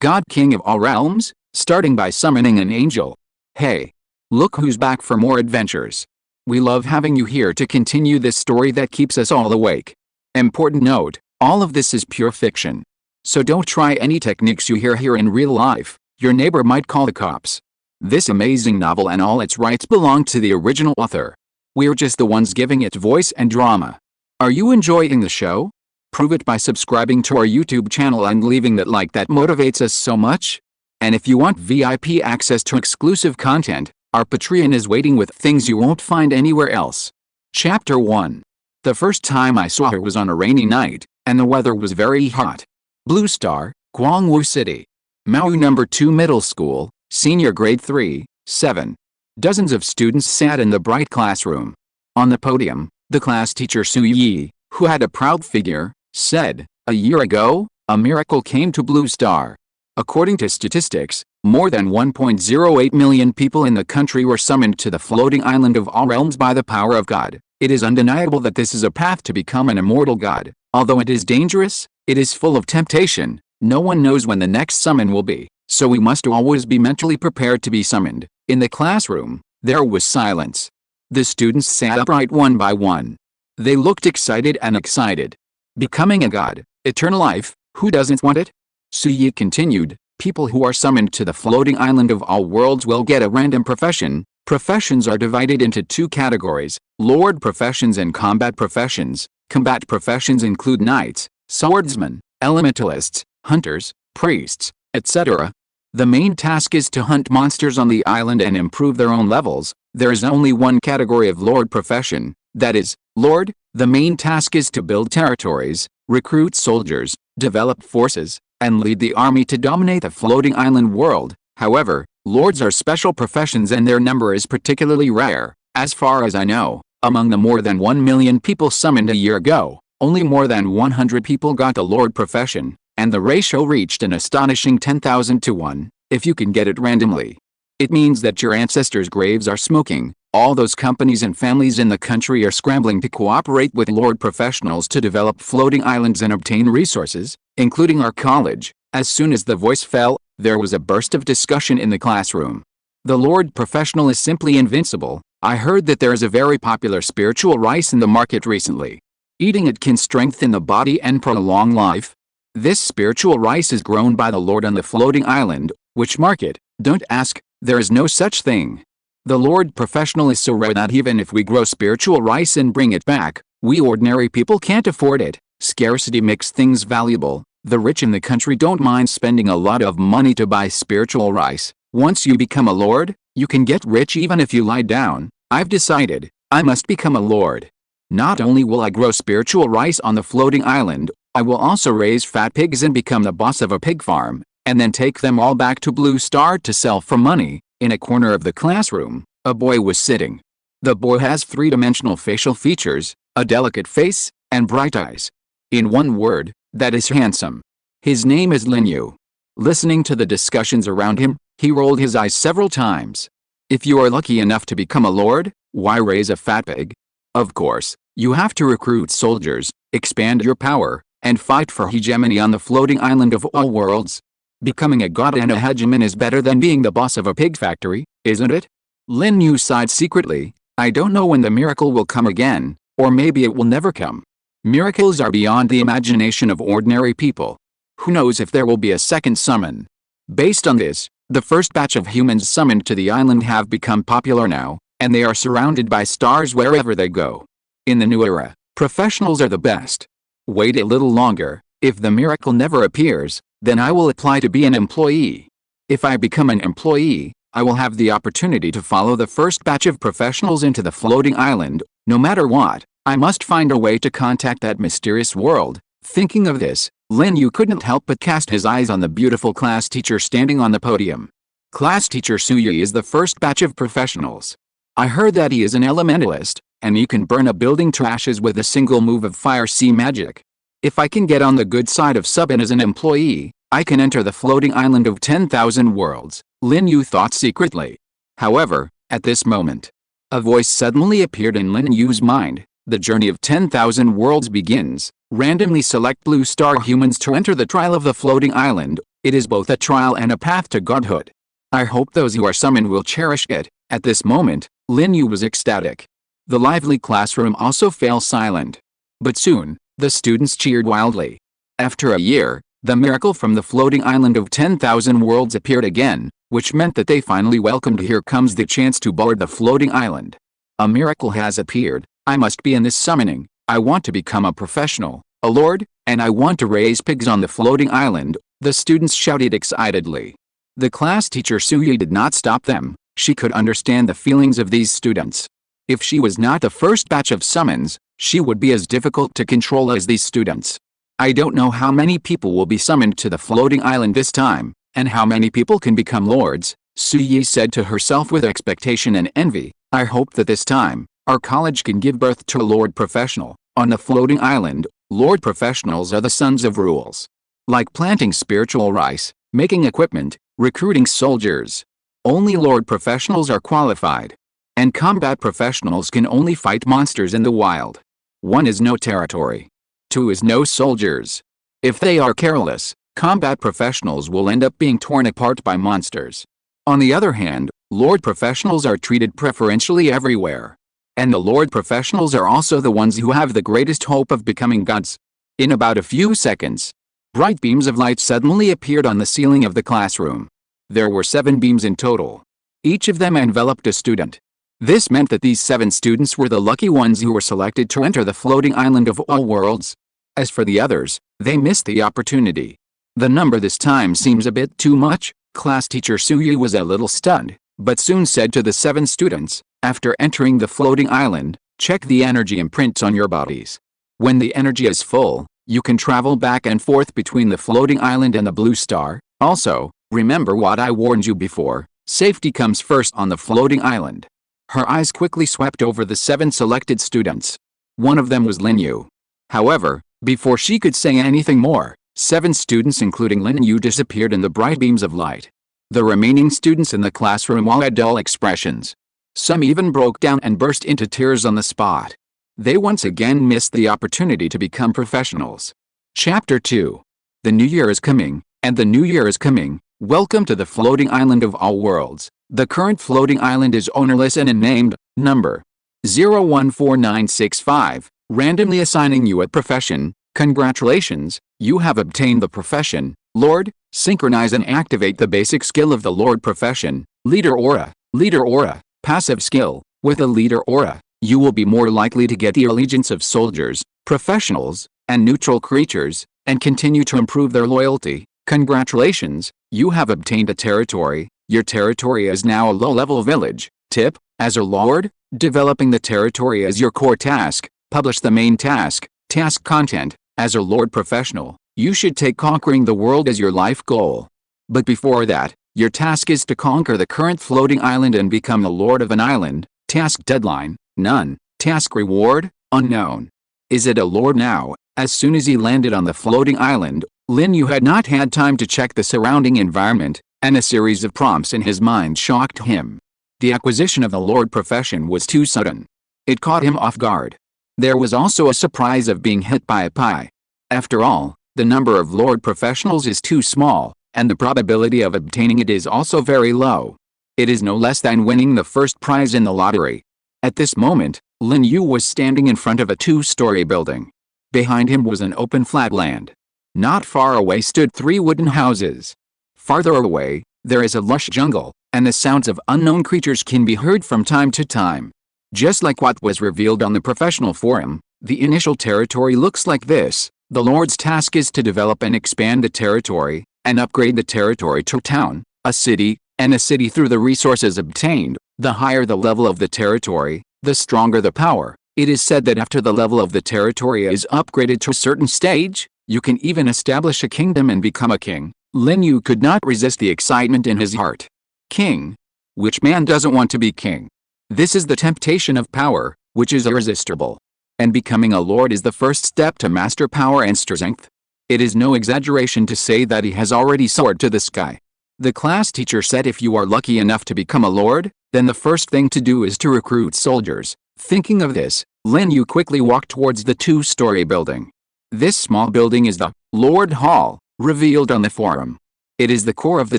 God King of all realms, starting by summoning an angel. Hey! Look who's back for more adventures. We love having you here to continue this story that keeps us all awake. Important note, all of this is pure fiction. So don't try any techniques you hear here in real life, your neighbor might call the cops. This amazing novel and all its rights belong to the original author. We're just the ones giving it voice and drama. Are you enjoying the show? Prove it by subscribing to our YouTube channel and leaving that like that motivates us so much. And if you want VIP access to exclusive content, our Patreon is waiting with things you won't find anywhere else. Chapter 1. The first time I saw her was on a rainy night, and the weather was very hot. Blue Star, Gwangwoo City. Maui No. 2 Middle School, Senior Grade 3, 7. Dozens of students sat in the bright classroom. On the podium, the class teacher Su Yi, who had a proud figure, said, "A year ago, a miracle came to Blue Star. According to statistics, more than 1.08 million people in the country were summoned to the floating island of all realms by the power of God. It is undeniable that this is a path to become an immortal god. Although it is dangerous, it is full of temptation. No one knows when the next summon will be, so we must always be mentally prepared to be summoned." In the classroom, there was silence. The students sat upright one by one. They looked excited and excited. Becoming a god, eternal life, who doesn't want it? Su Yi continued, "People who are summoned to the floating island of all worlds will get a random profession. Professions are divided into two categories, Lord professions and combat professions. Combat professions include knights, swordsmen, elementalists, hunters, priests, etc. The main task is to hunt monsters on the island and improve their own levels. There is only one category of Lord profession, that is, Lord. The main task is to build territories, recruit soldiers, develop forces, and lead the army to dominate the floating island world. However, Lords are special professions and their number is particularly rare. As far as I know, among the more than 1 million people summoned a year ago, only more than 100 people got the Lord profession, and the ratio reached an astonishing 10,000 to 1, if you can get it randomly. It means that your ancestors' graves are smoking. All those companies and families in the country are scrambling to cooperate with Lord professionals to develop floating islands and obtain resources, including our college. As soon as the voice fell, there was a burst of discussion in the classroom. The Lord professional is simply invincible. I heard that there is a very popular spiritual rice in the market recently. Eating it can strengthen the body and prolong life. This spiritual rice is grown by the Lord on the floating island. Which market? Don't ask, there is no such thing. The Lord professional is so rare that even if we grow spiritual rice and bring it back, we ordinary people can't afford it. Scarcity makes things valuable. The rich in the country don't mind spending a lot of money to buy spiritual rice. Once you become a lord, you can get rich even if you lie down. I've decided, I must become a lord. Not only will I grow spiritual rice on the floating island, I will also raise fat pigs and become the boss of a pig farm, and then take them all back to Blue Star to sell for money. In a corner of the classroom, a boy was sitting. The boy has three-dimensional facial features, a delicate face, and bright eyes. In one word, that is handsome. His name is Lin Yu. Listening to the discussions around him, he rolled his eyes several times. If you are lucky enough to become a lord, why raise a fat pig? Of course, you have to recruit soldiers, expand your power, and fight for hegemony on the floating island of all worlds. Becoming a god and a hegemon is better than being the boss of a pig factory, isn't it? Lin Yu sighed secretly. I don't know when the miracle will come again, or maybe it will never come. Miracles are beyond the imagination of ordinary people. Who knows if there will be a second summon? Based on this, the first batch of humans summoned to the island have become popular now, and they are surrounded by stars wherever they go. In the new era, professionals are the best. Wait a little longer. If the miracle never appears, then I will apply to be an employee. If I become an employee, I will have the opportunity to follow the first batch of professionals into the floating island. No matter what, I must find a way to contact that mysterious world. Thinking of this, Lin Yu couldn't help but cast his eyes on the beautiful class teacher standing on the podium. Class teacher Su Yi is the first batch of professionals. I heard that he is an elementalist, and he can burn a building to ashes with a single move of fire sea magic. If I can get on the good side of subbing as an employee, I can enter the floating island of 10,000 worlds, Lin Yu thought secretly. However, at this moment, a voice suddenly appeared in Lin Yu's mind. The journey of 10,000 worlds begins. Randomly select Blue Star humans to enter the trial of the floating island. It is both a trial and a path to godhood. I hope those who are summoned will cherish it. At this moment, Lin Yu was ecstatic. The lively classroom also fell silent. But soon, the students cheered wildly. After a year, the miracle from the floating island of 10,000 worlds appeared again, which meant that they finally welcomed "Here comes the chance to board the floating island. A miracle has appeared. I must be in this summoning. I want to become a professional, a lord, and I want to raise pigs on the floating island," the students shouted excitedly. The class teacher Suyi did not stop them. She could understand the feelings of these students. If she was not the first batch of summons, she would be as difficult to control as these students. "I don't know how many people will be summoned to the floating island this time, and how many people can become lords," Suyi said to herself with expectation and envy. "I hope that this time, our college can give birth to a lord professional. On the floating island, lord professionals are the sons of rules. Like planting spiritual rice, making equipment, recruiting soldiers. Only lord professionals are qualified. And combat professionals can only fight monsters in the wild. 1 is no territory. 2 is no soldiers. If they are careless, combat professionals will end up being torn apart by monsters. On the other hand, lord professionals are treated preferentially everywhere. And the lord professionals are also the ones who have the greatest hope of becoming gods." In about a few seconds, bright beams of light suddenly appeared on the ceiling of the classroom. There were 7 beams in total. Each of them enveloped a student. This meant that these 7 students were the lucky ones who were selected to enter the floating island of all worlds. As for the others, they missed the opportunity. The number this time seems a bit too much. Class teacher Suyi was a little stunned, but soon said to the 7 students, "After entering the floating island, check the energy imprints on your bodies. When the energy is full, you can travel back and forth between the floating island and the blue star. Also, remember what I warned you before, safety comes first on the floating island." Her eyes quickly swept over the 7 selected students. One of them was Lin Yu. However, before she could say anything more, 7 students including Lin Yu disappeared in the bright beams of light. The remaining students in the classroom all had dull expressions. Some even broke down and burst into tears on the spot. They once again missed the opportunity to become professionals. Chapter 2. The New Year is coming, and the New Year is coming. Welcome to the floating island of all worlds. The current floating island is ownerless and named, number 014965, randomly assigning you a profession. Congratulations, you have obtained the profession, Lord. Synchronize and activate the basic skill of the Lord profession, Leader Aura. Leader Aura, passive skill. With a Leader Aura, you will be more likely to get the allegiance of soldiers, professionals, and neutral creatures, and continue to improve their loyalty. Congratulations, you have obtained a territory. Your territory is now a low-level village. Tip: as a lord, developing the territory is your core task. Publish the main task. Task content: as a lord professional, you should take conquering the world as your life goal. But before that, your task is to conquer the current floating island and become the lord of an island. Task deadline: none. Task reward: unknown. Is it a lord now? As soon as he landed on the floating island, Lin Yu had not had time to check the surrounding environment, and a series of prompts in his mind shocked him. The acquisition of the lord profession was too sudden. It caught him off guard. There was also a surprise of being hit by a pie. After all, the number of lord professionals is too small, and the probability of obtaining it is also very low. It is no less than winning the first prize in the lottery. At this moment, Lin Yu was standing in front of a 2-story building. Behind him was an open flat land. Not far away stood 3 wooden houses. Farther away, there is a lush jungle, and the sounds of unknown creatures can be heard from time to time. Just like what was revealed on the professional forum, the initial territory looks like this. The Lord's task is to develop and expand the territory, and upgrade the territory to a town, a city, and a city through the resources obtained. The higher the level of the territory, the stronger the power. It is said that after the level of the territory is upgraded to a certain stage, you can even establish a kingdom and become a king. Lin Yu could not resist the excitement in his heart. King? Which man doesn't want to be king? This is the temptation of power, which is irresistible. And becoming a lord is the first step to master power and strength. It is no exaggeration to say that he has already soared to the sky. The class teacher said if you are lucky enough to become a lord, then the first thing to do is to recruit soldiers. Thinking of this, Lin Yu quickly walked towards the 2-story building. This small building is the Lord Hall, revealed on the forum. It is the core of the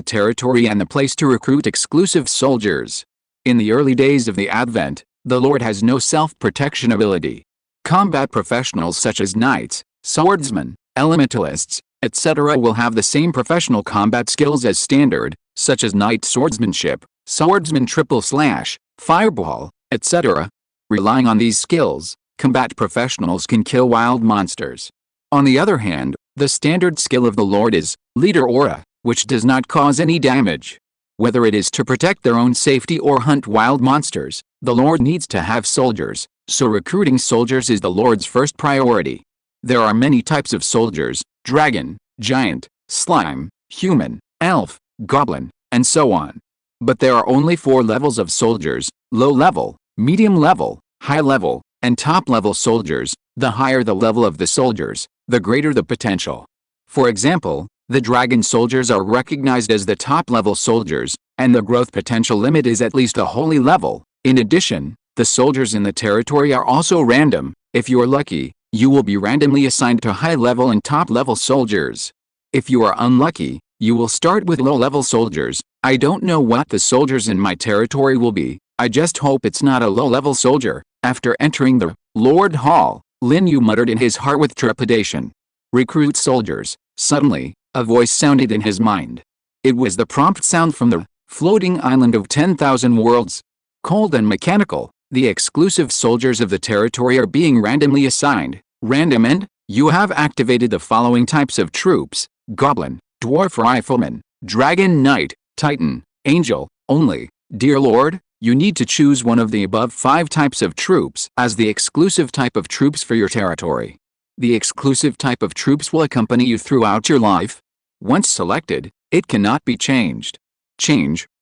territory and the place to recruit exclusive soldiers. In the early days of the Advent, the Lord has no self-protection ability. Combat professionals such as knights, swordsmen, elementalists, etc. will have the same professional combat skills as standard, such as knight swordsmanship, swordsman triple slash, fireball, etc. Relying on these skills, combat professionals can kill wild monsters. On the other hand, the standard skill of the Lord is leader aura, which does not cause any damage. Whether it is to protect their own safety or hunt wild monsters, the Lord needs to have soldiers, so recruiting soldiers is the Lord's first priority. There are many types of soldiers: dragon, giant, slime, human, elf, goblin, and so on. But there are only 4 levels of soldiers: low level, medium level, high level, and top level soldiers. The higher the level of the soldiers, the greater the potential. For example, the dragon soldiers are recognized as the top level soldiers, and the growth potential limit is at least a holy level. In addition, the soldiers in the territory are also random. If you are lucky, you will be randomly assigned to high level and top level soldiers. If you are unlucky, you will start with low level soldiers. I don't know what the soldiers in my territory will be. I just hope it's not a low level soldier. After entering the Lord Hall, Lin Yu muttered in his heart with trepidation. Recruit soldiers. Suddenly, a voice sounded in his mind. It was the prompt sound from the floating island of 10,000 worlds. Cold and mechanical, the exclusive soldiers of the territory are being randomly assigned. Random, and you have activated the following types of troops: goblin, dwarf rifleman, dragon knight, titan, angel. Only, dear Lord, you need to choose one of the above 5 types of troops as the exclusive type of troops for your territory. The exclusive type of troops will accompany you throughout your life. Once selected, it cannot be changed.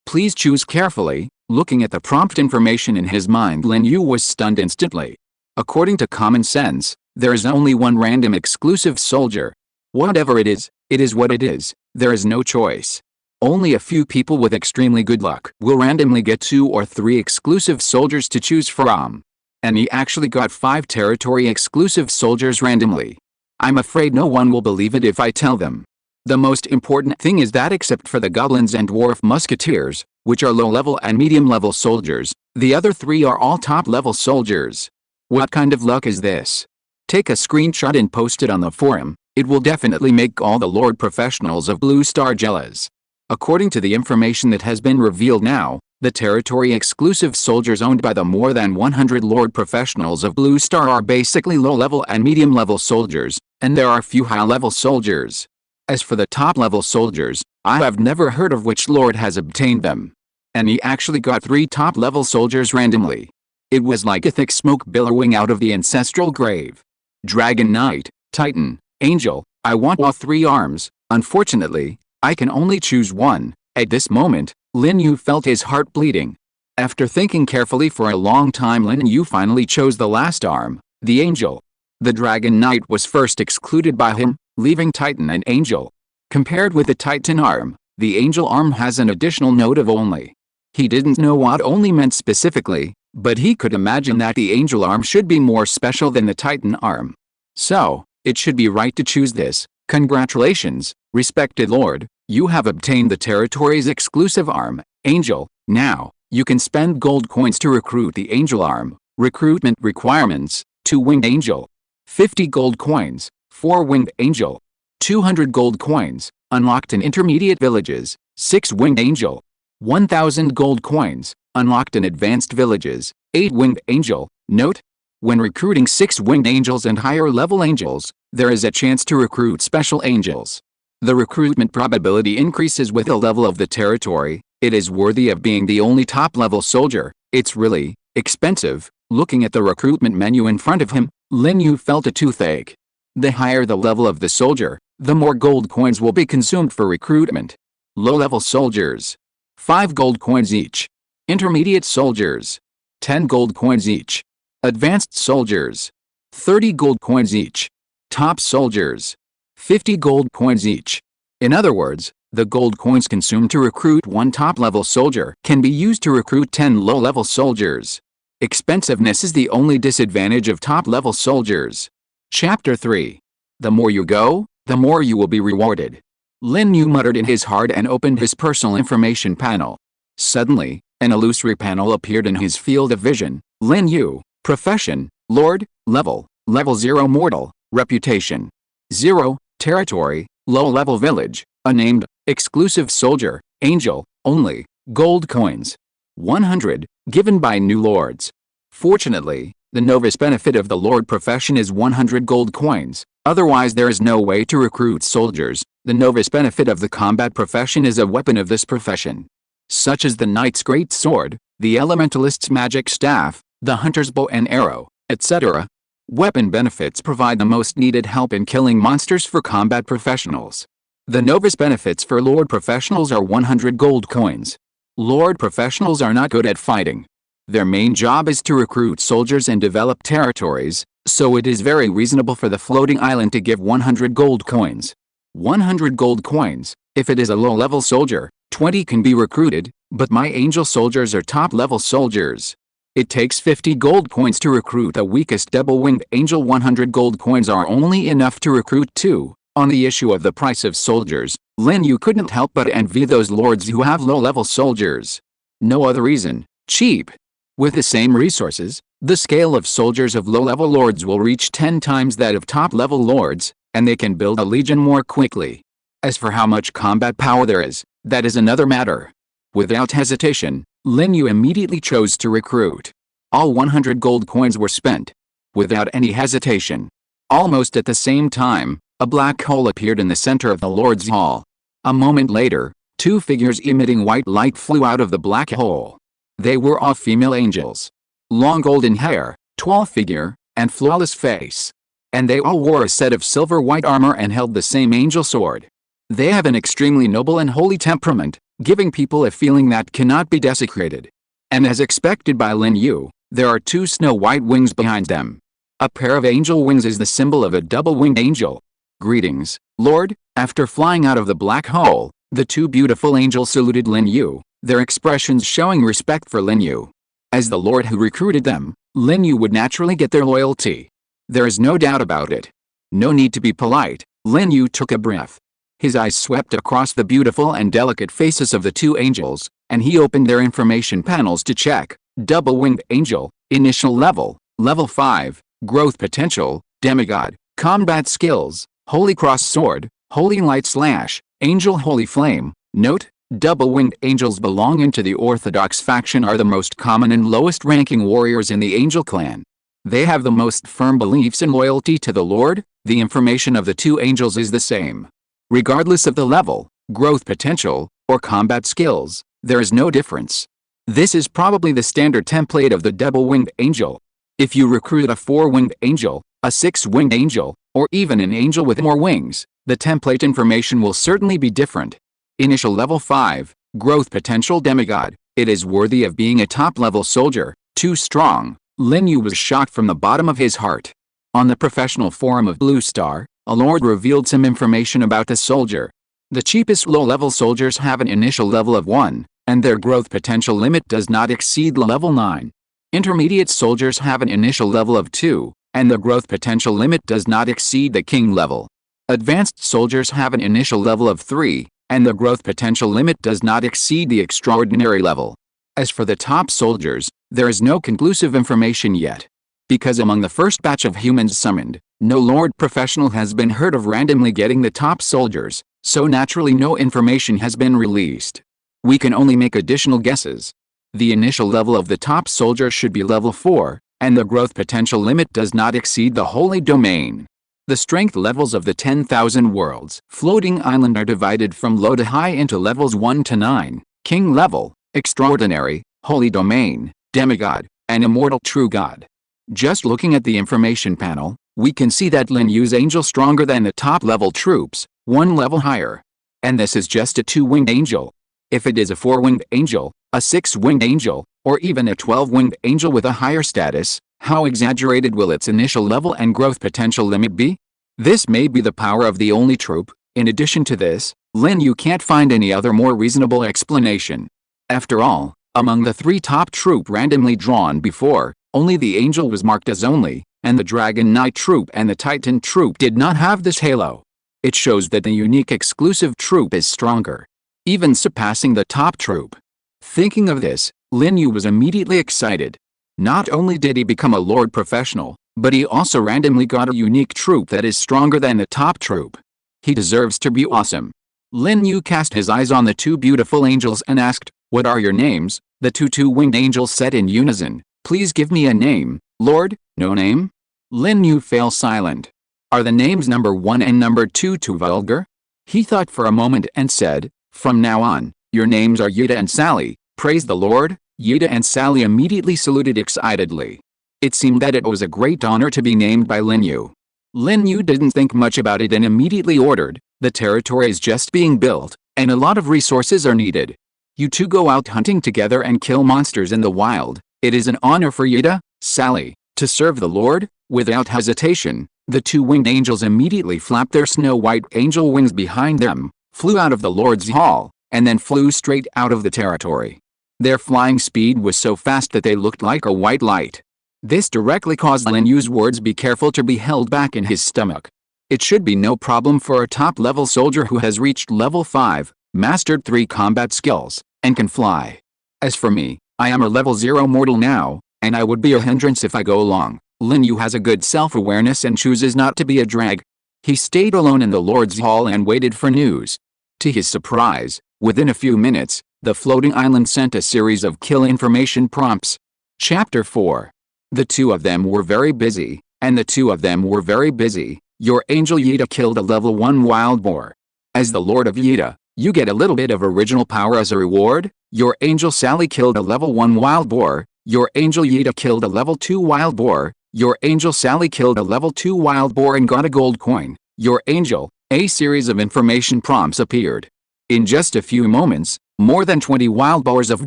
Please choose carefully. Looking at the prompt information in his mind, Lin Yu was stunned instantly. According to common sense, there is only one random exclusive soldier. Whatever it is what it is. There is no choice. Only a few people with extremely good luck will randomly get 2 or 3 exclusive soldiers to choose from. And he actually got 5 territory exclusive soldiers randomly. I'm afraid no one will believe it if I tell them. The most important thing is that except for the goblins and dwarf musketeers, which are low-level and medium-level soldiers, the other 3 are all top-level soldiers. What kind of luck is this? Take a screenshot and post it on the forum. It will definitely make all the Lord professionals of Blue Star jealous. According to the information that has been revealed now, the territory exclusive soldiers owned by the more than 100 Lord professionals of Blue Star are basically low-level and medium-level soldiers, and there are few high-level soldiers. As for the top-level soldiers, I have never heard of which Lord has obtained them. And he actually got 3 top-level soldiers randomly. It was like a thick smoke billowing out of the ancestral grave. Dragon Knight, Titan, Angel, I want all 3 arms. Unfortunately, I can only choose one. At this moment, Lin Yu felt his heart bleeding. After thinking carefully for a long time, Lin Yu finally chose the last arm, the Angel. The Dragon Knight was first excluded by him, leaving Titan and Angel. Compared with the Titan arm, the Angel arm has an additional note of only. He didn't know what only meant specifically, but he could imagine that the Angel arm should be more special than the Titan arm. So, it should be right to choose this. Congratulations, respected Lord, you have obtained the territory's exclusive arm, Angel. Now, you can spend gold coins to recruit the Angel arm. Recruitment requirements: 2 winged angel, 50 gold coins, 4 winged angel, 200 gold coins, unlocked in intermediate villages, 6 winged angel, 1,000 gold coins, unlocked in advanced villages, 8 winged angel. Note: when recruiting 6 winged angels and higher level angels, there is a chance to recruit special angels. The recruitment probability increases with the level of the territory. It is worthy of being the only top-level soldier. It's really expensive. Looking at the recruitment menu in front of him, Lin Yu felt a toothache. The higher the level of the soldier, the more gold coins will be consumed for recruitment. Low-level soldiers, 5 gold coins each. Intermediate soldiers, 10 gold coins each. Advanced soldiers, 30 gold coins each. Top soldiers, 50 gold coins each. In other words, the gold coins consumed to recruit 1 top-level soldier can be used to recruit 10 low-level soldiers. Expensiveness is the only disadvantage of top-level soldiers. Chapter 3. The more you go, the more you will be rewarded. Lin Yu muttered in his heart and opened his personal information panel. Suddenly, an illusory panel appeared in his field of vision. Lin Yu, profession, Lord, level 0 mortal, reputation 0, territory, low-level village, unnamed, exclusive soldier, angel, only, gold coins. 100, given by new lords. Fortunately, the novice benefit of the lord profession is 100 gold coins, otherwise there is no way to recruit soldiers. The novice benefit of the combat profession is a weapon of this profession, such as the knight's great sword, the elementalist's magic staff, the hunter's bow and arrow, etc. Weapon benefits provide the most needed help in killing monsters for combat professionals. The novice benefits for lord professionals are 100 gold coins. Lord professionals are not good at fighting. Their main job is to recruit soldiers and develop territories, so it is very reasonable for the floating island to give 100 gold coins. 100 gold coins. If it is a low-level soldier, 20 can be recruited, but my angel soldiers are top-level soldiers. It takes 50 gold coins to recruit the weakest double-winged angel. 100 gold coins are only enough to recruit 2. On the issue of the price of soldiers, Lin Yu couldn't help but envy those lords who have low-level soldiers. No other reason. Cheap. With the same resources, the scale of soldiers of low-level lords will reach 10 times that of top-level lords, and they can build a legion more quickly. As for how much combat power there is, that is another matter. Without hesitation, Lin Yu immediately chose to recruit. All 100 gold coins were spent. Without any hesitation. Almost at the same time, a black hole appeared in the center of the Lord's Hall. A moment later, 2 figures emitting white light flew out of the black hole. They were all female angels. Long golden hair, tall figure, and flawless face. And they all wore a set of silver white armor and held the same angel sword. They have an extremely noble and holy temperament, giving people a feeling that cannot be desecrated. And as expected by Lin Yu, there are 2 snow-white wings behind them. A pair of angel wings is the symbol of a double-winged angel. Greetings, Lord. After flying out of the black hole, the 2 beautiful angels saluted Lin Yu, their expressions showing respect for Lin Yu. As the Lord who recruited them, Lin Yu would naturally get their loyalty. There is no doubt about it. No need to be polite. Lin Yu took a breath. His eyes swept across the beautiful and delicate faces of the 2 angels, and he opened their information panels to check. Double-winged angel, initial level, level 5, growth potential, demigod, combat skills, holy cross sword, holy light slash, angel holy flame. Note, double-winged angels belonging to the orthodox faction are the most common and lowest-ranking warriors in the angel clan. They have the most firm beliefs and loyalty to the Lord. The information of the 2 angels is the same. Regardless of the level, growth potential, or combat skills, there is no difference. This is probably the standard template of the double-winged angel. If you recruit a 4-winged angel, a 6-winged angel, or even an angel with more wings, the template information will certainly be different. Initial level 5, growth potential demigod. It is worthy of being a top-level soldier, too strong. Lin Yu was shocked from the bottom of his heart. On the professional forum of Blue Star, a lord revealed some information about the soldier. The cheapest low-level soldiers have an initial level of 1, and their growth potential limit does not exceed level 9. Intermediate soldiers have an initial level of 2, and the growth potential limit does not exceed the king level. Advanced soldiers have an initial level of 3, and the growth potential limit does not exceed the extraordinary level. As for the top soldiers, there is no conclusive information yet. Because among the first batch of humans summoned, no lord professional has been heard of randomly getting the top soldiers, so naturally no information has been released. We can only make additional guesses. The initial level of the top soldier should be level 4, and the growth potential limit does not exceed the holy domain. The strength levels of the 10,000 worlds floating island are divided from low to high into levels 1 to 9, king level, extraordinary, holy domain, demigod, and immortal true god. Just looking at the information panel, we can see that Lin Yu's angel stronger than the top level troops, 1 level higher. And this is just a 2-winged angel. If it is a 4-winged angel, a 6-winged angel, or even a 12-winged angel with a higher status, how exaggerated will its initial level and growth potential limit be? This may be the power of the only troop. In addition to this, Lin Yu can't find any other more reasonable explanation. After all, among the 3 top troop randomly drawn before, only the angel was marked as only, and the dragon knight troop and the titan troop did not have this halo. It shows that the unique exclusive troop is stronger, even surpassing the top troop. Thinking of this, Lin Yu was immediately excited. Not only did he become a Lord Professional, but he also randomly got a unique troop that is stronger than the top troop. He deserves to be awesome. Lin Yu cast his eyes on the two beautiful angels and asked, "What are your names?" The two-winged angels said in unison, "Please give me a name, Lord." "No name?" Lin Yu fell silent. "Are the names number 1 and number 2 too vulgar?" He thought for a moment and said, "From now on, your names are Yuta and Sally." Praise the Lord. Yuta and Sally immediately saluted excitedly. It seemed that it was a great honor to be named by Lin Yu. Lin Yu didn't think much about it and immediately ordered, "The territory is just being built, and a lot of resources are needed. You two go out hunting together and kill monsters in the wild. It is an honor for Yuta, Sally, to serve the Lord." Without hesitation, the two winged angels immediately flapped their snow-white angel wings behind them, flew out of the Lord's hall, and then flew straight out of the territory. Their flying speed was so fast that they looked like a white light. This directly caused Lin Yu's words "be careful" to be held back in his stomach. It should be no problem for a top-level soldier who has reached level 5, mastered 3 combat skills, and can fly. As for me, I am a level 0 mortal now, and I would be a hindrance if I go along. Lin Yu has a good self-awareness and chooses not to be a drag. He stayed alone in the Lord's Hall and waited for news. To his surprise, within a few minutes, the floating island sent a series of kill information prompts. Chapter 4. The two of them were very busy, and the two of them were very busy. Your angel Yuta killed a level 1 wild boar. As the Lord of Yuta, you get a little bit of original power as a reward. Your angel Sally killed a level 1 wild boar. Your angel Yuta killed a level 2 wild boar. Your angel Sally killed a level 2 wild boar and got a gold coin. Your angel. A series of information prompts appeared. In just a few moments, more than 20 wild boars of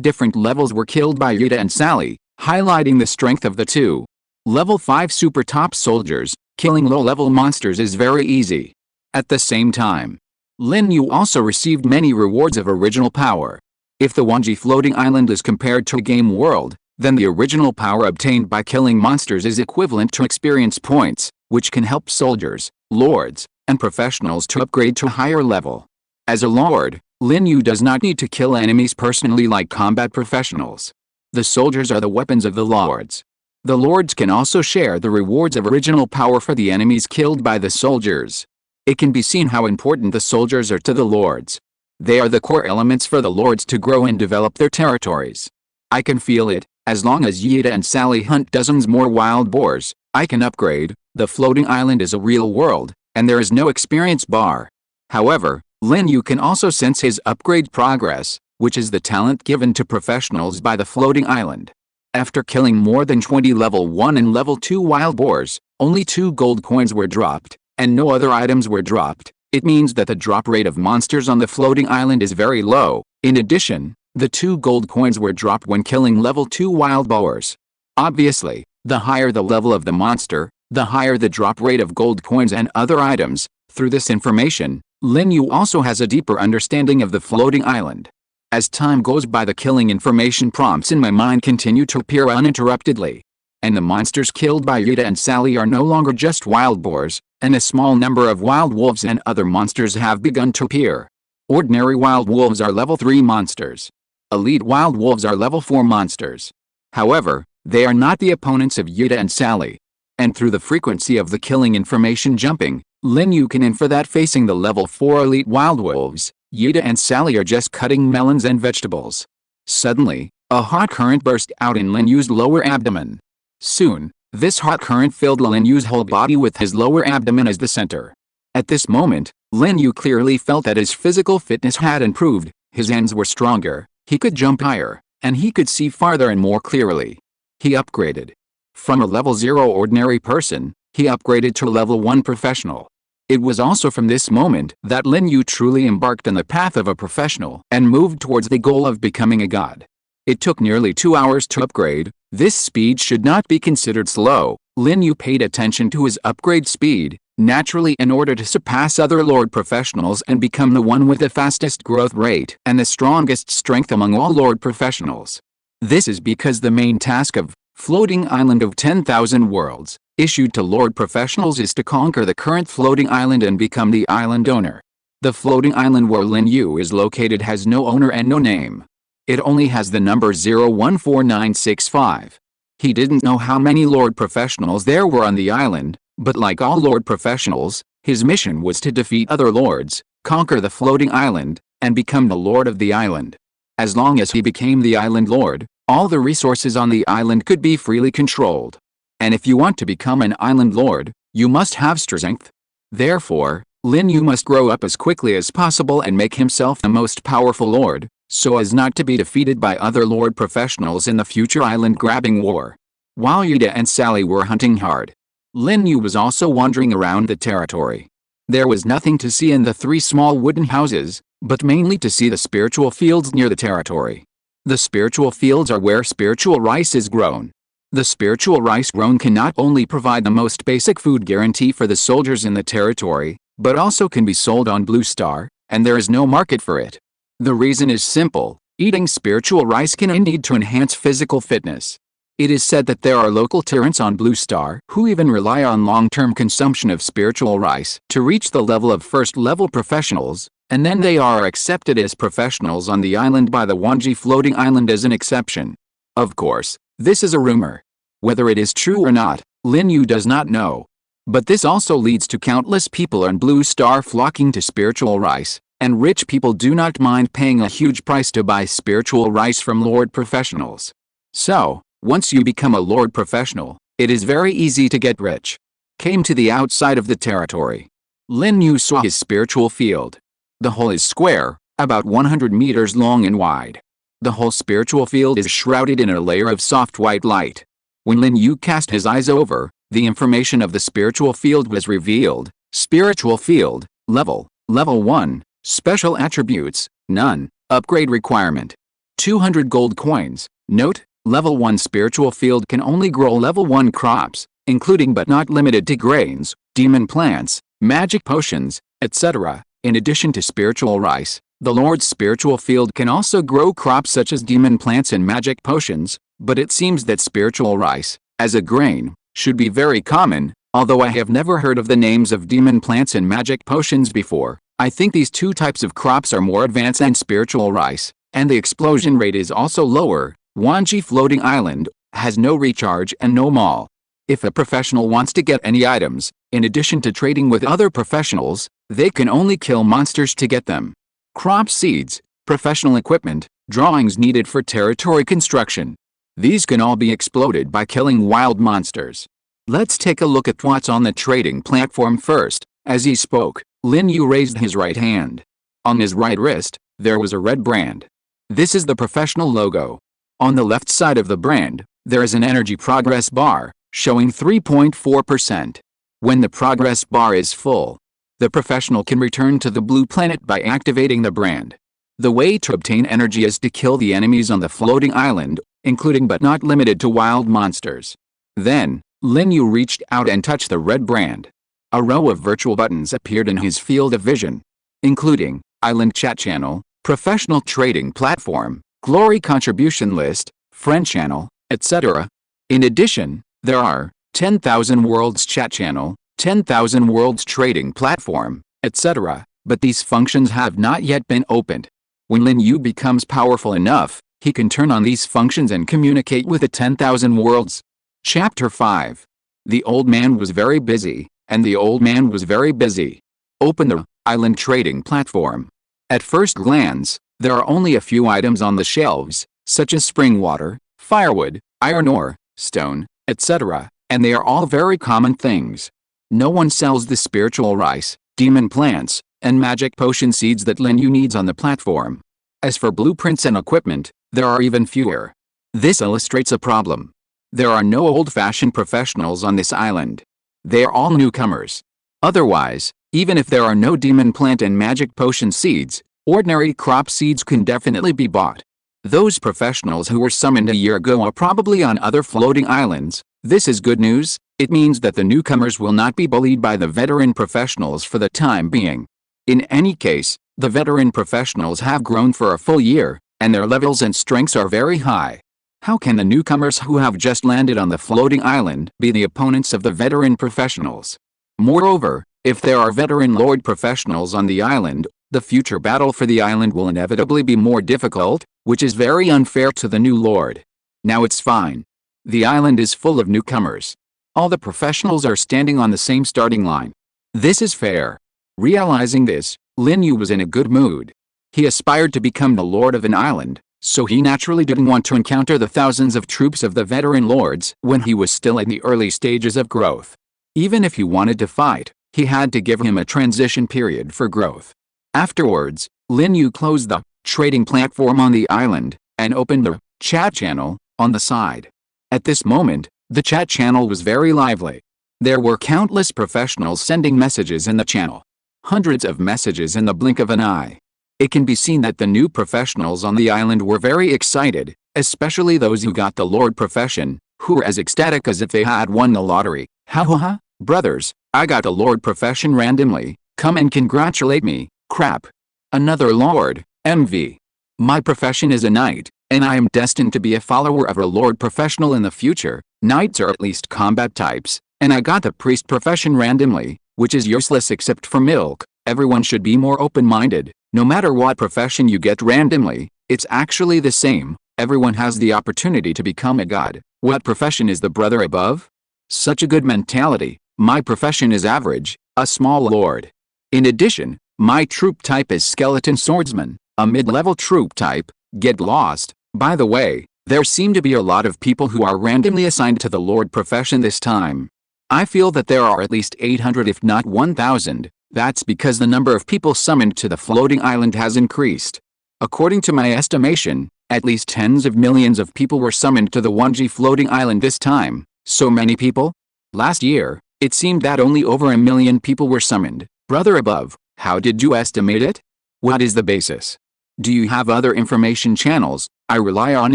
different levels were killed by Yuta and Sally, highlighting the strength of the two. Level 5 super top soldiers. Killing low-level monsters is very easy. At the same time, Lin Yu also received many rewards of original power. If the Wanji floating island is compared to a game world, then the original power obtained by killing monsters is equivalent to experience points, which can help soldiers, lords, and professionals to upgrade to a higher level. As a lord, Lin Yu does not need to kill enemies personally like combat professionals. The soldiers are the weapons of the lords. The lords can also share the rewards of original power for the enemies killed by the soldiers. It can be seen how important the soldiers are to the lords. They are the core elements for the lords to grow and develop their territories. I can feel it. As long as Yuta and Sally hunt dozens more wild boars, I can upgrade. The floating island is a real world, and there is no experience bar. However, Lin Yu can also sense his upgrade progress, which is the talent given to professionals by the floating island. After killing more than 20 level 1 and level 2 wild boars, only 2 gold coins were dropped, and no other items were dropped. It means that the drop rate of monsters on the floating island is very low. In addition, the 2 gold coins were dropped when killing level 2 wild boars. Obviously, the higher the level of the monster, the higher the drop rate of gold coins and other items. Through this information, Lin Yu also has a deeper understanding of the floating island. As time goes by, the killing information prompts in my mind continue to appear uninterruptedly. And the monsters killed by Yuta and Sally are no longer just wild boars, and a small number of wild wolves and other monsters have begun to appear. Ordinary wild wolves are level 3 monsters. Elite wild wolves are level 4 monsters. However, they are not the opponents of Yuta and Sally. And through the frequency of the killing information jumping, Lin Yu can infer that facing the level 4 elite wild wolves, Yuta and Sally are just cutting melons and vegetables. Suddenly, a hot current burst out in Lin Yu's lower abdomen. Soon, this hot current filled Lin Yu's whole body with his lower abdomen as the center. At this moment, Lin Yu clearly felt that his physical fitness had improved, his hands were stronger, he could jump higher, and he could see farther and more clearly. He upgraded. From a level 0 ordinary person, he upgraded to level 1 professional. It was also from this moment that Lin Yu truly embarked on the path of a professional and moved towards the goal of becoming a god. It took nearly 2 hours to upgrade. This speed should not be considered slow. Lin Yu paid attention to his upgrade speed, naturally, in order to surpass other lord professionals and become the one with the fastest growth rate and the strongest strength among all lord professionals. This is because the main task of Floating Island of 10,000 Worlds issued to Lord Professionals is to conquer the current floating island and become the island owner. The floating island where Lin Yu is located has no owner and no name. It only has the number 014965. He didn't know how many Lord Professionals there were on the island, but like all Lord Professionals, his mission was to defeat other lords, conquer the floating island, and become the lord of the island. As long as he became the island lord, all the resources on the island could be freely controlled. And if you want to become an island lord, you must have strength. Therefore, Lin Yu must grow up as quickly as possible and make himself the most powerful lord, so as not to be defeated by other Lord Professionals in the future island-grabbing war. While Yuda and Sally were hunting hard, Lin Yu was also wandering around the territory. There was nothing to see in the 3 small wooden houses, but mainly to see the spiritual fields near the territory. The spiritual fields are where spiritual rice is grown. The spiritual rice grown can not only provide the most basic food guarantee for the soldiers in the territory, but also can be sold on Blue Star, and there is no market for it. The reason is simple: eating spiritual rice can indeed to enhance physical fitness. It is said that there are local tyrants on Blue Star who even rely on long-term consumption of spiritual rice to reach the level of first-level professionals, and then they are accepted as professionals on the island by the Wanji floating island as an exception. Of course, this is a rumor. Whether it is true or not, Lin Yu does not know. But this also leads to countless people on Blue Star flocking to spiritual rice, and rich people do not mind paying a huge price to buy spiritual rice from Lord Professionals. So, once you become a Lord Professional, it is very easy to get rich. Came to the outside of the territory. Lin Yu saw his spiritual field. The whole is square, about 100 meters long and wide. The whole spiritual field is shrouded in a layer of soft white light. When Lin Yu cast his eyes over, the information of the spiritual field was revealed. Spiritual field, level 1, special attributes, none, upgrade requirement. 200 gold coins. Note, level 1 spiritual field can only grow level 1 crops, including but not limited to grains, demon plants, magic potions, etc. In addition to spiritual rice, the Lord's spiritual field can also grow crops such as demon plants and magic potions, but it seems that spiritual rice, as a grain, should be very common. Although I have never heard of the names of demon plants and magic potions before, I think these 2 types of crops are more advanced than spiritual rice, and the explosion rate is also lower. Wanji Floating Island has no recharge and no mall. If a professional wants to get any items, in addition to trading with other professionals, they can only kill monsters to get them. Crop seeds, professional equipment, drawings needed for territory construction. These can all be exploded by killing wild monsters. Let's take a look at what's on the trading platform first. As he spoke, Lin Yu raised his right hand. On his right wrist, there was a red brand. This is the professional logo. On the left side of the brand, there is an energy progress bar, showing 3.4%. When the progress bar is full, the professional can return to the blue planet by activating the brand. The way to obtain energy is to kill the enemies on the floating island, including but not limited to wild monsters. Then, Lin Yu reached out and touched the red brand. A row of virtual buttons appeared in his field of vision, including Island Chat Channel, Professional Trading Platform, Glory Contribution List, Friend Channel, etc. In addition, there are 10,000 Worlds Chat Channel, 10,000 Worlds Trading Platform, etc. But these functions have not yet been opened. When Lin Yu becomes powerful enough, he can turn on these functions and communicate with the 10,000 worlds. Chapter 5. The old man was very busy, and the old man was very busy. Open the Island Trading Platform. At first glance, there are only a few items on the shelves, such as spring water, firewood, iron ore, stone, etc., and they are all very common things. No one sells the spiritual rice, demon plants, and magic potion seeds that Lin Yu needs on the platform. As for blueprints and equipment, there are even fewer. This illustrates a problem. There are no old-fashioned professionals on this island. They are all newcomers. Otherwise, even if there are no demon plant and magic potion seeds, ordinary crop seeds can definitely be bought. Those professionals who were summoned a year ago are probably on other floating islands. This is good news. It means that the newcomers will not be bullied by the veteran professionals for the time being. In any case, the veteran professionals have grown for a full year, and their levels and strengths are very high. How can the newcomers who have just landed on the floating island be the opponents of the veteran professionals? Moreover, if there are veteran lord professionals on the island, the future battle for the island will inevitably be more difficult, which is very unfair to the new lord. Now it's fine. The island is full of newcomers. All the professionals are standing on the same starting line. This is fair. Realizing this, Lin Yu was in a good mood. He aspired to become the lord of an island, so he naturally didn't want to encounter the thousands of troops of the veteran lords when he was still in the early stages of growth. Even if he wanted to fight, he had to give him a transition period for growth. Afterwards, Lin Yu closed the trading platform on the island and opened the chat channel on the side. At this moment, the chat channel was very lively. There were countless professionals sending messages in the channel. Hundreds of messages in the blink of an eye. It can be seen that the new professionals on the island were very excited, especially those who got the lord profession, who were as ecstatic as if they had won the lottery. Ha ha ha, brothers, I got the lord profession randomly, come and congratulate me, crap. Another lord, MV. My profession is a knight, and I am destined to be a follower of a lord professional in the future. Knights are at least combat types, and I got the priest profession randomly, which is useless except for milk. Everyone should be more open-minded. No matter what profession you get randomly, it's actually the same. Everyone has the opportunity to become a god. What profession is the brother above? Such a good mentality. My profession is average, a small lord. In addition, my troop type is skeleton swordsman, a mid-level troop type. Get lost. By the way, there seem to be a lot of people who are randomly assigned to the lord profession this time. I feel that there are at least 800 if not 1,000. That's because the number of people summoned to the floating island has increased. According to my estimation, at least tens of millions of people were summoned to the 1G floating island this time. So many people? Last year, it seemed that only over 1 million people were summoned. Brother above, how did you estimate it? What is the basis? Do you have other information channels? I rely on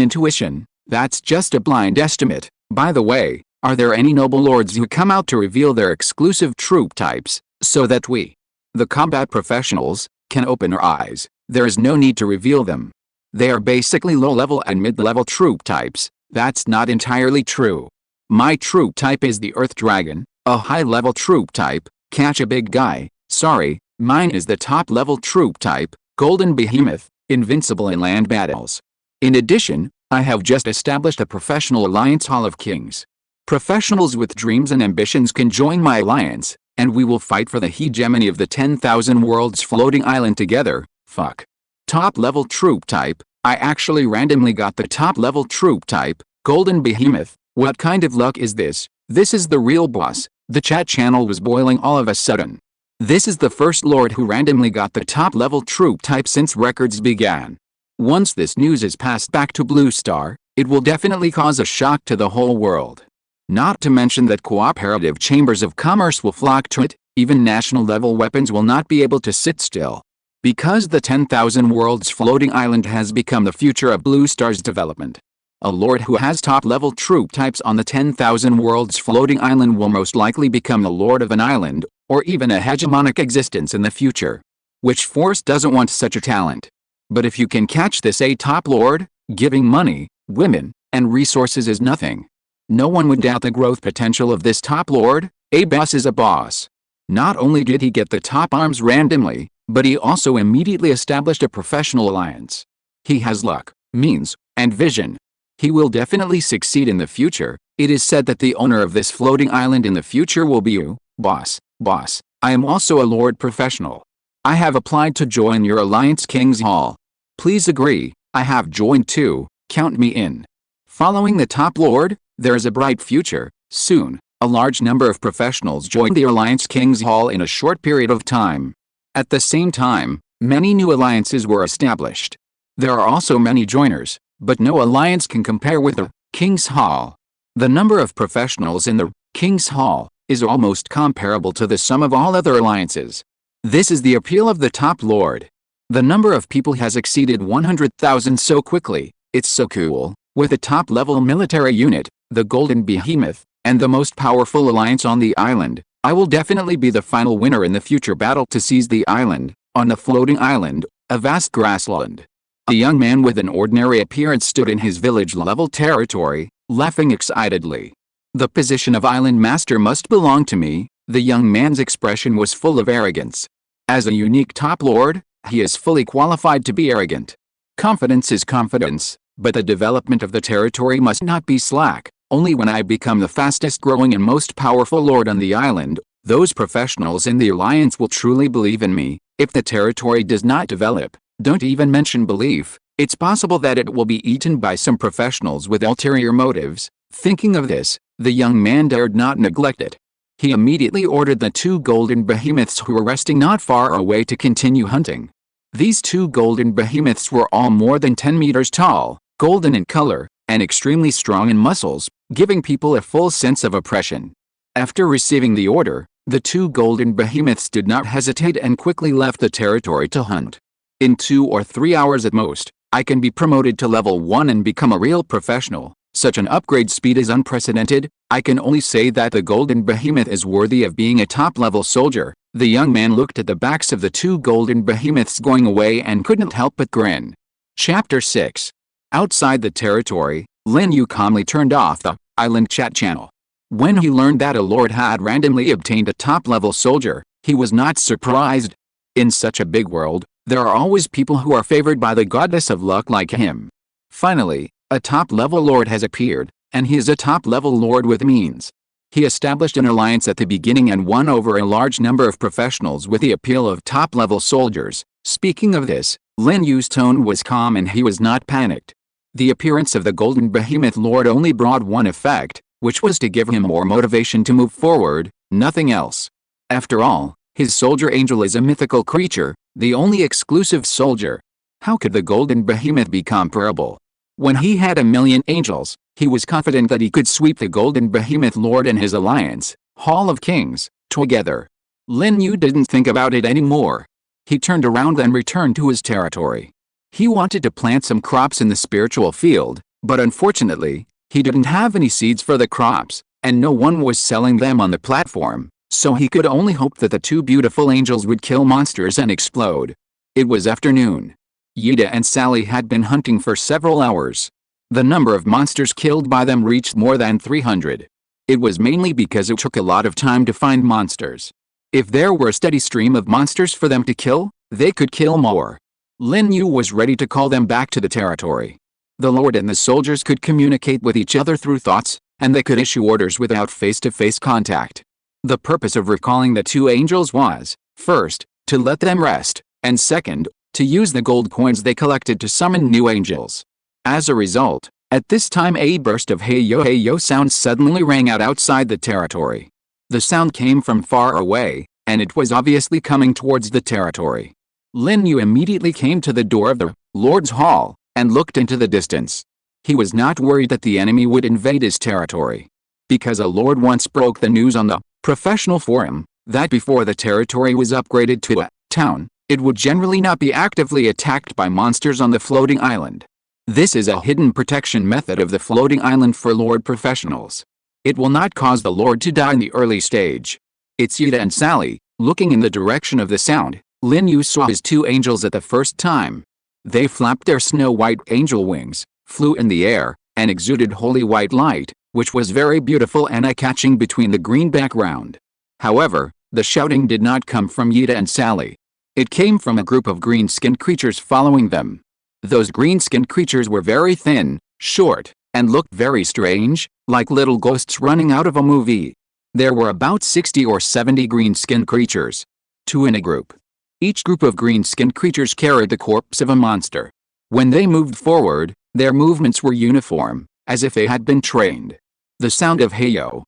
intuition. That's just a blind estimate. By the way, are there any noble lords who come out to reveal their exclusive troop types, so that we, the combat professionals, can open our eyes? There is no need to reveal them. They are basically low-level and mid-level troop types. That's not entirely true. My troop type is the Earth Dragon, a high-level troop type. Catch a big guy. Sorry, mine is the top-level troop type, Golden Behemoth, invincible in land battles. In addition, I have just established a professional alliance Hall of Kings. Professionals with dreams and ambitions can join my alliance, and we will fight for the hegemony of the 10,000 worlds floating island together. Fuck. Top-level troop type. I actually randomly got the top-level troop type, Golden Behemoth. What kind of luck is this? This is the real boss. The chat channel was boiling all of a sudden. This is the first lord who randomly got the top-level troop type since records began. Once this news is passed back to Blue Star, it will definitely cause a shock to the whole world. Not to mention that cooperative chambers of commerce will flock to it. Even national-level weapons will not be able to sit still. Because the 10,000 worlds floating island has become the future of Blue Star's development. A lord who has top-level troop types on the 10,000 worlds floating island will most likely become the lord of an island, or even a hegemonic existence in the future. Which force doesn't want such a talent? But if you can catch this a top lord, giving money, women, and resources is nothing. No one would doubt the growth potential of this top lord. A boss is a boss. Not only did he get the top arms randomly, but he also immediately established a professional alliance. He has luck, means, and vision. He will definitely succeed in the future. It is said that the owner of this floating island in the future will be you, boss. Boss, I am also a lord professional. I have applied to join your Alliance King's Hall. Please agree. I have joined too. Count me in. Following the top lord, there is a bright future. Soon, a large number of professionals joined the Alliance King's Hall in a short period of time. At the same time, many new alliances were established. There are also many joiners, but no alliance can compare with the King's Hall. The number of professionals in the King's Hall is almost comparable to the sum of all other alliances. This is the appeal of the top lord. The number of people has exceeded 100,000 so quickly. It's so cool. With a top-level military unit, the Golden Behemoth, and the most powerful alliance on the island, I will definitely be the final winner in the future battle to seize the island. On the floating island, a vast grassland. A young man with an ordinary appearance stood in his village-level territory, laughing excitedly. The position of island master must belong to me. The young man's expression was full of arrogance. As a unique top lord, he is fully qualified to be arrogant. Confidence is confidence, but the development of the territory must not be slack. Only when I become the fastest growing and most powerful lord on the island, those professionals in the alliance will truly believe in me. If the territory does not develop, don't even mention belief. It's possible that it will be eaten by some professionals with ulterior motives. Thinking of this, the young man dared not neglect it. He immediately ordered the 2 golden behemoths who were resting not far away to continue hunting. These 2 golden behemoths were all more than 10 meters tall, golden in color, and extremely strong in muscles, giving people a full sense of oppression. After receiving the order, the 2 golden behemoths did not hesitate and quickly left the territory to hunt. In 2 or 3 hours at most, I can be promoted to level 1 and become a real professional. Such an upgrade speed is unprecedented. I can only say that the golden behemoth is worthy of being a top-level soldier. The young man looked at the backs of the 2 golden behemoths going away and couldn't help but grin. Chapter 6. Outside the territory, Lin Yu calmly turned off the island chat channel. When he learned that a lord had randomly obtained a top-level soldier, he was not surprised. In such a big world, there are always people who are favored by the goddess of luck like him. Finally, a top-level lord has appeared, and he is a top-level lord with means. He established an alliance at the beginning and won over a large number of professionals with the appeal of top-level soldiers. Speaking of this, Lin Yu's tone was calm and he was not panicked. The appearance of the golden behemoth lord only brought one effect, which was to give him more motivation to move forward, nothing else. After all, his soldier angel is a mythical creature, the only exclusive soldier. How could the golden behemoth be comparable? When he had 1,000,000 angels, he was confident that he could sweep the golden behemoth lord and his alliance, Hall of Kings, together. Lin Yu didn't think about it anymore. He turned around and returned to his territory. He wanted to plant some crops in the spiritual field, but unfortunately, he didn't have any seeds for the crops, and no one was selling them on the platform, so he could only hope that the 2 beautiful angels would kill monsters and explode. It was afternoon. Yida and Sally had been hunting for several hours. The number of monsters killed by them reached more than 300. It was mainly because it took a lot of time to find monsters. If there were a steady stream of monsters for them to kill, they could kill more. Lin Yu was ready to call them back to the territory. The lord and the soldiers could communicate with each other through thoughts, and they could issue orders without face-to-face contact. The purpose of recalling the 2 angels was, first, to let them rest, and second, to use the gold coins they collected to summon new angels. As a result, at this time a burst of hey yo sounds suddenly rang out outside the territory. The sound came from far away, and it was obviously coming towards the territory. Lin Yu immediately came to the door of the Lord's Hall, and looked into the distance. He was not worried that the enemy would invade his territory. Because a lord once broke the news on the professional forum, that before the territory was upgraded to a town, it would generally not be actively attacked by monsters on the floating island. This is a hidden protection method of the floating island for lord professionals. It will not cause the lord to die in the early stage. It's Yida and Sally. Looking in the direction of the sound, Lin Yu saw his 2 angels at the first time. They flapped their snow-white angel wings, flew in the air, and exuded holy white light, which was very beautiful and eye-catching between the green background. However, the shouting did not come from Yida and Sally. It came from a group of green-skinned creatures following them. Those green-skinned creatures were very thin, short, and looked very strange, like little ghosts running out of a movie. There were about 60 or 70 green-skinned creatures. 2 in a group. Each group of green-skinned creatures carried the corpse of a monster. When they moved forward, their movements were uniform, as if they had been trained. The sound of hey-yo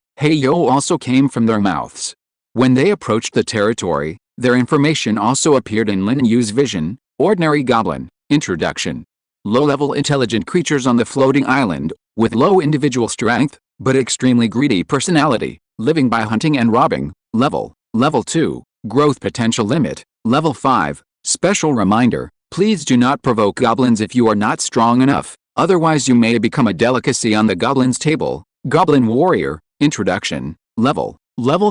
also came from their mouths. When they approached the territory, their information also appeared in Lin Yu's vision. Ordinary goblin. Introduction. Low-level intelligent creatures on the floating island, with low individual strength, but extremely greedy personality, living by hunting and robbing. Level 2. Growth potential limit. Level 5. Special reminder, please do not provoke goblins if you are not strong enough, otherwise you may become a delicacy on the goblins table. Goblin warrior. Introduction. Level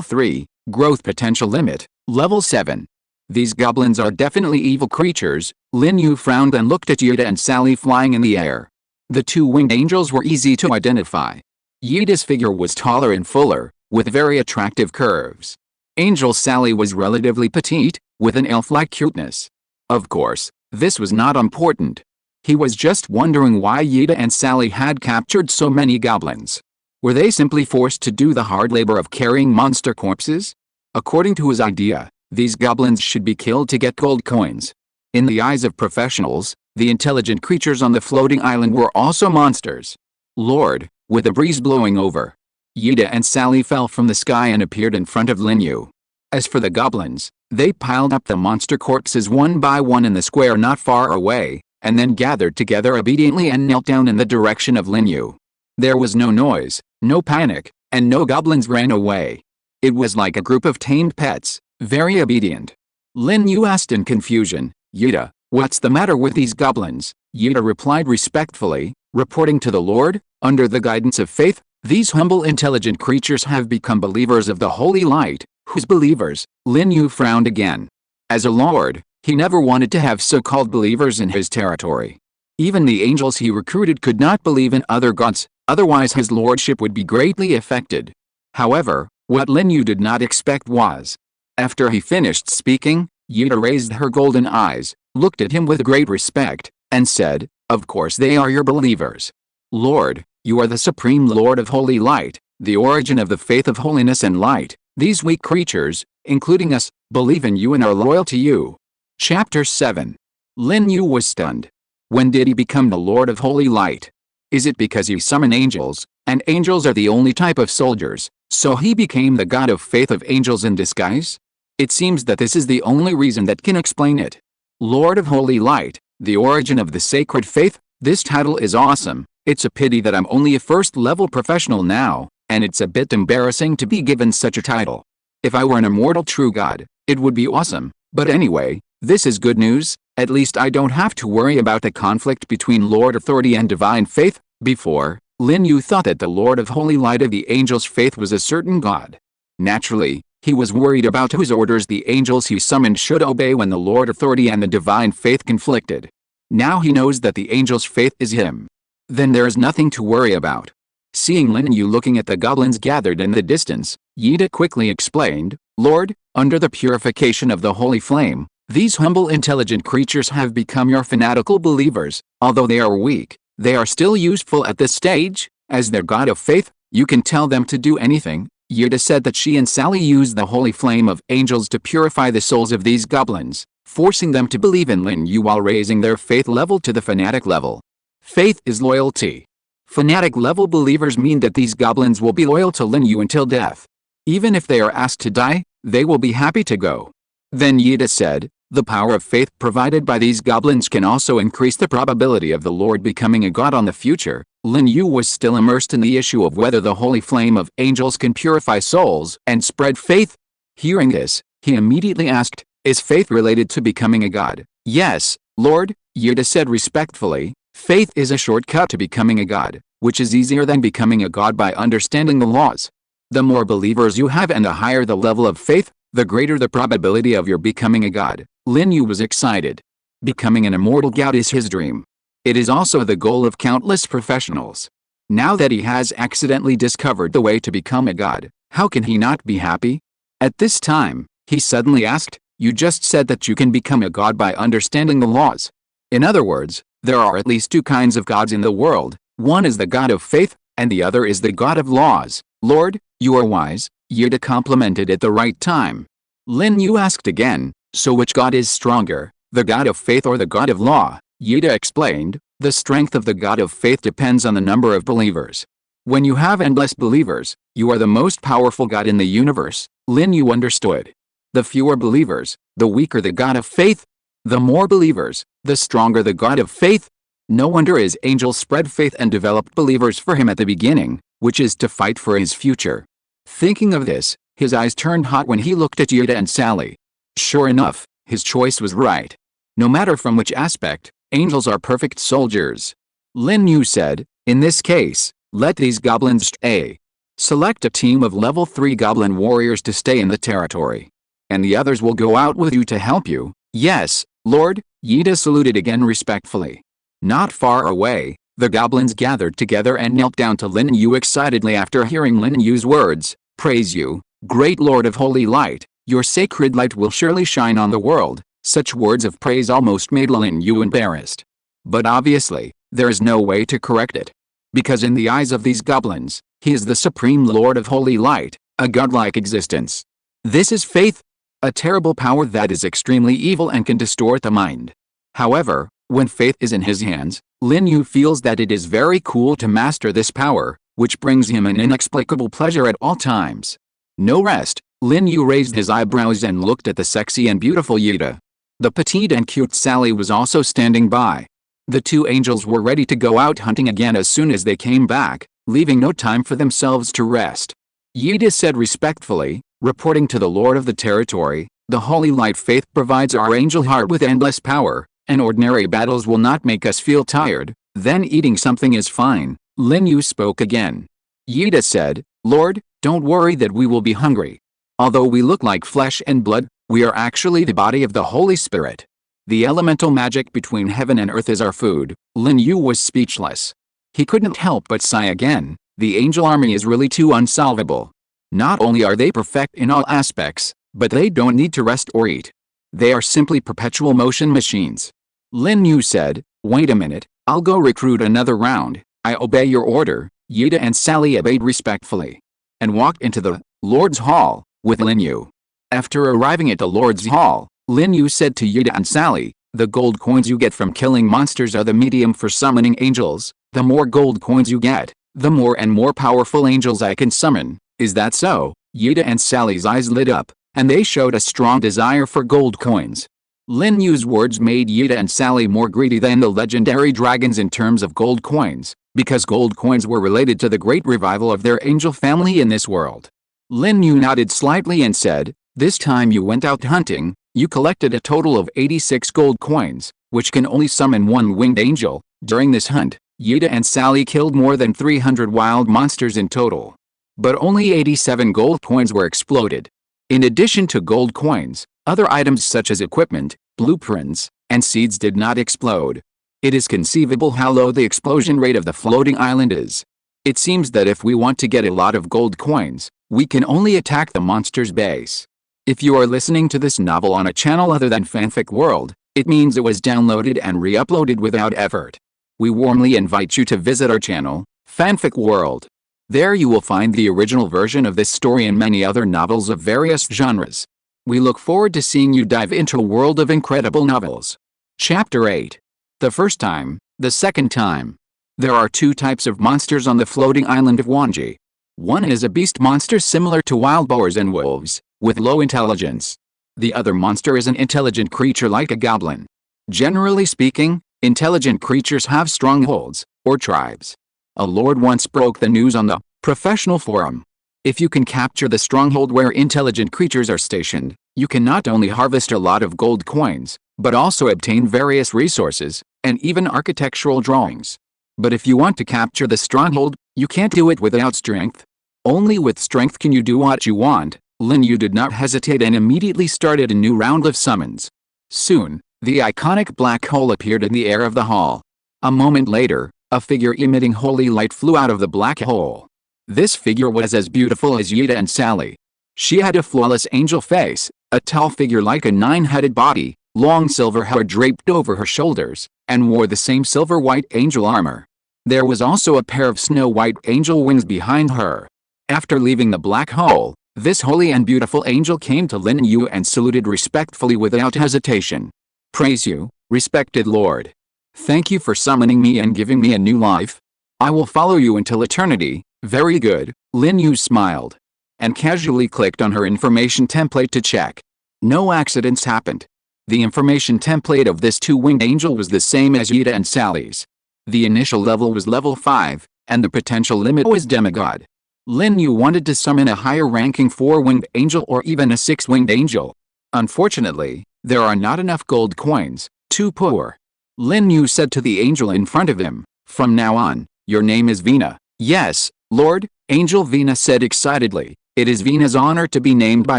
3. Growth potential limit. Level 7. These goblins are definitely evil creatures. Lin Yu frowned and looked at Yuta and Sally flying in the air. The two winged angels were easy to identify. Yuta's figure was taller and fuller, with very attractive curves. Angel Sally was relatively petite, with an elf-like cuteness. Of course, this was not important. He was just wondering why Yuta and Sally had captured so many goblins. Were they simply forced to do the hard labor of carrying monster corpses? According to his idea, these goblins should be killed to get gold coins. In the eyes of professionals, the intelligent creatures on the floating island were also monsters. Lord, with a breeze blowing over, Yuta and Sally fell from the sky and appeared in front of Lin Yu. As for the goblins, they piled up the monster corpses one by one in the square not far away, and then gathered together obediently and knelt down in the direction of Lin Yu. There was no noise, no panic, and no goblins ran away. It was like a group of tamed pets, very obedient. Lin Yu asked in confusion, Yuta, what's the matter with these goblins? Yuta replied respectfully, reporting to the Lord, under the guidance of faith, these humble intelligent creatures have become believers of the holy light. Whose believers? Lin Yu frowned again. As a lord, he never wanted to have so-called believers in his territory. Even the angels he recruited could not believe in other gods, otherwise his lordship would be greatly affected. However, what Lin Yu did not expect was, after he finished speaking, Yuta raised her golden eyes, looked at him with great respect, and said, of course they are your believers. Lord, you are the supreme Lord of holy light, the origin of the faith of holiness and light. These weak creatures, including us, believe in you and are loyal to you. Chapter 7. Lin Yu was stunned. When did he become the Lord of Holy Light? Is it because he summoned angels, and angels are the only type of soldiers, so he became the god of faith of angels in disguise? It seems that this is the only reason that can explain it. Lord of Holy Light, the origin of the sacred faith, this title is awesome. It's a pity that I'm only a first-level professional now, and it's a bit embarrassing to be given such a title. If I were an immortal true god, it would be awesome, but anyway, this is good news, at least I don't have to worry about the conflict between Lord Authority and Divine Faith. Before, Lin Yu thought that the Lord of Holy Light of the Angels' faith was a certain god. Naturally, he was worried about whose orders the angels he summoned should obey when the Lord Authority and the Divine Faith conflicted. Now he knows that the angels' faith is him. Then there is nothing to worry about. Seeing Lin Yu looking at the goblins gathered in the distance, Yuta quickly explained, Lord, under the purification of the holy flame, these humble intelligent creatures have become your fanatical believers. Although they are weak, they are still useful at this stage. As their god of faith, you can tell them to do anything. Yuta said that she and Sally used the holy flame of angels to purify the souls of these goblins, forcing them to believe in Lin Yu while raising their faith level to the fanatic level. Faith is loyalty. Fanatic level believers mean that these goblins will be loyal to Lin Yu until death. Even if they are asked to die, they will be happy to go. Then Yuta said, the power of faith provided by these goblins can also increase the probability of the Lord becoming a god on the future. Lin Yu was still immersed in the issue of whether the holy flame of angels can purify souls and spread faith. Hearing this, he immediately asked, is faith related to becoming a god? Yes, Lord, Yuta said respectfully. Faith is a shortcut to becoming a god, which is easier than becoming a god by understanding the laws. The more believers you have and the higher the level of faith, the greater the probability of your becoming a god. Lin Yu was excited. Becoming an immortal god is his dream. It is also the goal of countless professionals. Now that he has accidentally discovered the way to become a god, how can he not be happy? At this time, he suddenly asked, you just said that you can become a god by understanding the laws. In other words, there are at least two kinds of gods in the world. One is the god of faith, and the other is the god of laws. Lord, you are wise. Yuta complimented at the right time. Lin Yu asked again, so which god is stronger, the god of faith or the god of law? Yuta explained, the strength of the god of faith depends on the number of believers. When you have endless believers, you are the most powerful god in the universe. Lin Yu understood. The fewer believers, the weaker the god of faith. The more believers, the stronger the god of faith. No wonder his angels spread faith and developed believers for him at the beginning, which is to fight for his future. Thinking of this, his eyes turned hot when he looked at Yuta and Sally. Sure enough, his choice was right. No matter from which aspect, angels are perfect soldiers. Lin Yu said, in this case, let these goblins stay. Select a team of level 3 goblin warriors to stay in the territory. and the others will go out with you to help you. Yes, Lord, Yida saluted again respectfully. Not far away, the goblins gathered together and knelt down to Lin Yu excitedly after hearing Lin Yu's words. Praise you, great Lord of Holy Light, your sacred light will surely shine on the world. Such words of praise almost made Lin Yu embarrassed. But obviously, there is no way to correct it. Because in the eyes of these goblins, he is the supreme Lord of Holy Light, a godlike existence. This is faith, a terrible power that is extremely evil and can distort the mind. However, when faith is in his hands, Lin Yu feels that it is very cool to master this power, which brings him an inexplicable pleasure at all times. No rest, Lin Yu raised his eyebrows and looked at the sexy and beautiful Yida. The petite and cute Sally was also standing by. The two angels were ready to go out hunting again as soon as they came back, leaving no time for themselves to rest. Yida said respectfully, reporting to the Lord of the territory, the Holy Light faith provides our angel heart with endless power, and ordinary battles will not make us feel tired, then eating something is fine. Lin Yu spoke again. Yida said, Lord, don't worry that we will be hungry. Although we look like flesh and blood, we are actually the body of the Holy Spirit. The elemental magic between heaven and earth is our food. Lin Yu was speechless. He couldn't help but sigh again. The angel army is really too unsolvable. Not only are they perfect in all aspects, but they don't need to rest or eat. They are simply perpetual motion machines. Lin Yu said, wait a minute, I'll go recruit another round. I obey your order. Yida and Sally obeyed respectfully, and walked into the Lord's Hall with Lin Yu. After arriving at the Lord's Hall, Lin Yu said to Yida and Sally, the gold coins you get from killing monsters are the medium for summoning angels. The more gold coins you get, the more and more powerful angels I can summon. Is that so? Yida and Sally's eyes lit up, and they showed a strong desire for gold coins. Lin Yu's words made Yida and Sally more greedy than the legendary dragons in terms of gold coins, because gold coins were related to the great revival of their angel family in this world. Lin Yu nodded slightly and said, this time you went out hunting, you collected a total of 86 gold coins, which can only summon one winged angel. During this hunt, Yida and Sally killed more than 300 wild monsters in total. But only 87 gold coins were exploded. In addition to gold coins, other items such as equipment, blueprints, and seeds did not explode. It is conceivable how low the explosion rate of the floating island is. It seems that if we want to get a lot of gold coins, we can only attack the monster's base. If you are listening to this novel on a channel other than Fanfic World, it means it was downloaded and re-uploaded without effort. We warmly invite you to visit our channel, Fanfic World. There you will find the original version of this story and many other novels of various genres. We look forward to seeing you dive into a world of incredible novels. Chapter 8. The first time, the second time. There are two types of monsters on the floating island of Wanji. One is a beast monster similar to wild boars and wolves, with low intelligence. The other monster is an intelligent creature like a goblin. Generally speaking, intelligent creatures have strongholds, or tribes. A lord once broke the news on the professional forum. If you can capture the stronghold where intelligent creatures are stationed, you can not only harvest a lot of gold coins, but also obtain various resources, and even architectural drawings. But if you want to capture the stronghold, you can't do it without strength. Only with strength can you do what you want. Lin Yu did not hesitate and immediately started a new round of summons. Soon, the iconic black hole appeared in the air of the hall. A moment later, a figure emitting holy light flew out of the black hole. This figure was as beautiful as Yida and Sally. She had a flawless angel face, a tall figure like a 9-headed body, long silver hair draped over her shoulders, and wore the same silver-white angel armor. There was also a pair of snow-white angel wings behind her. After leaving the black hole, this holy and beautiful angel came to Lin Yu and saluted respectfully without hesitation. Praise you, respected Lord. Thank you for summoning me and giving me a new life. I will follow you until eternity. Very good, Lin Yu smiled, and casually clicked on her information template to check. No accidents happened. The information template of this two-winged angel was the same as Yida and Sally's. The initial level was level 5, and the potential limit was demigod. Lin Yu wanted to summon a higher-ranking 4-winged angel or even a 6-winged angel. Unfortunately, there are not enough gold coins, too poor. Lin Yu said to the angel in front of him, from now on, your name is Vina. Yes, Lord, Angel Vina said excitedly, it is Vina's honor to be named by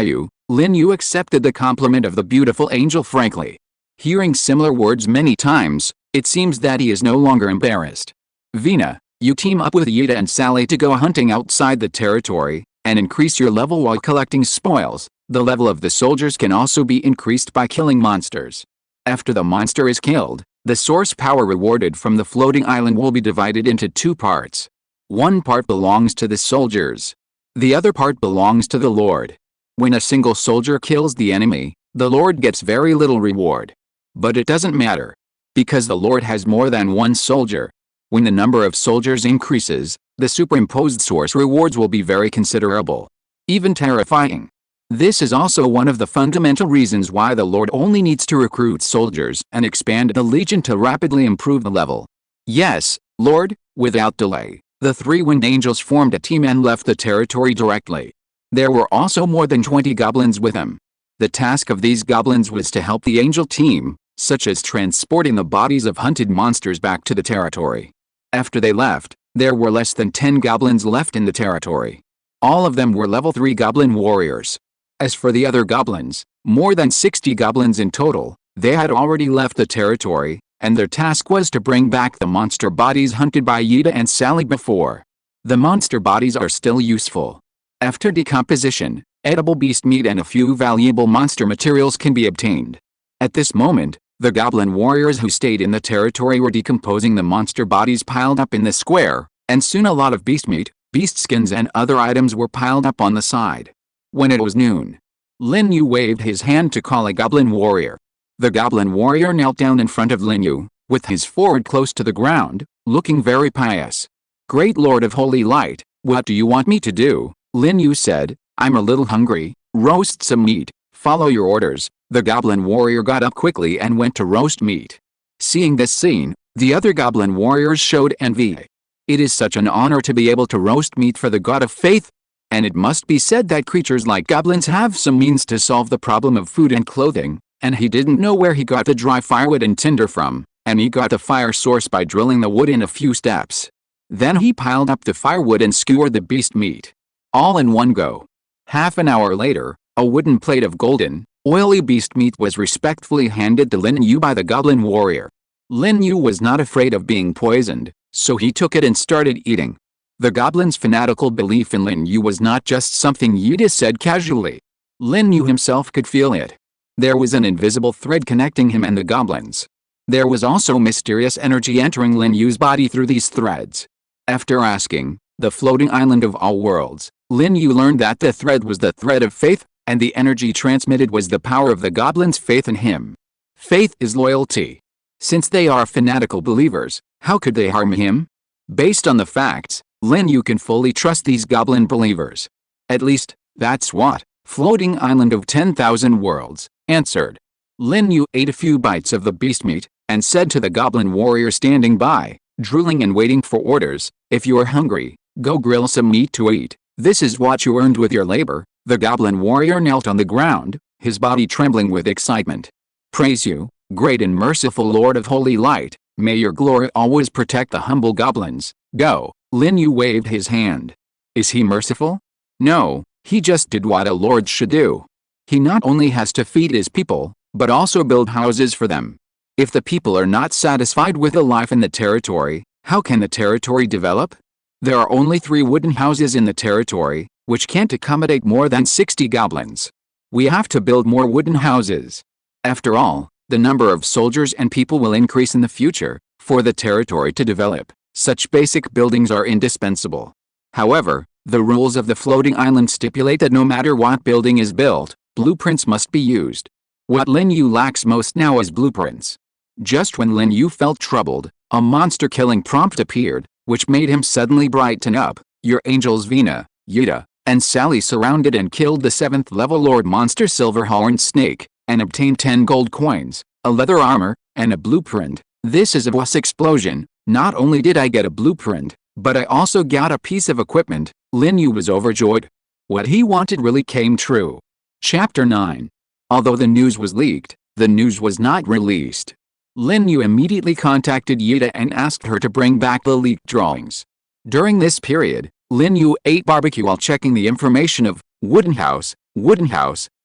you. Lin Yu accepted the compliment of the beautiful angel frankly. Hearing similar words many times, it seems that he is no longer embarrassed. Vina, you team up with Yida and Sally to go hunting outside the territory, and increase your level while collecting spoils. The level of the soldiers can also be increased by killing monsters. After the monster is killed, the source power rewarded from the floating island will be divided into two parts. One part belongs to the soldiers. The other part belongs to the Lord. When a single soldier kills the enemy, the Lord gets very little reward. But it doesn't matter, because the Lord has more than one soldier. When the number of soldiers increases, the superimposed source rewards will be very considerable, even terrifying. This is also one of the fundamental reasons why the Lord only needs to recruit soldiers and expand the legion to rapidly improve the level. Yes, Lord, without delay, the three winged angels formed a team and left the territory directly. There were also more than 20 goblins with them. The task of these goblins was to help the angel team, such as transporting the bodies of hunted monsters back to the territory. After they left, there were less than 10 goblins left in the territory. All of them were level 3 goblin warriors. As for the other goblins, more than 60 goblins in total, they had already left the territory, and their task was to bring back the monster bodies hunted by Yida and Sally before. The monster bodies are still useful. After decomposition, edible beast meat and a few valuable monster materials can be obtained. At this moment, the goblin warriors who stayed in the territory were decomposing the monster bodies piled up in the square, and soon a lot of beast meat, beast skins and other items were piled up on the side. When it was noon, Lin Yu waved his hand to call a goblin warrior. The goblin warrior knelt down in front of Lin Yu, with his forehead close to the ground, looking very pious. "Great Lord of Holy Light, what do you want me to do?" Lin Yu said. "I'm a little hungry. Roast some meat." "Follow your orders." The goblin warrior got up quickly and went to roast meat. Seeing this scene, the other goblin warriors showed envy. It is such an honor to be able to roast meat for the god of faith. And it must be said that creatures like goblins have some means to solve the problem of food and clothing, and he didn't know where he got the dry firewood and tinder from, and he got the fire source by drilling the wood in a few steps. Then he piled up the firewood and skewered the beast meat. All in one go. Half an hour later, a wooden plate of golden, oily beast meat was respectfully handed to Lin Yu by the goblin warrior. Lin Yu was not afraid of being poisoned, so he took it and started eating. The goblin's fanatical belief in Lin Yu was not just something Yida said casually. Lin Yu himself could feel it. There was an invisible thread connecting him and the goblins. There was also mysterious energy entering Lin Yu's body through these threads. After asking, the floating island of all worlds, Lin Yu learned that the thread was the thread of faith, and the energy transmitted was the power of the goblins' faith in him. Faith is loyalty. Since they are fanatical believers, how could they harm him? Based on the facts, Lin Yu can fully trust these goblin believers. At least, that's what Floating Island of 10,000 Worlds answered. Lin Yu ate a few bites of the beast meat, and said to the goblin warrior standing by, drooling and waiting for orders, "If you are hungry, go grill some meat to eat. This is what you earned with your labor." The goblin warrior knelt on the ground, his body trembling with excitement. "Praise you, great and merciful Lord of Holy Light. May your glory always protect the humble goblins. Go." Lin Yu waved his hand. Is he merciful? No, he just did what a lord should do. He not only has to feed his people, but also build houses for them. If the people are not satisfied with the life in the territory, how can the territory develop? There are only 3 wooden houses in the territory, which can't accommodate more than 60 goblins. We have to build more wooden houses. After all, the number of soldiers and people will increase in the future. For the territory to develop, such basic buildings are indispensable. However, the rules of the floating island stipulate that no matter what building is built, blueprints must be used. What Lin Yu lacks most now is blueprints. Just when Lin Yu felt troubled, a monster-killing prompt appeared, which made him suddenly brighten up. Your angels Vina, Yida, and Sally surrounded and killed the 7th level Lord Monster Silver-Horned Snake, and obtained 10 gold coins, a leather armor, and a blueprint. This is a boss explosion. Not only did I get a blueprint, but I also got a piece of equipment. Lin Yu was overjoyed. What he wanted really came true. Chapter 9. Although the news was leaked, the news was not released. Lin Yu immediately contacted Yida and asked her to bring back the leaked drawings. During this period, Lin Yu ate barbecue while checking the information of wooden house,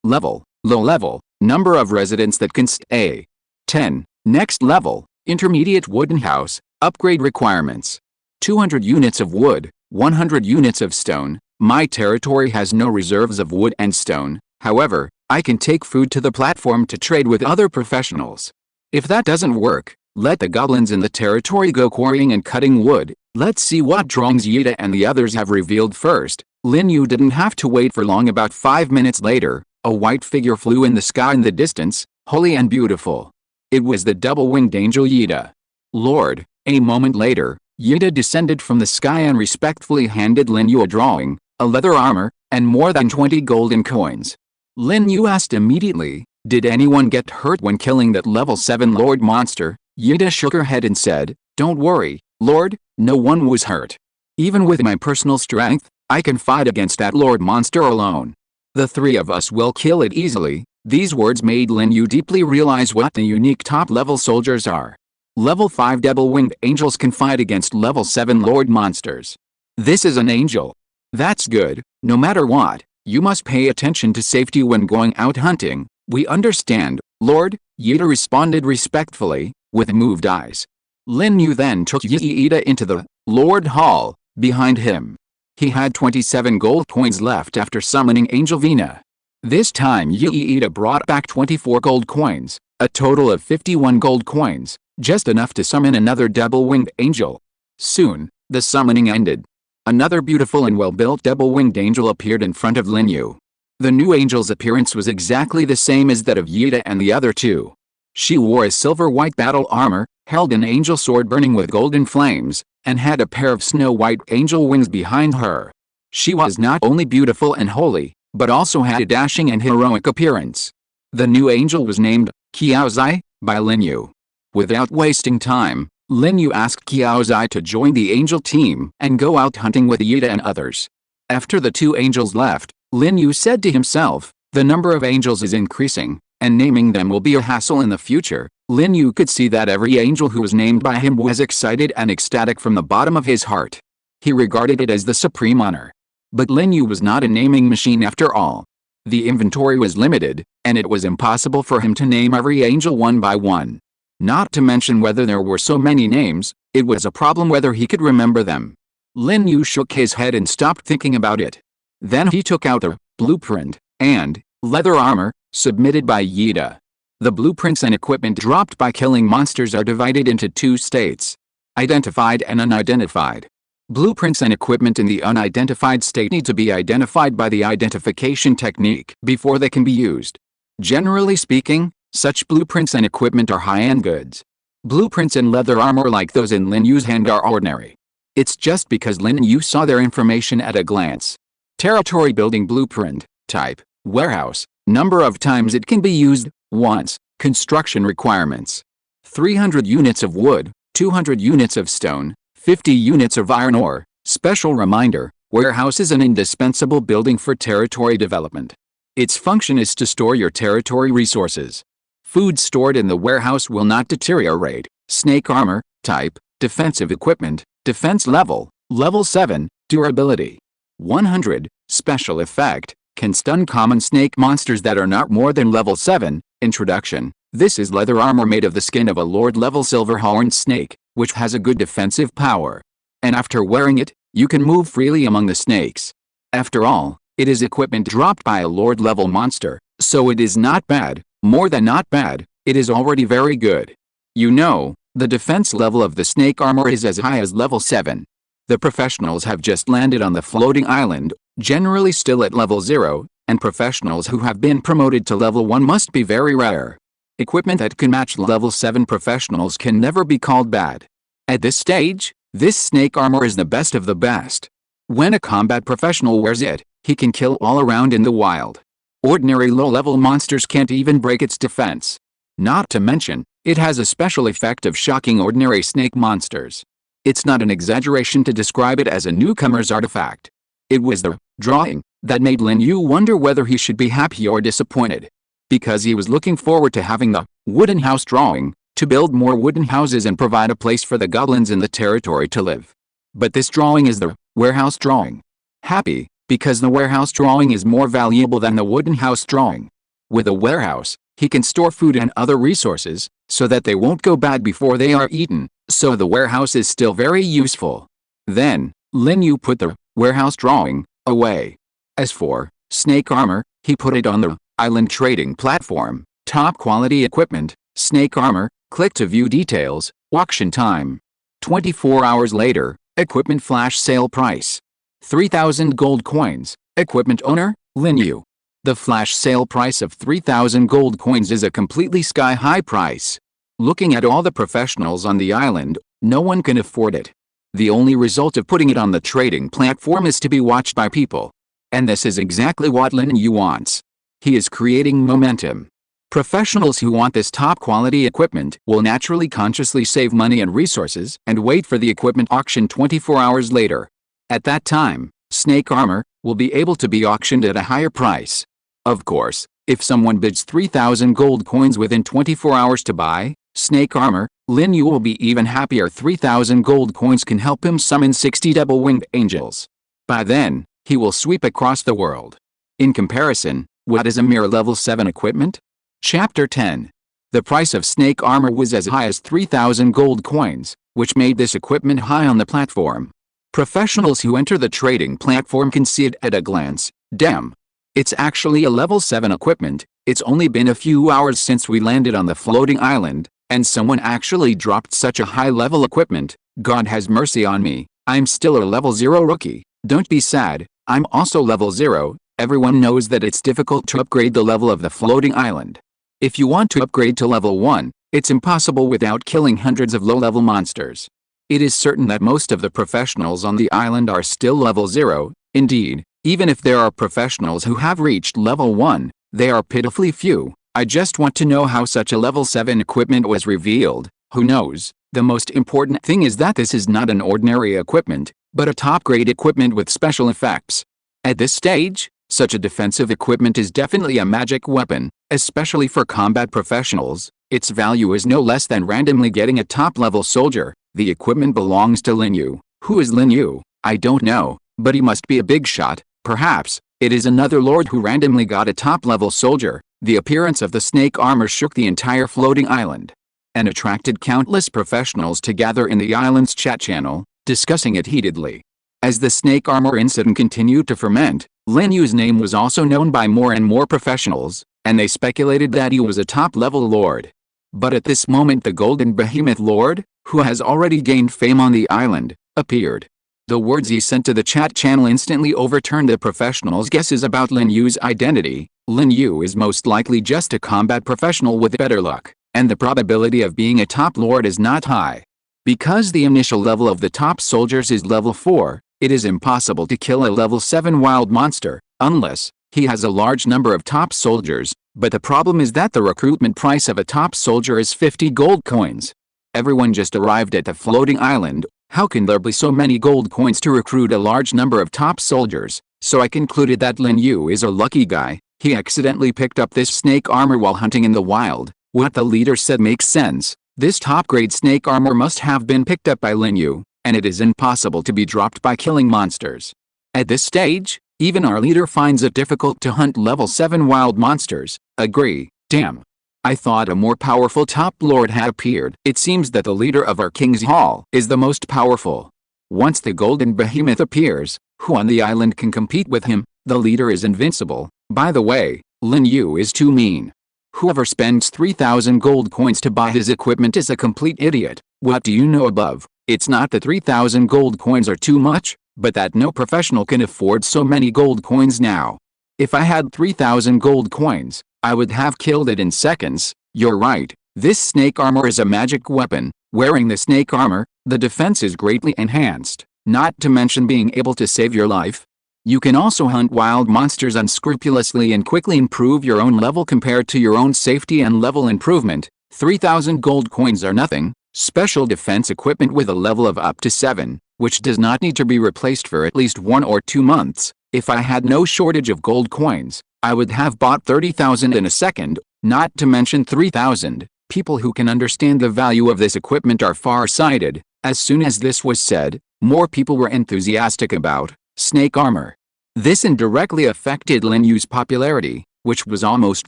level, low level, number of residents that can stay. 10. Next level, intermediate wooden house, upgrade requirements. 200 units of wood, 100 units of stone. My territory has no reserves of wood and stone, however, I can take food to the platform to trade with other professionals. If that doesn't work, let the goblins in the territory go quarrying and cutting wood. Let's see what drawings Yida and the others have revealed first. Lin Yu didn't have to wait for long. About 5 minutes later, a white figure flew in the sky in the distance, holy and beautiful. It was the double-winged angel Yida. Lord, a moment later, Yida descended from the sky and respectfully handed Lin Yu a drawing, a leather armor, and more than 20 golden coins. Lin Yu asked immediately, did anyone get hurt when killing that level 7 Lord monster? Yida shook her head and said, don't worry, Lord, no one was hurt. Even with my personal strength, I can fight against that Lord monster alone. The three of us will kill it easily. These words made Lin Yu deeply realize what the unique top-level soldiers are. Level 5 double-winged angels can fight against level 7 Lord monsters. This is an angel. That's good. No matter what, you must pay attention to safety when going out hunting. We understand, Lord, Yida responded respectfully, with moved eyes. Lin Yu then took Yida into the Lord Hall, behind him. He had 27 gold coins left after summoning Angel Vina. This time Yida brought back 24 gold coins, a total of 51 gold coins, just enough to summon another double-winged angel. Soon, the summoning ended. Another beautiful and well-built double-winged angel appeared in front of Lin Yu. The new angel's appearance was exactly the same as that of Yida and the other two. She wore a silver-white battle armor, held an angel sword burning with golden flames, and had a pair of snow-white angel wings behind her. She was not only beautiful and holy, but also had a dashing and heroic appearance. The new angel was named Qiaozai by Lin Yu. Without wasting time, Lin Yu asked Qiaozai to join the angel team and go out hunting with Yida and others. After the two angels left, Lin Yu said to himself, the number of angels is increasing, and naming them will be a hassle in the future. Lin Yu could see that every angel who was named by him was excited and ecstatic from the bottom of his heart. He regarded it as the supreme honor. But Lin Yu was not a naming machine after all. The inventory was limited, and it was impossible for him to name every angel one by one. Not to mention whether there were so many names, it was a problem whether he could remember them. Lin Yu shook his head and stopped thinking about it. Then he took out the blueprint and leather armor submitted by Yida. The blueprints and equipment dropped by killing monsters are divided into two states: identified and unidentified. Blueprints and equipment in the unidentified state need to be identified by the identification technique before they can be used. Generally speaking, such blueprints and equipment are high-end goods. Blueprints and leather armor like those in Lin Yu's hand are ordinary. It's just because Lin Yu saw their information at a glance. Territory building blueprint, type, warehouse, number of times it can be used, once, construction requirements. 300 units of wood, 200 units of stone, 50 units of iron ore. Special reminder, warehouse is an indispensable building for territory development. Its function is to store your territory resources. Food stored in the warehouse will not deteriorate. Snake armor, type, defensive equipment, defense level, level 7, durability. 100, special effect, can stun common snake monsters that are not more than level 7. Introduction. This is leather armor made of the skin of a Lord level silver-horned snake, which has a good defensive power. And after wearing it, you can move freely among the snakes. After all, it is equipment dropped by a Lord level monster, so it is not bad. More than not bad, it is already very good. You know, the defense level of the snake armor is as high as level 7. The professionals have just landed on the floating island, generally still at level 0, and professionals who have been promoted to level 1 must be very rare. Equipment that can match level 7 professionals can never be called bad. At this stage, this snake armor is the best of the best. When a combat professional wears it, he can kill all around in the wild. Ordinary low-level monsters can't even break its defense. Not to mention, it has a special effect of shocking ordinary snake monsters. It's not an exaggeration to describe it as a newcomer's artifact. It was the drawing that made Lin Yu wonder whether he should be happy or disappointed. Because he was looking forward to having the wooden house drawing, to build more wooden houses and provide a place for the goblins in the territory to live. But this drawing is the warehouse drawing. Happy, because the warehouse drawing is more valuable than the wooden house drawing. With a warehouse, he can store food and other resources, so that they won't go bad before they are eaten, so the warehouse is still very useful. Then, Lin Yu put the warehouse drawing away. As for snake armor, he put it on the island trading platform. Top quality equipment, snake armor. Click to view details. Auction time. 24 hours later, equipment flash sale price. 3,000 gold coins. Equipment owner, Lin Yu. The flash sale price of 3,000 gold coins is a completely sky-high price. Looking at all the professionals on the island, no one can afford it. The only result of putting it on the trading platform is to be watched by people. And this is exactly what Lin Yu wants. He is creating momentum. Professionals who want this top-quality equipment will naturally consciously save money and resources and wait for the equipment auction 24 hours later. At that time, snake armor will be able to be auctioned at a higher price. Of course, if someone bids 3,000 gold coins within 24 hours to buy snake armor, Lin Yu will be even happier. 3,000 gold coins can help him summon 60 double-winged angels. By then, he will sweep across the world. In comparison, what is a mere level 7 equipment? Chapter 10. The price of snake armor was as high as 3,000 gold coins, which made this equipment high on the platform. Professionals who enter the trading platform can see it at a glance. Damn. It's actually a level 7 equipment. It's only been a few hours since we landed on the floating island, and someone actually dropped such a high-level equipment. God has mercy on me. I'm still a level 0 rookie. Don't be sad, I'm also level 0. Everyone knows that it's difficult to upgrade the level of the floating island. If you want to upgrade to level 1, it's impossible without killing hundreds of low-level monsters. It is certain that most of the professionals on the island are still level 0. Indeed, even if there are professionals who have reached level 1, they are pitifully few. I just want to know how such a level 7 equipment was revealed. Who knows? The most important thing is that this is not an ordinary equipment, but a top-grade equipment with special effects. At this stage, such a defensive equipment is definitely a magic weapon, especially for combat professionals. Its value is no less than randomly getting a top-level soldier. The equipment belongs to Lin Yu. Who is Lin Yu? I don't know, but he must be a big shot. Perhaps it is another lord who randomly got a top-level soldier. The appearance of the snake armor shook the entire floating island and attracted countless professionals to gather in the island's chat channel, discussing it heatedly. As the snake armor incident continued to ferment, Lin Yu's name was also known by more and more professionals, and they speculated that he was a top-level lord. But at this moment the golden behemoth lord, who has already gained fame on the island, appeared. The words he sent to the chat channel instantly overturned the professionals' guesses about Lin Yu's identity. Lin Yu is most likely just a combat professional with better luck, and the probability of being a top lord is not high. Because the initial level of the top soldiers is level 4, it is impossible to kill a level 7 wild monster, unless he has a large number of top soldiers, but the problem is that the recruitment price of a top soldier is 50 gold coins. Everyone just arrived at the floating island. How can there be so many gold coins to recruit a large number of top soldiers? So I concluded that Lin Yu is a lucky guy. He accidentally picked up this snake armor while hunting in the wild. What the leader said makes sense. This top-grade snake armor must have been picked up by Lin Yu, and it is impossible to be dropped by killing monsters. At this stage, even our leader finds it difficult to hunt level 7 wild monsters. Agree. Damn. I thought a more powerful top lord had appeared. It seems that the leader of our king's hall is the most powerful. Once the golden behemoth appears, who on the island can compete with him? The leader is invincible. By the way, Lin Yu is too mean. Whoever spends 3,000 gold coins to buy his equipment is a complete idiot. What do you know above? It's not that 3,000 gold coins are too much, but that no professional can afford so many gold coins now. If I had 3,000 gold coins, I would have killed it in seconds. You're right, this snake armor is a magic weapon. Wearing the snake armor, the defense is greatly enhanced, not to mention being able to save your life. You can also hunt wild monsters unscrupulously and quickly improve your own level compared to your own safety and level improvement. 3,000 gold coins are nothing. Special defense equipment with a level of up to 7, which does not need to be replaced for at least 1 or 2 months. If I had no shortage of gold coins, I would have bought 30,000 in a second, not to mention 3,000. People who can understand the value of this equipment are far-sighted. As soon as this was said, more people were enthusiastic about snake armor. This indirectly affected Lin Yu's popularity, which was almost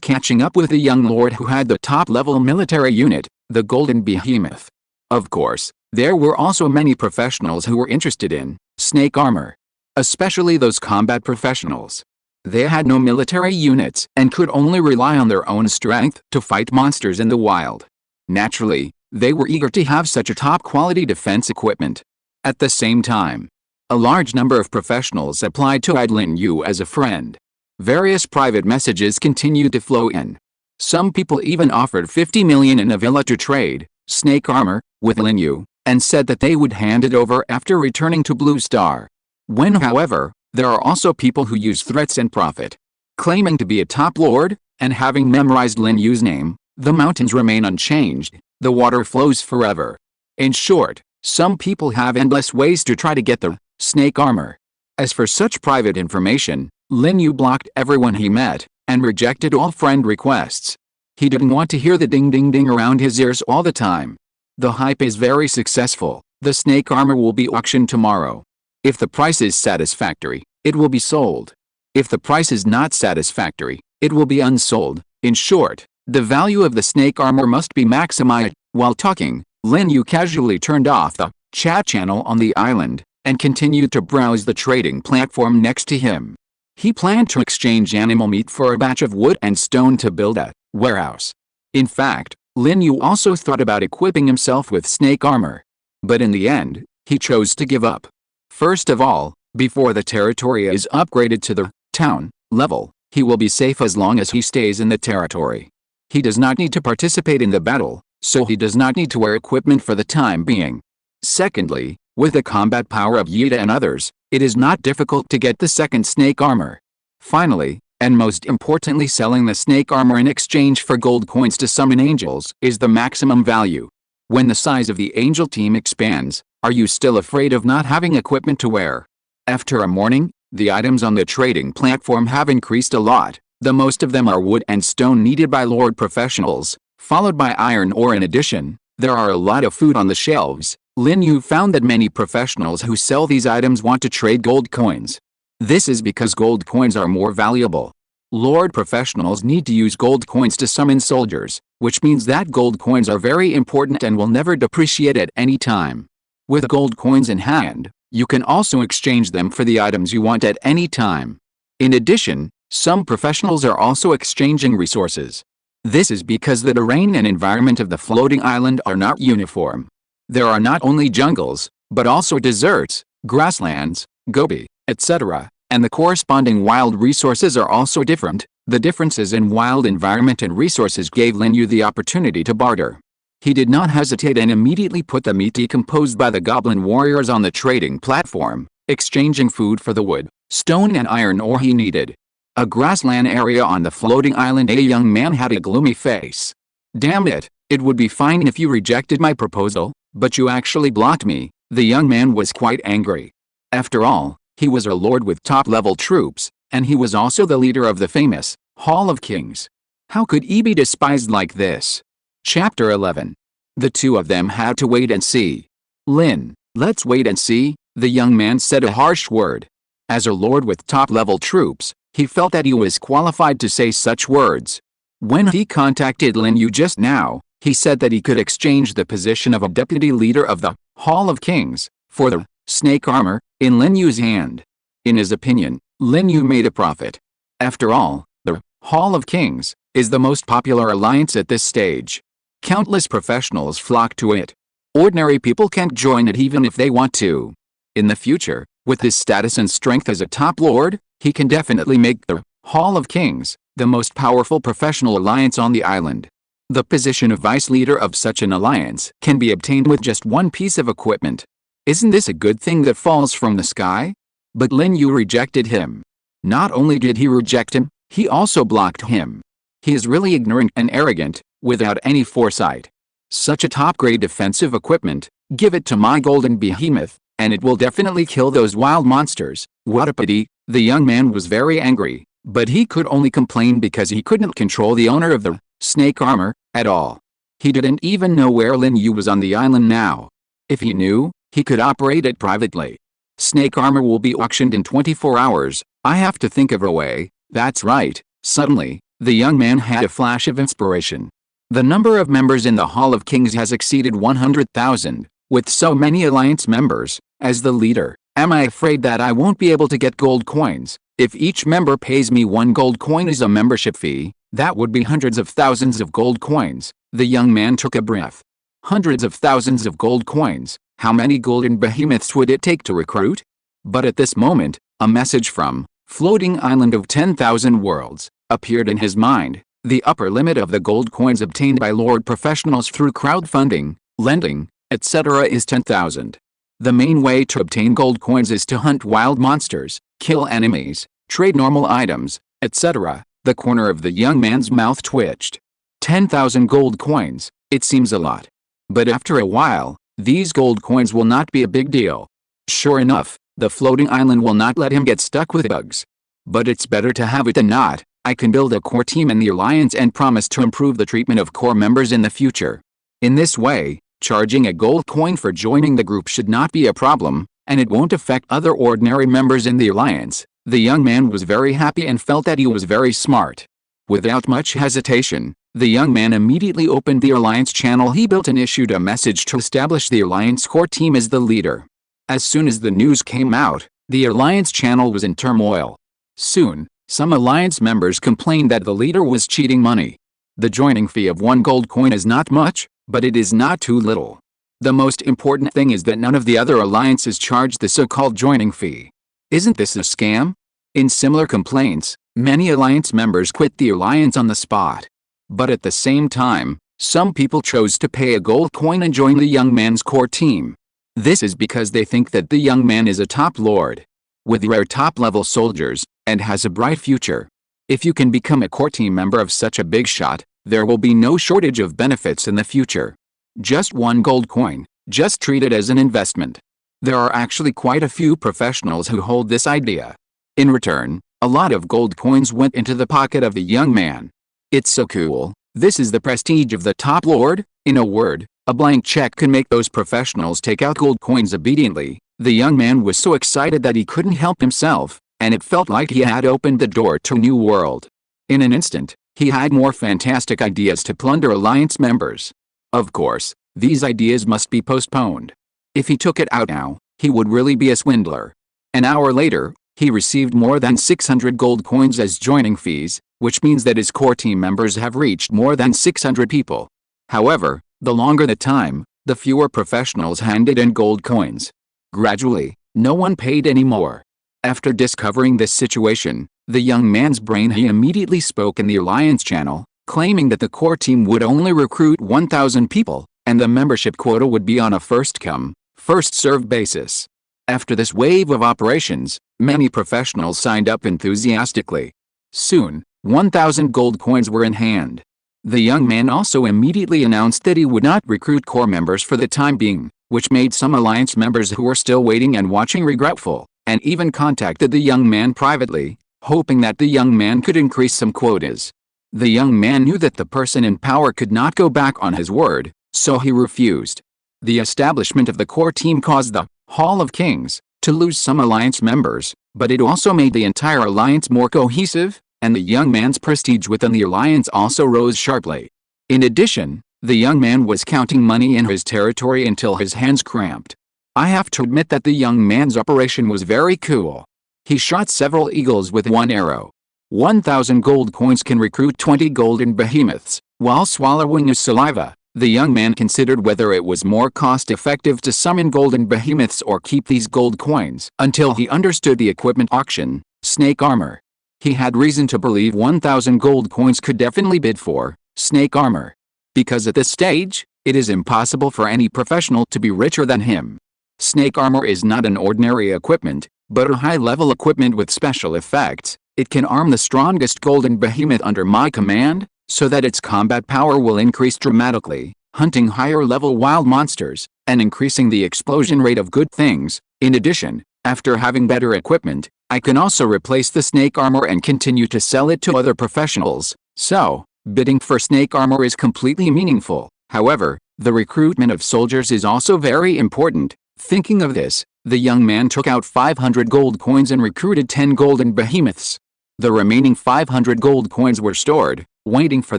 catching up with the young lord who had the top-level military unit, the Golden Behemoth. Of course, there were also many professionals who were interested in snake armor, especially those combat professionals. They had no military units and could only rely on their own strength to fight monsters in the wild. Naturally, they were eager to have such a top-quality defense equipment. At the same time, a large number of professionals applied to add Lin Yu as a friend. Various private messages continued to flow in. Some people even offered 50 million in a villa to trade snake armor with Lin Yu, and said that they would hand it over after returning to Blue Star. However, there are also people who use threats and profit. Claiming to be a top lord, and having memorized Lin Yu's name, the mountains remain unchanged, the water flows forever. In short, some people have endless ways to try to get the snake armor. As for such private information, Lin Yu blocked everyone he met, and rejected all friend requests. He didn't want to hear the ding-ding-ding around his ears all the time. The hype is very successful. The snake armor will be auctioned tomorrow. If the price is satisfactory, it will be sold. If the price is not satisfactory, it will be unsold. In short, the value of the snake armor must be maximized. While talking, Lin Yu casually turned off the chat channel on the island, and continued to browse the trading platform next to him. He planned to exchange animal meat for a batch of wood and stone to build a warehouse. In fact, Lin Yu also thought about equipping himself with snake armor. But in the end, he chose to give up. First of all, before the territory is upgraded to the town level, he will be safe as long as he stays in the territory. He does not need to participate in the battle, so he does not need to wear equipment for the time being. Secondly, with the combat power of Yida and others, it is not difficult to get the second snake armor. Finally, and most importantly, selling the snake armor in exchange for gold coins to summon angels is the maximum value. When the size of the angel team expands, are you still afraid of not having equipment to wear? After a morning, the items on the trading platform have increased a lot. The most of them are wood and stone needed by lord professionals, followed by iron ore. In addition, there are a lot of food on the shelves. Lin Yu found that many professionals who sell these items want to trade gold coins. This is because gold coins are more valuable. Lord professionals need to use gold coins to summon soldiers, which means that gold coins are very important and will never depreciate at any time. With gold coins in hand, you can also exchange them for the items you want at any time. In addition, some professionals are also exchanging resources. This is because the terrain and environment of the floating island are not uniform. There are not only jungles, but also deserts, grasslands, gobi, etc., and the corresponding wild resources are also different. The differences in wild environment and resources gave Lin Yu the opportunity to barter. He did not hesitate and immediately put the meat decomposed by the goblin warriors on the trading platform, exchanging food for the wood, stone and iron ore he needed. A grassland area on the floating island. A young man had a gloomy face. "Damn it, it would be fine if you rejected my proposal, but you actually blocked me." The young man was quite angry. After all, he was a lord with top-level troops, and he was also the leader of the famous Hall of Kings. How could he be despised like this? Chapter 11. The two of them had to wait and see. "Lin, let's wait and see," the young man said, a harsh word. As a lord with top-level troops, he felt that he was qualified to say such words. When he contacted Lin Yu just now, he said that he could exchange the position of a deputy leader of the Hall of Kings for the snake armor in Lin Yu's hand. In his opinion, Lin Yu made a profit. After all, the Hall of Kings is the most popular alliance at this stage. Countless professionals flock to it. Ordinary people can't join it even if they want to. In the future, with his status and strength as a top lord, he can definitely make the Hall of Kings the most powerful professional alliance on the island. The position of vice leader of such an alliance can be obtained with just one piece of equipment. Isn't this a good thing that falls from the sky? But Lin Yu rejected him. Not only did he reject him, he also blocked him. He is really ignorant and arrogant, without any foresight. Such a top-grade defensive equipment, give it to my golden behemoth, and it will definitely kill those wild monsters. What a pity. The young man was very angry, but he could only complain because he couldn't control the owner of the snake armor at all. He didn't even know where Lin Yu was on the island now. If he knew, he could operate it privately. Snake armor will be auctioned in 24 hours. I have to think of a way. That's right. Suddenly, the young man had a flash of inspiration. The number of members in the Hall of Kings has exceeded 100,000, with so many alliance members. As the leader, am I afraid that I won't be able to get gold coins? If each member pays me 1 gold coin as a membership fee, that would be hundreds of thousands of gold coins. The young man took a breath. Hundreds of thousands of gold coins. How many golden behemoths would it take to recruit? But at this moment, a message from Floating Island of 10,000 Worlds appeared in his mind. The upper limit of the gold coins obtained by Lord professionals through crowdfunding, lending, etc. is 10,000. The main way to obtain gold coins is to hunt wild monsters, kill enemies, trade normal items, etc. The corner of the young man's mouth twitched. 10,000 gold coins, it seems a lot. But after a while, these gold coins will not be a big deal. Sure enough, the floating island will not let him get stuck with bugs. But it's better to have it than not. I can build a core team in the alliance and promise to improve the treatment of core members in the future. In this way, charging a gold coin for joining the group should not be a problem, and it won't affect other ordinary members in the alliance. The young man was very happy and felt that he was very smart. Without much hesitation, the young man immediately opened the alliance channel he built and issued a message to establish the alliance core team as the leader. As soon as the news came out, the alliance channel was in turmoil. Soon, some alliance members complained that the leader was cheating money. The joining fee of 1 gold coin is not much, but it is not too little. The most important thing is that none of the other alliances charge the so-called joining fee. Isn't this a scam? In similar complaints, many alliance members quit the alliance on the spot. But at the same time, some people chose to pay a gold coin and join the young man's core team. This is because they think that the young man is a top lord, with rare top-level soldiers, and has a bright future. If you can become a core team member of such a big shot, there will be no shortage of benefits in the future. Just 1 gold coin, just treat it as an investment. There are actually quite a few professionals who hold this idea. In return, a lot of gold coins went into the pocket of the young man. It's so cool. This is the prestige of the top lord. In a word, a blank check can make those professionals take out gold coins obediently. The young man was so excited that he couldn't help himself, and it felt like he had opened the door to a new world. In an instant, he had more fantastic ideas to plunder alliance members. Of course, these ideas must be postponed. If he took it out now, he would really be a swindler. An hour later, he received more than 600 gold coins as joining fees, which means that his core team members have reached more than 600 people. However, the longer the time, the fewer professionals handed in gold coins. Gradually, no one paid any more. After discovering this situation, the young man's brain he immediately spoke in the alliance channel, claiming that the core team would only recruit 1,000 people, and the membership quota would be on a first-come, first-served basis. After this wave of operations, many professionals signed up enthusiastically. Soon, 1,000 gold coins were in hand. The young man also immediately announced that he would not recruit core members for the time being, which made some alliance members who were still waiting and watching regretful, and even contacted the young man privately, hoping that the young man could increase some quotas. The young man knew that the person in power could not go back on his word, so he refused. The establishment of the core team caused the Hall of Kings to lose some alliance members, but it also made the entire alliance more cohesive, and the young man's prestige within the alliance also rose sharply. In addition, the young man was counting money in his territory until his hands cramped. I have to admit that the young man's operation was very cool. He shot several eagles with 1 arrow. 1,000 gold coins can recruit 20 golden behemoths. While swallowing his saliva, the young man considered whether it was more cost-effective to summon golden behemoths or keep these gold coins until he understood the equipment auction, snake armor. He had reason to believe 1,000 gold coins could definitely bid for snake armor. Because at this stage, it is impossible for any professional to be richer than him. Snake armor is not an ordinary equipment, but a high-level equipment with special effects. It can arm the strongest golden behemoth under my command, so that its combat power will increase dramatically, hunting higher-level wild monsters, and increasing the explosion rate of good things. In addition, after having better equipment, I can also replace the snake armor and continue to sell it to other professionals. So, bidding for snake armor is completely meaningful. However, the recruitment of soldiers is also very important. Thinking of this, The young man took out 500 gold coins and recruited 10 golden behemoths. The remaining 500 gold coins were stored, waiting for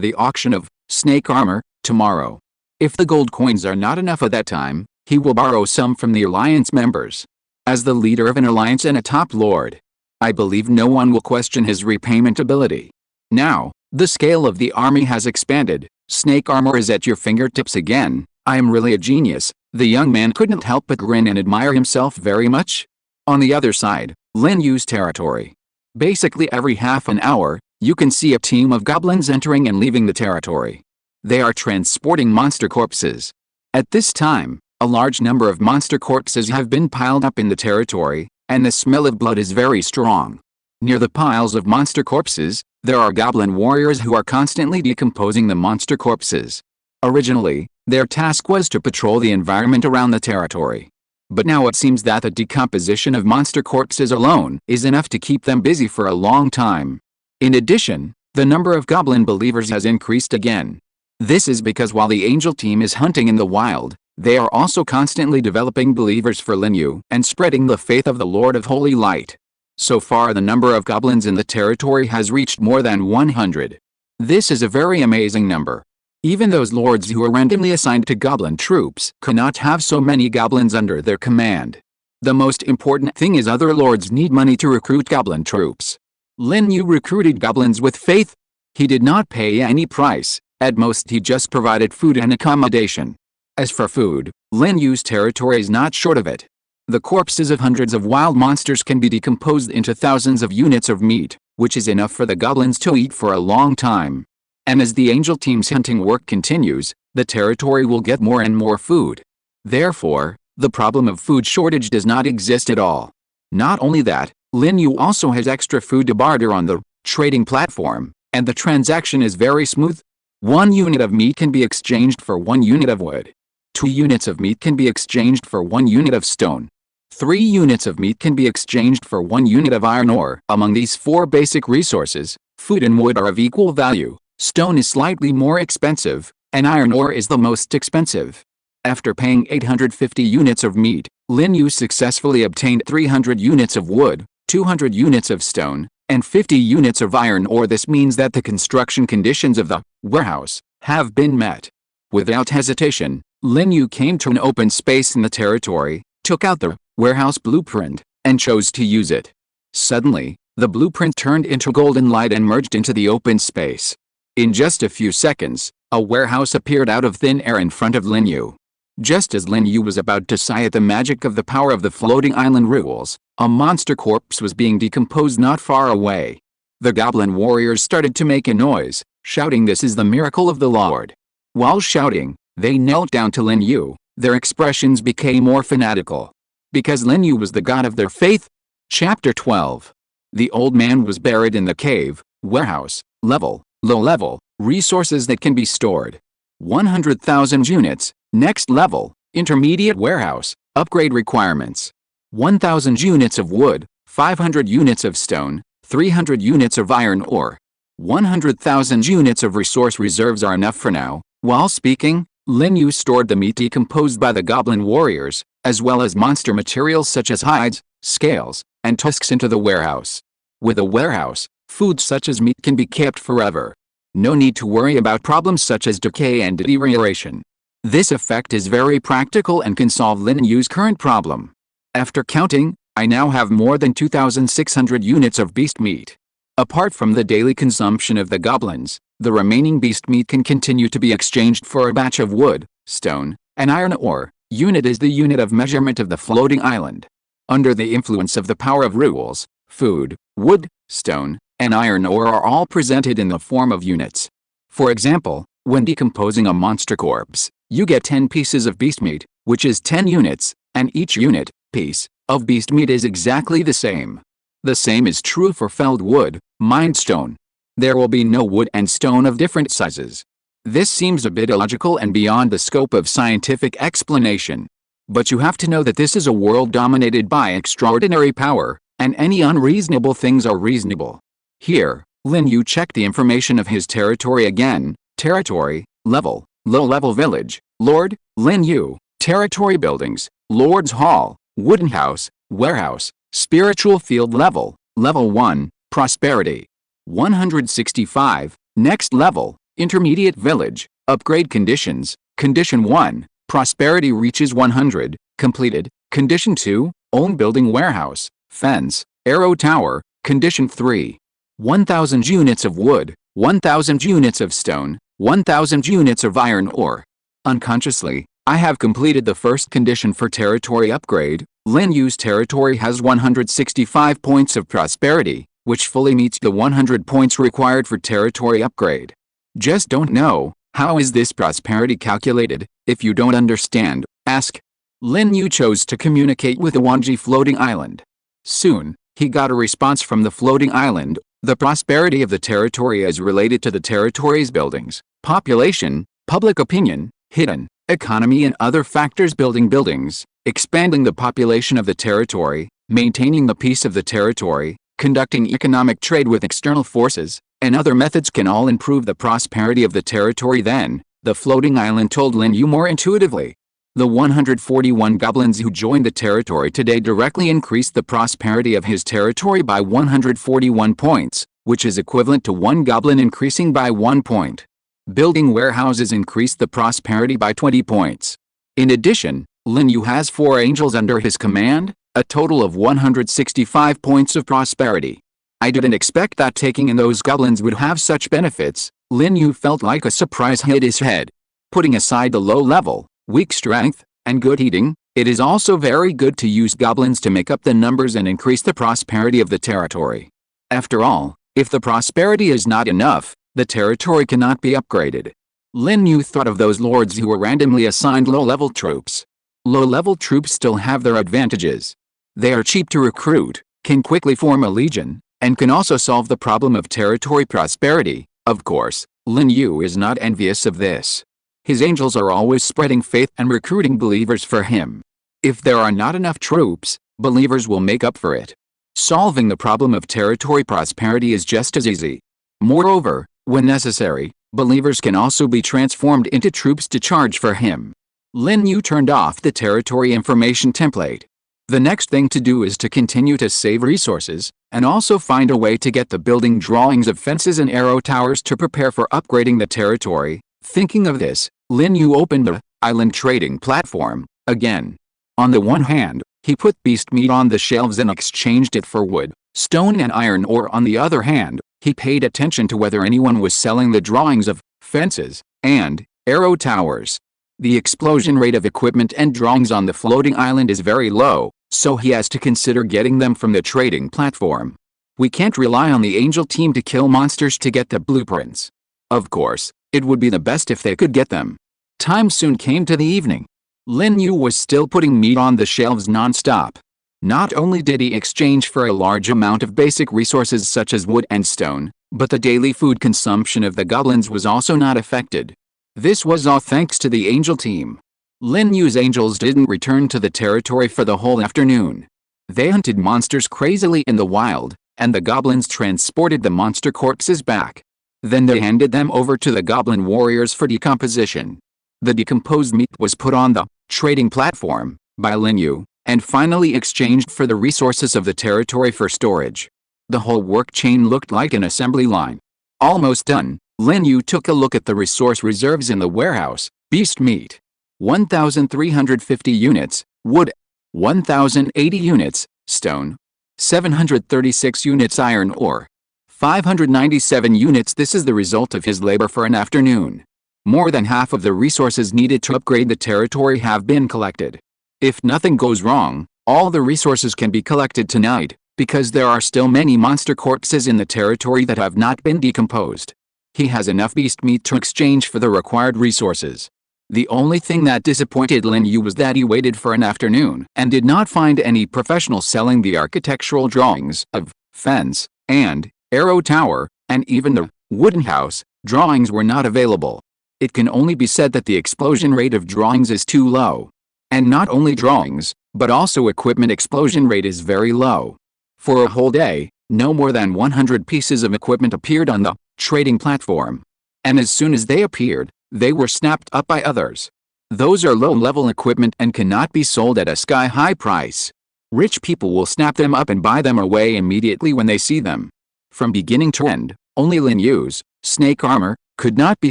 the auction of snake armor tomorrow. If the gold coins are not enough at that time, he will borrow some from the alliance members. As the leader of an alliance and a top lord, I believe no one will question his repayment ability. Now, the scale of the army has expanded. Snake armor is at your fingertips again. I am really a genius. The young man couldn't help but grin and admire himself very much. On the other side, Lin Yu's territory. Basically every half an hour, you can see a team of goblins entering and leaving the territory. They are transporting monster corpses. At this time, a large number of monster corpses have been piled up in the territory, and the smell of blood is very strong. Near the piles of monster corpses, there are goblin warriors who are constantly decomposing the monster corpses. Originally, their task was to patrol the environment around the territory. But now it seems that the decomposition of monster corpses alone is enough to keep them busy for a long time. In addition, the number of goblin believers has increased again. This is because while the angel team is hunting in the wild, they are also constantly developing believers for Lin Yu and spreading the faith of the Lord of Holy Light. So far the number of goblins in the territory has reached more than 100. This is a very amazing number. Even those lords who are randomly assigned to goblin troops cannot have so many goblins under their command. The most important thing is other lords need money to recruit goblin troops. Lin Yu recruited goblins with faith. He did not pay any price, at most he just provided food and accommodation. As for food, Lin Yu's territory is not short of it. The corpses of hundreds of wild monsters can be decomposed into thousands of units of meat, which is enough for the goblins to eat for a long time. And as the angel team's hunting work continues, the territory will get more and more food. Therefore, the problem of food shortage does not exist at all. Not only that, Lin Yu also has extra food to barter on the trading platform, and the transaction is very smooth. 1 unit of meat can be exchanged for 1 unit of wood. 2 units of meat can be exchanged for 1 unit of stone. 3 units of meat can be exchanged for 1 unit of iron ore. Among these 4 basic resources, food and wood are of equal value. Stone is slightly more expensive, and iron ore is the most expensive. After paying 850 units of meat, Lin Yu successfully obtained 300 units of wood, 200 units of stone, and 50 units of iron ore. This means that the construction conditions of the warehouse have been met. Without hesitation, Lin Yu came to an open space in the territory, took out the warehouse blueprint, and chose to use it. Suddenly, the blueprint turned into golden light and merged into the open space. In just a few seconds, a warehouse appeared out of thin air in front of Lin Yu. Just as Lin Yu was about to sigh at the magic of the power of the floating island rules, a monster corpse was being decomposed not far away. The goblin warriors started to make a noise, shouting, "This is the miracle of the Lord." While shouting, they knelt down to Lin Yu. Their expressions became more fanatical. Because Lin Yu was the god of their faith. Chapter 12. The old man was buried in the cave. Warehouse, level, low level, resources that can be stored. 100,000 units, next level, intermediate warehouse, upgrade requirements. 1,000 units of wood, 500 units of stone, 300 units of iron ore. 100,000 units of resource reserves are enough for now. While speaking, Lin Yu stored the meat decomposed by the goblin warriors, as well as monster materials such as hides, scales, and tusks into the warehouse. With a warehouse, food such as meat can be kept forever. No need to worry about problems such as decay and deterioration. This effect is very practical and can solve Lin Yu's current problem. After counting, I now have more than 2,600 units of beast meat. Apart from the daily consumption of the goblins, the remaining beast meat can continue to be exchanged for a batch of wood, stone, and iron ore. Unit is the unit of measurement of the floating island. Under the influence of the power of rules, food, wood, stone, and iron ore are all presented in the form of units. For example, when decomposing a monster corpse, you get 10 pieces of beast meat, which is 10 units, and each unit, piece, of beast meat is exactly the same. The same is true for felled wood, mined stone. There will be no wood and stone of different sizes. This seems a bit illogical and beyond the scope of scientific explanation. But you have to know that this is a world dominated by extraordinary power, and any unreasonable things are reasonable. Here, Lin Yu checked the information of his territory again. Territory, level, low-level village, Lord, Lin Yu, territory buildings, Lord's Hall, Wooden house, warehouse, spiritual field level, level 1, prosperity. 165, next level, intermediate village, upgrade conditions, condition 1, prosperity reaches 100, completed, condition 2, own building warehouse, fence, arrow tower, condition 3. 1,000 units of wood, 1,000 units of stone, 1,000 units of iron ore. Unconsciously, I have completed the first condition for territory upgrade. Lin Yu's territory has 165 points of prosperity, which fully meets the 100 points required for territory upgrade. Just don't know, how is this prosperity calculated? If you don't understand, ask. Lin Yu chose to communicate with the Wanji floating island. Soon, he got a response from the floating island. The prosperity of the territory is related to the territory's buildings, population, public opinion, hidden economy and other factors. Building buildings, expanding the population of the territory, maintaining the peace of the territory, conducting economic trade with external forces, and other methods can all improve the prosperity of the territory. Then, the floating island told Lin Yu more intuitively. The 141 goblins who joined the territory today directly increased the prosperity of his territory by 141 points, which is equivalent to one goblin increasing by 1 point. Building warehouses increased the prosperity by 20 points. In addition, Lin Yu has 4 angels under his command, a total of 165 points of prosperity. I didn't expect that taking in those goblins would have such benefits. Lin Yu felt like a surprise hit his head. Putting aside the low level, weak strength, and good eating, it is also very good to use goblins to make up the numbers and increase the prosperity of the territory. After all, if the prosperity is not enough, the territory cannot be upgraded. Lin Yu thought of those lords who were randomly assigned low-level troops. Low-level troops still have their advantages. They are cheap to recruit, can quickly form a legion, and can also solve the problem of territory prosperity. Of course, Lin Yu is not envious of this. His angels are always spreading faith and recruiting believers for him. If there are not enough troops, believers will make up for it. Solving the problem of territory prosperity is just as easy. Moreover, when necessary, believers can also be transformed into troops to charge for him. Lin Yu turned off the territory information template. The next thing to do is to continue to save resources, and also find a way to get the building drawings of fences and arrow towers to prepare for upgrading the territory. Thinking of this, Lin Yu opened the island trading platform again. On the one hand, he put beast meat on the shelves and exchanged it for wood, stone and iron ore. On the other hand, he paid attention to whether anyone was selling the drawings of fences and arrow towers. The explosion rate of equipment and drawings on the floating island is very low, so he has to consider getting them from the trading platform. We can't rely on the angel team to kill monsters to get the blueprints. Of course, it would be the best if they could get them. Time soon came to the evening. Lin Yu was still putting meat on the shelves non-stop. Not only did he exchange for a large amount of basic resources such as wood and stone, but the daily food consumption of the goblins was also not affected. This was all thanks to the angel team. Lin Yu's angels didn't return to the territory for the whole afternoon. They hunted monsters crazily in the wild, and the goblins transported the monster corpses back. Then they handed them over to the goblin warriors for decomposition. The decomposed meat was put on the trading platform by Lin Yu, and finally exchanged for the resources of the territory for storage. The whole work chain looked like an assembly line. Almost done, Lin Yu took a look at the resource reserves in the warehouse. Beast meat, 1,350 units, wood, 1,080 units, stone, 736 units iron ore, 597 units. This is the result of his labor for an afternoon. More than half of the resources needed to upgrade the territory have been collected. If nothing goes wrong, all the resources can be collected tonight, because there are still many monster corpses in the territory that have not been decomposed. He has enough beast meat to exchange for the required resources. The only thing that disappointed Lin Yu was that he waited for an afternoon and did not find any professionals selling the architectural drawings of fence and arrow tower, and even the wooden house drawings were not available. It can only be said that the explosion rate of drawings is too low. And not only drawings, but also equipment explosion rate is very low. For a whole day, no more than 100 pieces of equipment appeared on the trading platform. And as soon as they appeared, they were snapped up by others. Those are low-level equipment and cannot be sold at a sky-high price. Rich people will snap them up and buy them away immediately when they see them. From beginning to end, only Lin Yu's snake armor could not be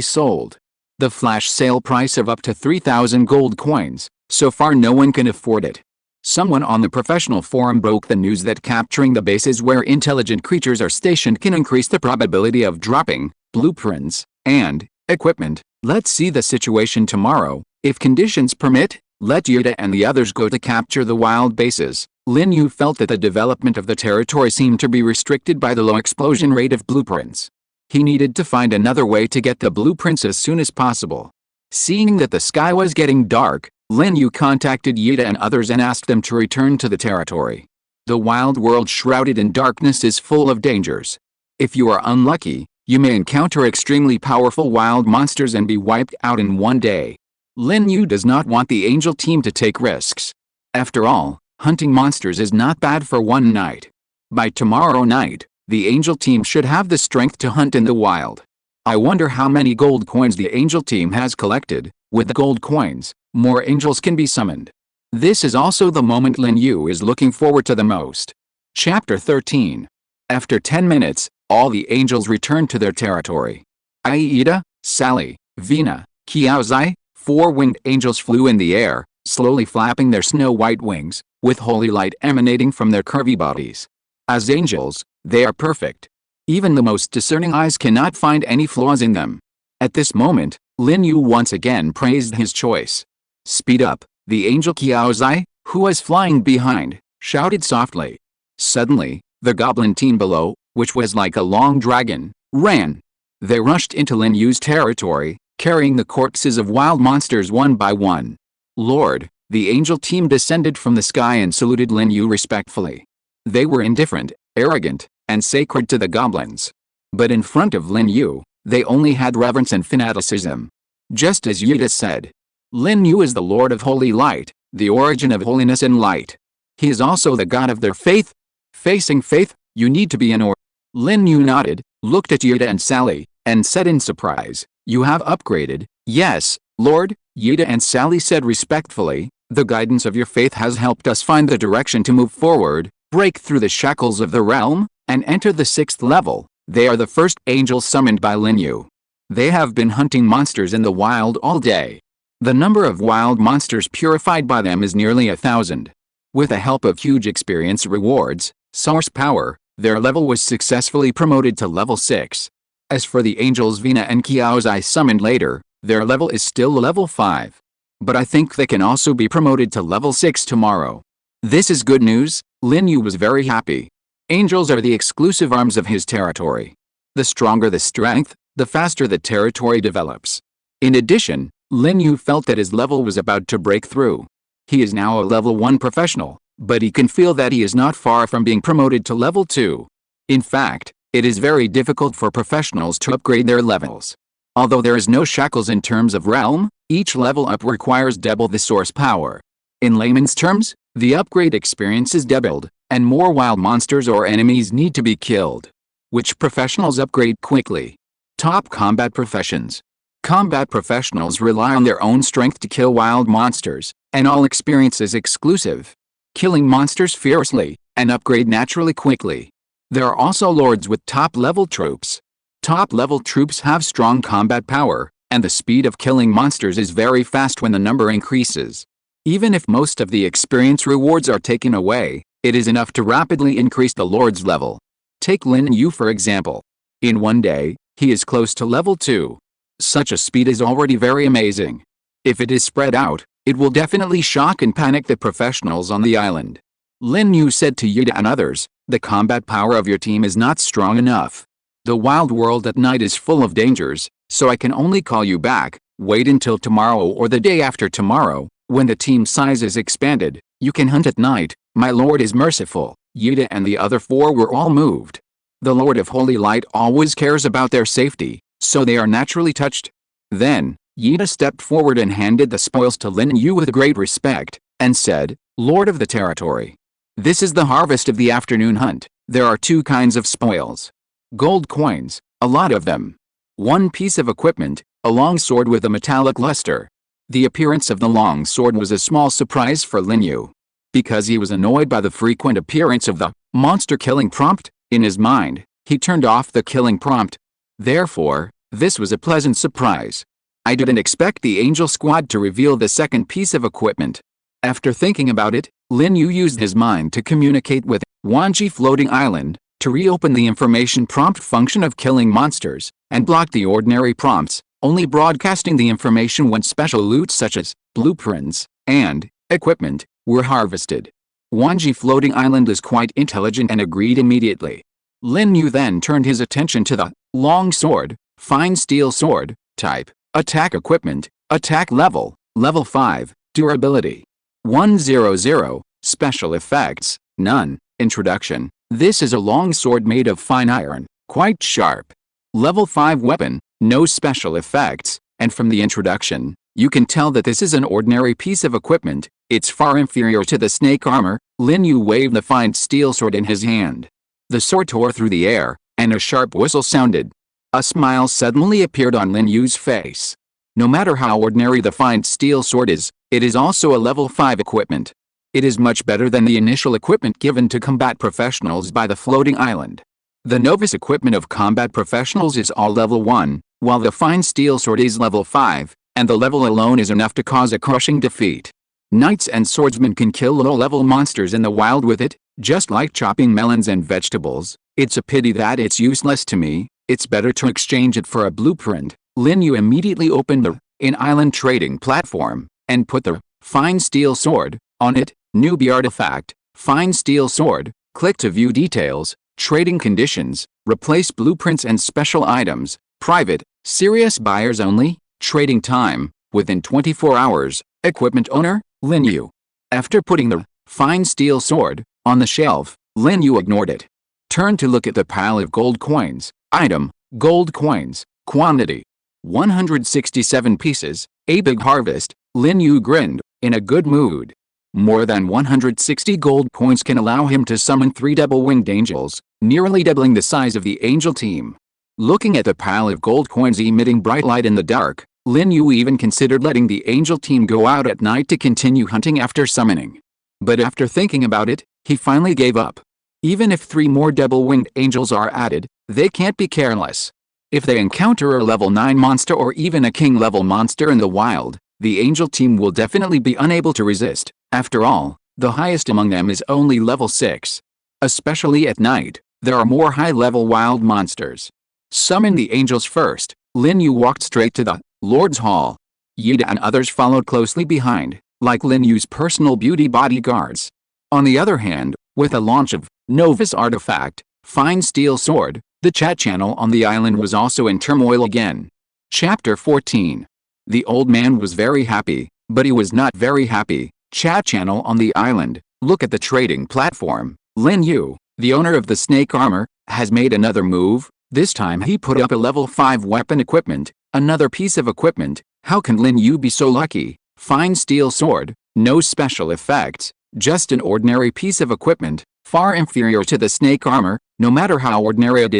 sold. The flash sale price of up to 3,000 gold coins, so far no one can afford it. Someone on the professional forum broke the news that capturing the bases where intelligent creatures are stationed can increase the probability of dropping blueprints and equipment. Let's see the situation tomorrow. If conditions permit, let Yuta and the others go to capture the wild bases. Lin Yu felt that the development of the territory seemed to be restricted by the low explosion rate of blueprints. He needed to find another way to get the blueprints as soon as possible. Seeing that the sky was getting dark, Lin Yu contacted Yuta and others and asked them to return to the territory. The wild world shrouded in darkness is full of dangers. If you are unlucky, you may encounter extremely powerful wild monsters and be wiped out in one day. Lin Yu does not want the angel team to take risks. After all, hunting monsters is not bad for one night. By tomorrow night, the angel team should have the strength to hunt in the wild. I wonder how many gold coins the angel team has collected. With the gold coins, more angels can be summoned. This is also the moment Lin Yu is looking forward to the most. Chapter 13. After 10 minutes, all the angels returned to their territory. Aida, Sally, Vina, Qiaozai, 4 winged angels flew in the air, slowly flapping their snow-white wings, with holy light emanating from their curvy bodies. As angels, they are perfect. Even the most discerning eyes cannot find any flaws in them. At this moment, Lin Yu once again praised his choice. Speed up, the angel Qiaozai, who was flying behind, shouted softly. Suddenly, the goblin team below, which was like a long dragon, ran. They rushed into Lin Yu's territory, carrying the corpses of wild monsters one by one. Lord, the angel team descended from the sky and saluted Lin Yu respectfully. They were indifferent, arrogant, and sacred to the goblins. But in front of Lin Yu, they only had reverence and fanaticism. Just as Yuta said, Lin Yu is the Lord of Holy Light, the origin of holiness and light. He is also the God of their faith. Facing faith, you need to be in order. Lin Yu nodded, looked at Yuta and Sally, and said in surprise, "You have upgraded." "Yes, Lord," Yuta and Sally said respectfully, "the guidance of your faith has helped us find the direction to move forward, break through the shackles of the realm, and enter the 6th level." They are the first angels summoned by Lin Yu. They have been hunting monsters in the wild all day. The number of wild monsters purified by them is nearly 1,000. With the help of huge experience rewards, source power, their level was successfully promoted to level 6. As for the angels Vina and Qiaozai summoned later, their level is still level 5. But I think they can also be promoted to level 6 tomorrow. This is good news. Lin Yu was very happy. Angels are the exclusive arms of his territory. The stronger the strength, the faster the territory develops. In addition, Lin Yu felt that his level was about to break through. He is now a level 1 professional, but he can feel that he is not far from being promoted to level 2. In fact, it is very difficult for professionals to upgrade their levels. Although there is no shackles in terms of realm, each level up requires double the source power. In layman's terms, the upgrade experience is doubled, and more wild monsters or enemies need to be killed. Which professionals upgrade quickly? Top combat professions. Combat professionals rely on their own strength to kill wild monsters, and all experience is exclusive. Killing monsters fiercely, and upgrade naturally quickly. There are also lords with top-level troops. Top-level troops have strong combat power, and the speed of killing monsters is very fast when the number increases. Even if most of the experience rewards are taken away, it is enough to rapidly increase the lord's level. Take Lin Yu for example. In one day, he is close to level 2. Such a speed is already very amazing. If it is spread out, it will definitely shock and panic the professionals on the island. Lin Yu said to Yuta and others, "The combat power of your team is not strong enough. The wild world at night is full of dangers, so I can only call you back. Wait until tomorrow or the day after tomorrow, when the team size is expanded. You can hunt at night. My lord is merciful." Yuta and the other 4 were all moved. The Lord of Holy Light always cares about their safety, so they are naturally touched. Then, Yuta stepped forward and handed the spoils to Lin Yu with great respect, and said, "Lord of the territory. This is the harvest of the afternoon hunt. There are 2 kinds of spoils. Gold coins, a lot of them. 1 piece of equipment, a long sword with a metallic luster. The appearance of the long sword was a small surprise for Lin Yu. Because he was annoyed by the frequent appearance of the monster killing prompt in his mind, he turned off the killing prompt. Therefore, this was a pleasant surprise. I didn't expect the Angel Squad to reveal the second piece of equipment. After thinking about it, Lin Yu used his mind to communicate with Wanji Floating Island to reopen the information prompt function of killing monsters, and block the ordinary prompts, only broadcasting the information when special loot such as blueprints and equipment were harvested. Wanji Floating Island is quite intelligent and agreed immediately. Lin Yu then turned his attention to the long sword, fine steel sword, type, attack equipment, attack level, level 5, durability 100, special effects, none, introduction. This is a long sword made of fine iron, quite sharp. Level 5 weapon, no special effects, and from the introduction, you can tell that this is an ordinary piece of equipment. It's far inferior to the snake armor. Lin Yu waved the fine steel sword in his hand. The sword tore through the air, and a sharp whistle sounded. A smile suddenly appeared on Lin Yu's face. No matter how ordinary the fine steel sword is, it is also a level 5 equipment. It is much better than the initial equipment given to combat professionals by the floating island. The novice equipment of combat professionals is all level 1, while the fine steel sword is level 5, and the level alone is enough to cause a crushing defeat. Knights and swordsmen can kill low-level monsters in the wild with it, just like chopping melons and vegetables. It's a pity that it's useless to me. It's better to exchange it for a blueprint. Lin Yu immediately opened the in-island trading platform, and put the fine steel sword on it. Newbie artifact, fine steel sword. Click to view details, trading conditions, replace blueprints and special items, private, serious buyers only, trading time, within 24 hours, equipment owner, Lin Yu. After putting the fine steel sword on the shelf, Lin Yu ignored it. Turned to look at the pile of gold coins. Item, gold coins, quantity, 167 pieces, a big harvest. Lin Yu grinned, in a good mood. More than 160 gold coins can allow him to summon 3 double-winged angels, nearly doubling the size of the angel team. Looking at the pile of gold coins emitting bright light in the dark, Lin Yu even considered letting the angel team go out at night to continue hunting after summoning. But after thinking about it, he finally gave up. Even if 3 more double-winged angels are added, they can't be careless. If they encounter a level 9 monster or even a king-level monster in the wild, the angel team will definitely be unable to resist. After all, the highest among them is only level 6. Especially at night, there are more high-level wild monsters. Summon the angels first. Lin Yu walked straight to the Lord's Hall. Yida and others followed closely behind, like Lin Yu's personal beauty bodyguards. On the other hand, with the launch of Novice Artifact, Fine Steel Sword, the chat channel on the island was also in turmoil again. Chapter 14. The old man was very happy, but he was not very happy. Chat channel on the island. Look at the trading platform. Lin Yu, the owner of the snake armor, has made another move. This time he put up a level 5 weapon equipment, another piece of equipment. How can Lin Yu be so lucky? Fine steel sword, no special effects, just an ordinary piece of equipment, far inferior to the snake armor. No matter how ordinary it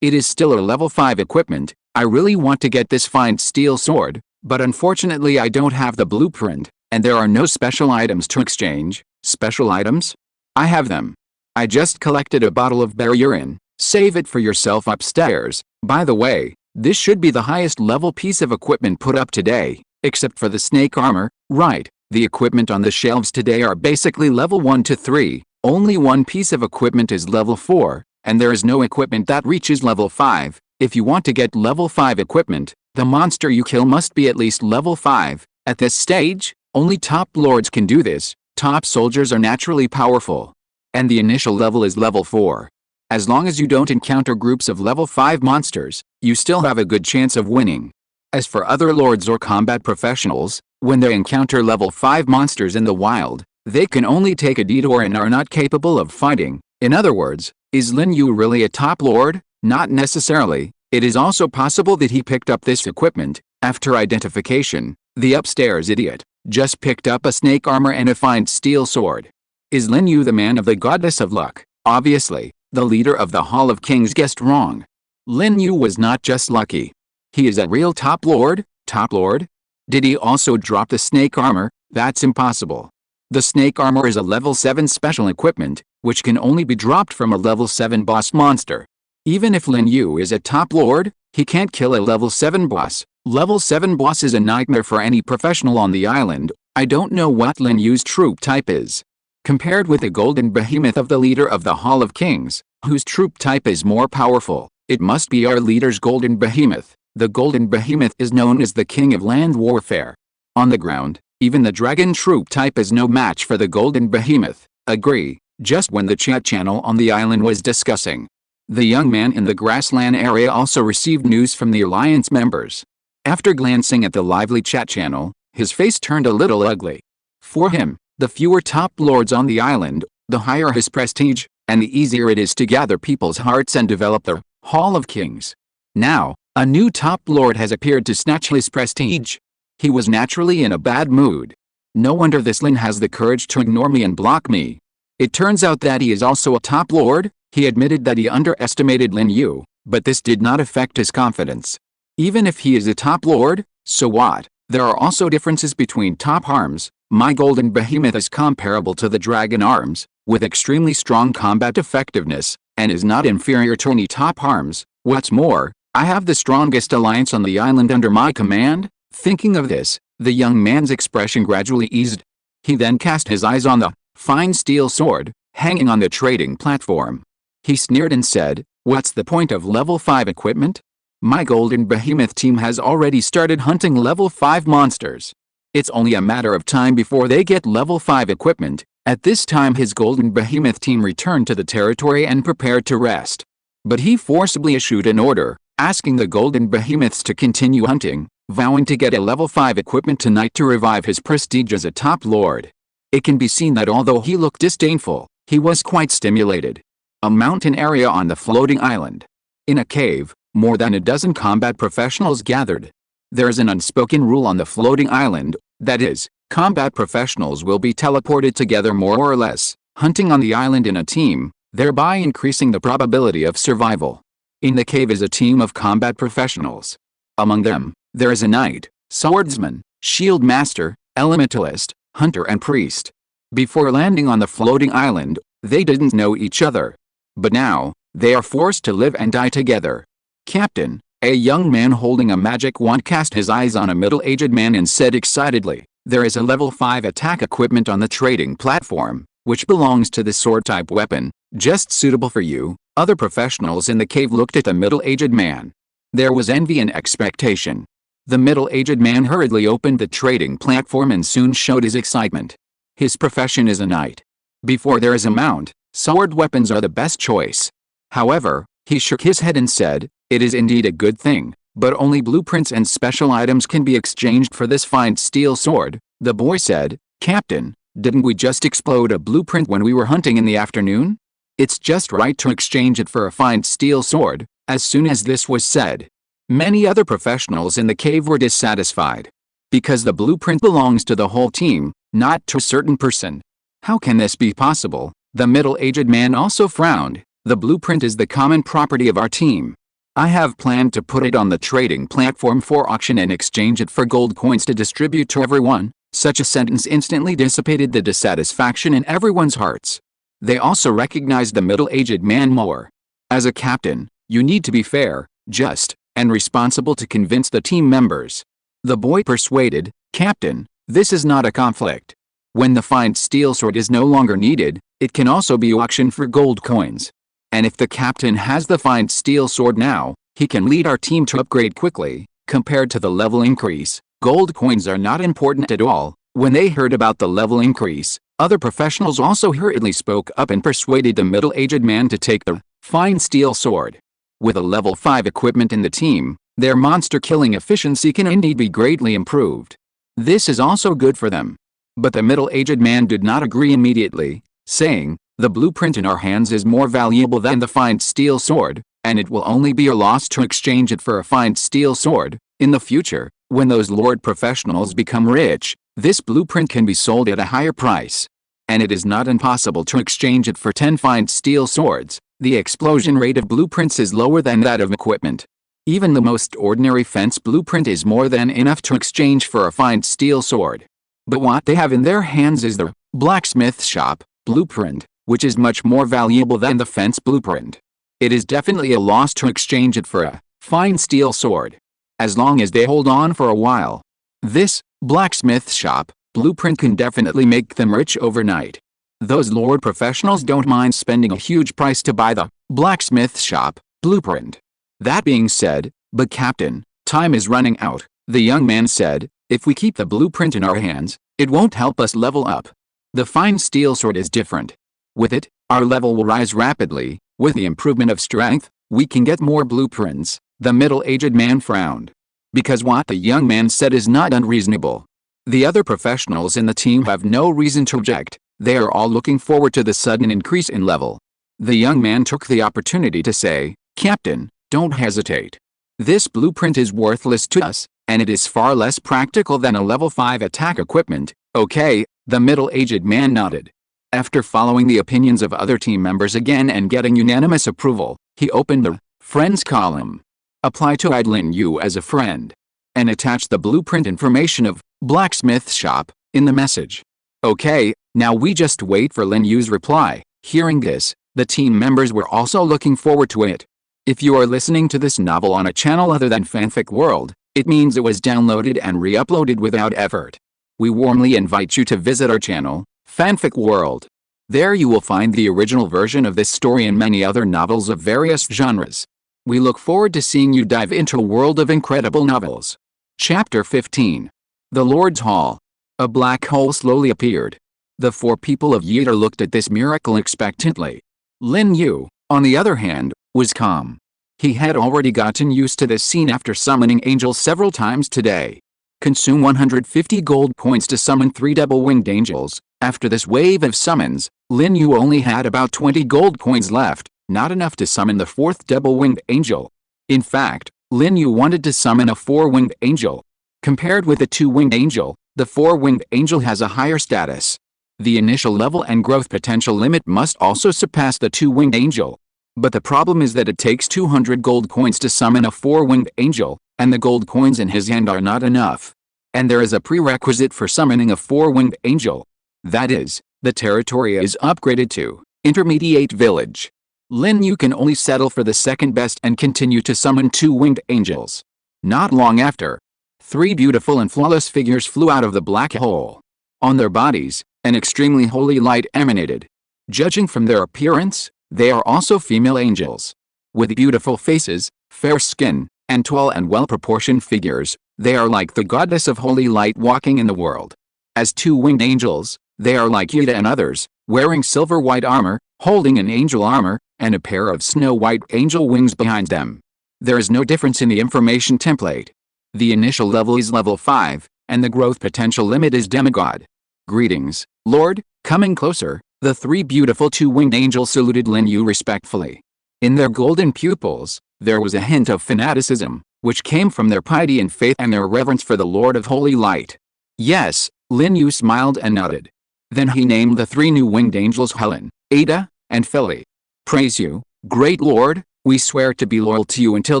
is still a level 5 equipment. I really want to get this fine steel sword, but unfortunately I don't have the blueprint. And there are no special items to exchange. Special items? I have them. I just collected a bottle of bear urine. Save it for yourself upstairs. By the way, this should be the highest level piece of equipment put up today, except for the snake armor. Right, the equipment on the shelves today are basically level 1 to 3. Only one piece of equipment is level 4, and there is no equipment that reaches level 5. If you want to get level 5 equipment, the monster you kill must be at least level 5. At this stage, only top lords can do this. Top soldiers are naturally powerful. And the initial level is level 4. As long as you don't encounter groups of level 5 monsters, you still have a good chance of winning. As for other lords or combat professionals, when they encounter level 5 monsters in the wild, they can only take a detour and are not capable of fighting. In other words, is Lin Yu really a top lord? Not necessarily. It is also possible that he picked up this equipment after identification. The upstairs idiot just picked up a snake armor and a fine steel sword. Is Lin Yu the man of the goddess of luck? Obviously, the leader of the Hall of Kings guessed wrong. Lin Yu was not just lucky. He is a real top lord? Top lord? Did he also drop the snake armor? That's impossible. The snake armor is a level 7 special equipment, which can only be dropped from a level 7 boss monster. Even if Lin Yu is a top lord, he can't kill a level 7 boss. Level 7 boss is a nightmare for any professional on the island. I don't know what Lin Yu's troop type is. Compared with the golden behemoth of the leader of the Hall of Kings, whose troop type is more powerful, it must be our leader's golden behemoth. The golden behemoth is known as the king of land warfare. On the ground, even the dragon troop type is no match for the golden behemoth. Agree. Just when the chat channel on the island was discussing, the young man in the grassland area also received news from the alliance members. After glancing at the lively chat channel, his face turned a little ugly. For him, the fewer top lords on the island, the higher his prestige, and the easier it is to gather people's hearts and develop the Hall of Kings. Now, a new top lord has appeared to snatch his prestige. He was naturally in a bad mood. No wonder this Lin has the courage to ignore me and block me. It turns out that he is also a top lord. He admitted that he underestimated Lin Yu, but this did not affect his confidence. Even if he is a top lord, so what? There are also differences between top arms. My golden behemoth is comparable to the dragon arms, with extremely strong combat effectiveness, and is not inferior to any top arms. What's more, I have the strongest alliance on the island under my command. Thinking of this, the young man's expression gradually eased. He then cast his eyes on the fine steel sword, hanging on the trading platform. He sneered and said, "What's the point of level 5 equipment? My golden behemoth team has already started hunting level 5 monsters. It's only a matter of time before they get level 5 equipment." At this time his golden behemoth team returned to the territory and prepared to rest. But he forcibly issued an order, asking the golden behemoths to continue hunting, vowing to get a level 5 equipment tonight to revive his prestige as a top lord. It can be seen that although he looked disdainful, he was quite stimulated. A mountain area on the floating island. In a cave, more than a dozen combat professionals gathered. There is an unspoken rule on the floating island, that is, combat professionals will be teleported together more or less, hunting on the island in a team, thereby increasing the probability of survival. In the cave is a team of combat professionals. Among them, there is a knight, swordsman, shield master, elementalist, hunter and priest. Before landing on the floating island, they didn't know each other. But now, they are forced to live and die together. Captain, a young man holding a magic wand cast his eyes on a middle-aged man and said excitedly, "There is a level 5 attack equipment on the trading platform, which belongs to the sword-type weapon, just suitable for you." Other professionals in the cave looked at the middle-aged man. There was envy and expectation. The middle-aged man hurriedly opened the trading platform and soon showed his excitement. His profession is a knight. Before there is a mount, sword weapons are the best choice. However, he shook his head and said, "It is indeed a good thing, but only blueprints and special items can be exchanged for this fine steel sword." The boy said, "Captain, didn't we just explode a blueprint when we were hunting in the afternoon? It's just right to exchange it for a fine steel sword." As soon as this was said, many other professionals in the cave were dissatisfied. Because the blueprint belongs to the whole team, not to a certain person. How can this be possible? The middle-aged man also frowned. The blueprint is the common property of our team. I have planned to put it on the trading platform for auction and exchange it for gold coins to distribute to everyone. Such a sentence instantly dissipated the dissatisfaction in everyone's hearts. They also recognized the middle-aged man more. As a captain, you need to be fair, just, and responsible to convince the team members. The boy persuaded, "Captain, this is not a conflict. When the fine steel sword is no longer needed, it can also be auctioned for gold coins. And if the captain has the fine steel sword now, he can lead our team to upgrade quickly." Compared to the level increase, gold coins are not important at all. When they heard about the level increase, other professionals also hurriedly spoke up and persuaded the middle-aged man to take the fine steel sword. With a level 5 equipment in the team, their monster killing efficiency can indeed be greatly improved. This is also good for them. But the middle-aged man did not agree immediately, saying, "The blueprint in our hands is more valuable than the fine steel sword, and it will only be a loss to exchange it for a fine steel sword. In the future, when those lord professionals become rich, this blueprint can be sold at a higher price. And it is not impossible to exchange it for 10 fine steel swords. The explosion rate of blueprints is lower than that of equipment. Even the most ordinary fence blueprint is more than enough to exchange for a fine steel sword. But what they have in their hands is the blacksmith shop blueprint, which is much more valuable than the fence blueprint. It is definitely a loss to exchange it for a fine steel sword. As long as they hold on for a while. This blacksmith shop blueprint can definitely make them rich overnight. Those lord professionals don't mind spending a huge price to buy the blacksmith shop blueprint. That being said, but Captain, time is running out, the young man said. If we keep the blueprint in our hands, it won't help us level up. The fine steel sword is different. With it, our level will rise rapidly. With the improvement of strength, we can get more blueprints. The middle-aged man frowned. Because what the young man said is not unreasonable. The other professionals in the team have no reason to object. They are all looking forward to the sudden increase in level. The young man took the opportunity to say, Captain, don't hesitate. This blueprint is worthless to us, and it is far less practical than a level 5 attack equipment. Okay, the middle-aged man nodded. After following the opinions of other team members again and getting unanimous approval, he opened the Friends column. Apply to add Lin Yu as a friend. And attach the blueprint information of blacksmith shop in the message. Okay, now we just wait for Lin Yu's reply. Hearing this, the team members were also looking forward to it. If you are listening to this novel on a channel other than Fanfic World, it means it was downloaded and re-uploaded without effort. We warmly invite you to visit our channel, Fanfic World. There you will find the original version of this story and many other novels of various genres. We look forward to seeing you dive into a world of incredible novels. Chapter 15. The Lord's Hall. A black hole slowly appeared. The four people of Yida looked at this miracle expectantly. Lin Yu, on the other hand, was calm. He had already gotten used to this scene after summoning angels several times today. Consume 150 gold points to summon 3 double-winged angels. After this wave of summons, Lin Yu only had about 20 gold coins left, not enough to summon the 4th double-winged angel. In fact, Lin Yu wanted to summon a 4-winged angel. Compared with the 2-winged angel, the 4-winged angel has a higher status. The initial level and growth potential limit must also surpass the 2-winged angel. But the problem is that it takes 200 gold coins to summon a 4-winged angel, and the gold coins in his hand are not enough. And there is a prerequisite for summoning a 4-winged angel. That is, the territory is upgraded to Intermediate Village. Lin Yu can only settle for the second best and continue to summon 2-winged angels. Not long after, 3 beautiful and flawless figures flew out of the black hole. On their bodies, an extremely holy light emanated. Judging from their appearance, they are also female angels. With beautiful faces, fair skin, and tall and well-proportioned figures, they are like the goddess of holy light walking in the world. As 2-winged angels, they are like Yida and others, wearing silver-white armor, holding an angel armor, and a pair of snow-white angel wings behind them. There is no difference in the information template. The initial level is level 5, and the growth potential limit is demigod. Greetings, Lord. Coming closer, the 3 beautiful 2-winged angels saluted Lin Yu respectfully. In their golden pupils, there was a hint of fanaticism, which came from their piety and faith and their reverence for the Lord of Holy Light. Yes, Lin Yu smiled and nodded. Then he named the 3 new winged angels Helen, Ada, and Philly. Praise you, great Lord, we swear to be loyal to you until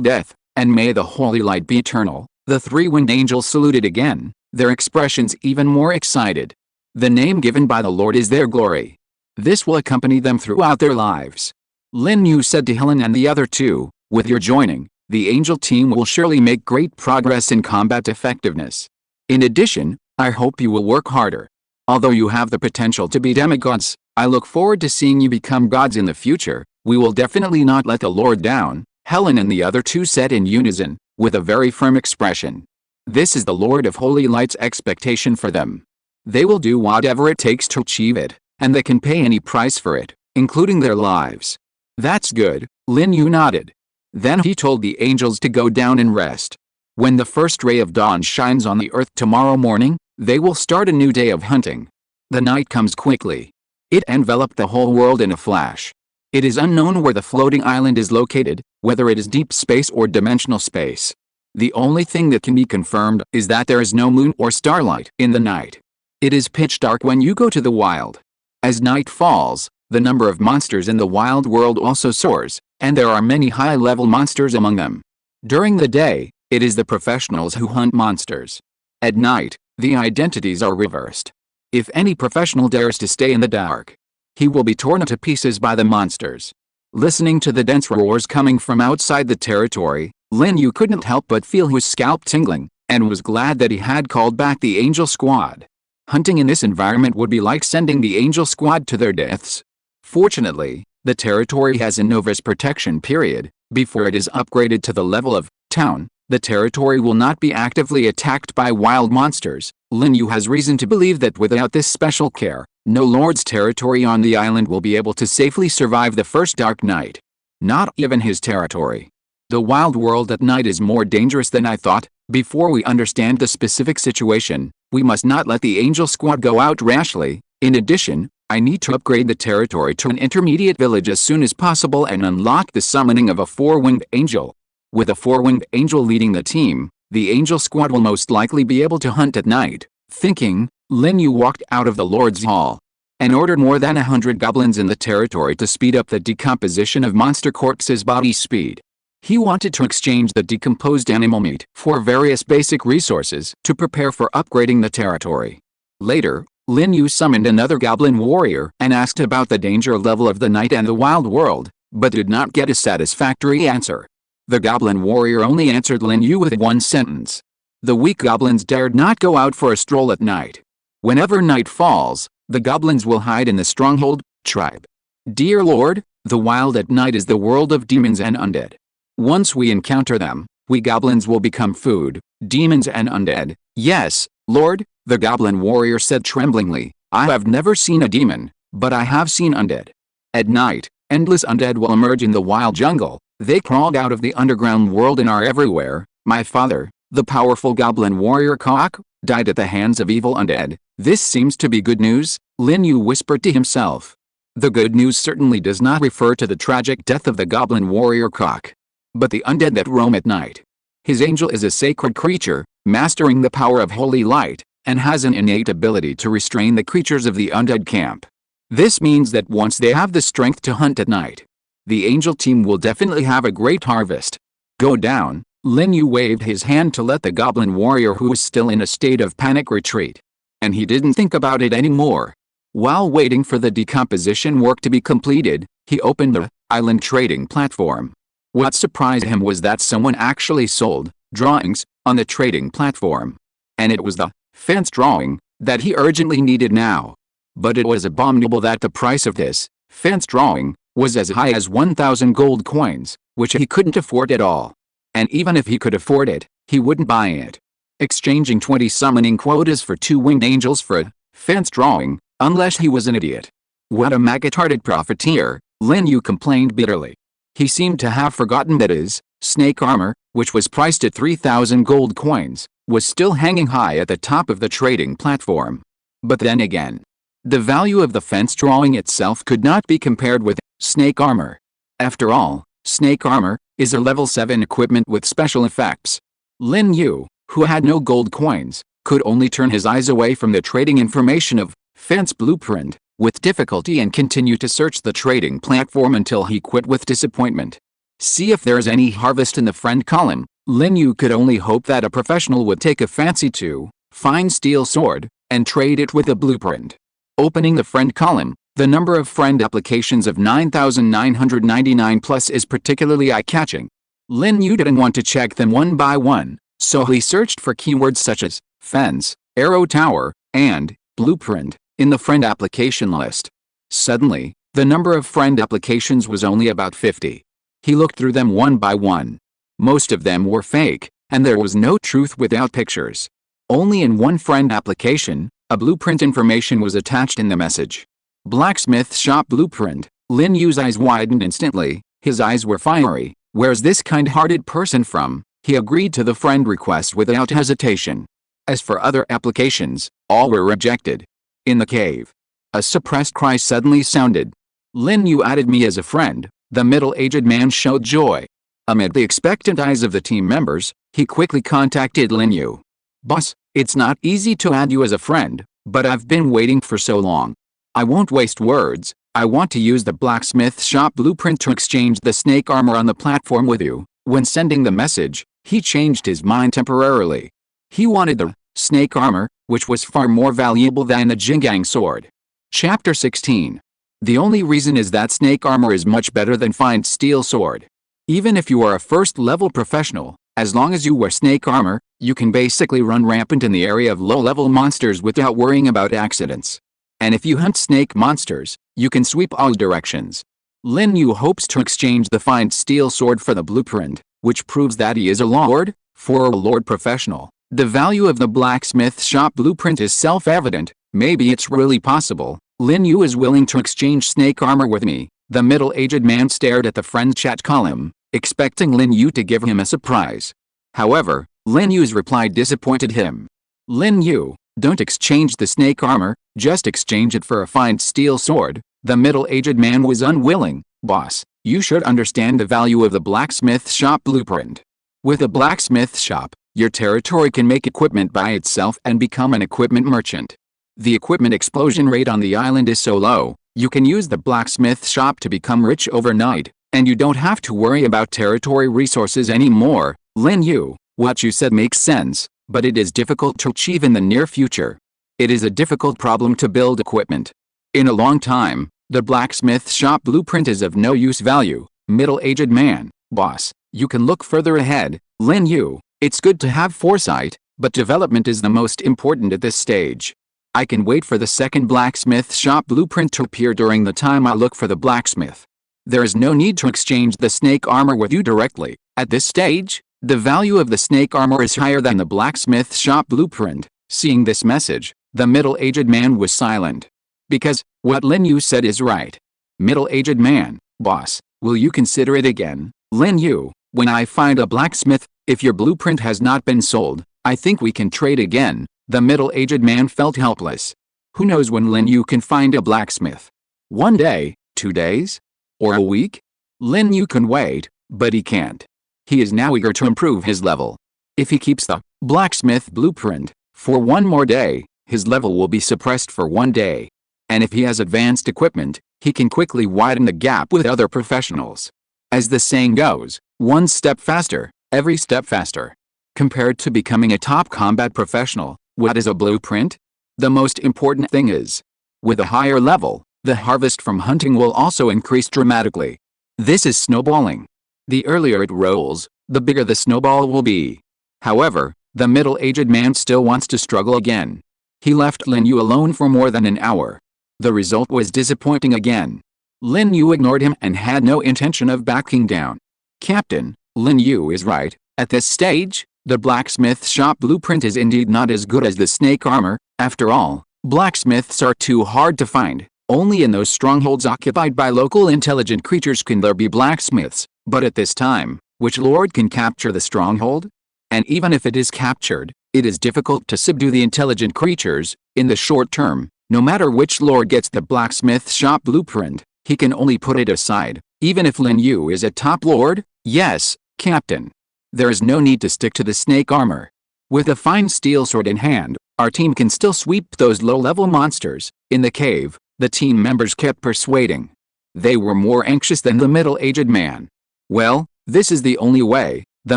death, and may the holy light be eternal. The 3 winged angels saluted again, their expressions even more excited. The name given by the Lord is their glory. This will accompany them throughout their lives. Lin Yu said to Helen and the other 2, with your joining, the angel team will surely make great progress in combat effectiveness. In addition, I hope you will work harder. Although you have the potential to be demigods, I look forward to seeing you become gods in the future. We will definitely not let the Lord down, Helen and the other 2 said in unison, with a very firm expression. This is the Lord of Holy Light's expectation for them. They will do whatever it takes to achieve it, and they can pay any price for it, including their lives. That's good, Lin Yu nodded. Then he told the angels to go down and rest. When the first ray of dawn shines on the earth tomorrow morning, they will start a new day of hunting. The night comes quickly. It enveloped the whole world in a flash. It is unknown where the floating island is located, whether it is deep space or dimensional space. The only thing that can be confirmed is that there is no moon or starlight in the night. It is pitch dark when you go to the wild. As night falls, the number of monsters in the wild world also soars, and there are many high-level monsters among them. During the day, it is the professionals who hunt monsters. At night, the identities are reversed. If any professional dares to stay in the dark, he will be torn to pieces by the monsters. Listening to the dense roars coming from outside the territory, Lin Yu couldn't help but feel his scalp tingling, and was glad that he had called back the Angel Squad. Hunting in this environment would be like sending the Angel Squad to their deaths. Fortunately, the territory has a novice protection period. Before it is upgraded to the level of town, the territory will not be actively attacked by wild monsters. Lin Yu has reason to believe that without this special care, no lord's territory on the island will be able to safely survive the first dark night. Not even his territory. The wild world at night is more dangerous than I thought. Before we understand the specific situation, we must not let the Angel Squad go out rashly. In addition, I need to upgrade the territory to an intermediate village as soon as possible and unlock the summoning of a four-winged angel. With a four-winged angel leading the team, the Angel Squad will most likely be able to hunt at night. Thinking, Lin Yu walked out of the Lord's Hall and ordered more than 100 goblins in the territory to speed up the decomposition of monster corpses' body speed. He wanted to exchange the decomposed animal meat for various basic resources to prepare for upgrading the territory. Later, Lin Yu summoned another goblin warrior and asked about the danger level of the night and the wild world, but did not get a satisfactory answer. The goblin warrior only answered Lin Yu with one sentence. The weak goblins dared not go out for a stroll at night. Whenever night falls, the goblins will hide in the stronghold tribe. Dear Lord, the wild at night is the world of demons and undead. Once we encounter them, we goblins will become food, demons and undead. Yes, Lord, the goblin warrior said tremblingly. I have never seen a demon, but I have seen undead. At night, endless undead will emerge in the wild jungle. They crawled out of the underground world and are everywhere. My father, the powerful goblin warrior Kok, died at the hands of evil undead. This seems to be good news, Lin Yu whispered to himself. The good news certainly does not refer to the tragic death of the goblin warrior Kok, but the undead that roam at night. His angel is a sacred creature, mastering the power of holy light, and has an innate ability to restrain the creatures of the undead camp. This means that once they have the strength to hunt at night, the angel team will definitely have a great harvest. Go down, Lin Yu waved his hand to let the goblin warrior who was still in a state of panic retreat. And he didn't think about it anymore. While waiting for the decomposition work to be completed, he opened the island trading platform. What surprised him was that someone actually sold drawings on the trading platform. And it was the fence drawing that he urgently needed now. But it was abominable that the price of this fence drawing was as high as 1,000 gold coins, which he couldn't afford at all. And even if he could afford it, he wouldn't buy it. Exchanging 20 summoning quotas for 2 winged angels for a fence drawing, unless he was an idiot. What a maggot-hearted profiteer, Lin Yu complained bitterly. He seemed to have forgotten that his snake armor, which was priced at 3,000 gold coins, was still hanging high at the top of the trading platform. But then again, the value of the fence drawing itself could not be compared with snake armor. After all, snake armor is a level 7 equipment with special effects. Lin Yu, who had no gold coins, could only turn his eyes away from the trading information of fence blueprint with difficulty and continue to search the trading platform until he quit with disappointment. See if there's any harvest in the friend column. Lin Yu could only hope that a professional would take a fancy to fine steel sword and trade it with a blueprint. Opening the friend column, the number of friend applications of 9,999 plus is particularly eye-catching. Lin Yu didn't want to check them one by one, so he searched for keywords such as fence, arrow tower, and blueprint in the friend application list. Suddenly, the number of friend applications was only about 50. He looked through them one by one. Most of them were fake, and there was no truth without pictures. Only in one friend application, a blueprint information was attached in the message. Blacksmith shop blueprint. Lin Yu's eyes widened instantly. His eyes were fiery. Where's this kind-hearted person from? He agreed to the friend request without hesitation. As for other applications, all were rejected. In the cave, a suppressed cry suddenly sounded. Lin Yu added me as a friend. The middle-aged man showed joy. Amid the expectant eyes of the team members, he quickly contacted Lin Yu. Boss, it's not easy to add you as a friend, but I've been waiting for so long. I won't waste words. I want to use the blacksmith shop blueprint to exchange the snake armor on the platform with you. When sending the message, he changed his mind temporarily. He wanted the snake armor, which was far more valuable than the Jingang sword. Chapter 16. The only reason is that snake armor is much better than fine steel sword. Even if you are a first-level professional, as long as you wear snake armor, you can basically run rampant in the area of low-level monsters without worrying about accidents. And if you hunt snake monsters, you can sweep all directions. Lin Yu hopes to exchange the fine steel sword for the blueprint, which proves that he is a lord. For a lord professional, the value of the blacksmith shop blueprint is self-evident. Maybe it's really possible. Lin Yu is willing to exchange snake armor with me. The middle-aged man stared at the friend chat column, expecting Lin Yu to give him a surprise. However, Lin Yu's reply disappointed him. Lin Yu, don't exchange the snake armor, just exchange it for a fine steel sword. The middle-aged man was unwilling. Boss, you should understand the value of the blacksmith shop blueprint. With a blacksmith shop, your territory can make equipment by itself and become an equipment merchant. The equipment explosion rate on the island is so low, you can use the blacksmith shop to become rich overnight, and you don't have to worry about territory resources anymore. Lin Yu, what you said makes sense, but it is difficult to achieve in the near future. It is a difficult problem to build equipment. In a long time, the blacksmith shop blueprint is of no use value. Middle-aged man, boss, you can look further ahead. Lin Yu, it's good to have foresight, but development is the most important at this stage. I can wait for the second blacksmith shop blueprint to appear during the time I look for the blacksmith. There is no need to exchange the snake armor with you directly. At this stage, the value of the snake armor is higher than the blacksmith shop blueprint. Seeing this message, the middle-aged man was silent. Because, what Lin Yu said is right. Middle-aged man, boss, will you consider it again? Lin Yu, when I find a blacksmith, if your blueprint has not been sold, I think we can trade again. The middle-aged man felt helpless. Who knows when Lin Yu can find a blacksmith? 1 day, 2 days? Or a week? Lin Yu can wait, but he can't. He is now eager to improve his level. If he keeps the blacksmith blueprint for 1 more day, his level will be suppressed for 1 day. And if he has advanced equipment, he can quickly widen the gap with other professionals. As the saying goes, 1 step faster, every step faster. Compared to becoming a top combat professional, what is a blueprint? The most important thing is, with a higher level, the harvest from hunting will also increase dramatically. This is snowballing. The earlier it rolls, the bigger the snowball will be. However, the middle-aged man still wants to struggle again. He left Lin Yu alone for more than an hour. The result was disappointing again. Lin Yu ignored him and had no intention of backing down. Captain, Lin Yu is right. At this stage, the blacksmith shop blueprint is indeed not as good as the snake armor. After all, blacksmiths are too hard to find. Only in those strongholds occupied by local intelligent creatures can there be blacksmiths. But at this time, which lord can capture the stronghold? And even if it is captured, it is difficult to subdue the intelligent creatures. In the short term, no matter which lord gets the blacksmith shop blueprint, he can only put it aside. Even if Lin Yu is a top lord? Yes, Captain. There is no need to stick to the snake armor. With a fine steel sword in hand, our team can still sweep those low-level monsters. In the cave, the team members kept persuading. They were more anxious than the middle-aged man. Well, this is the only way. The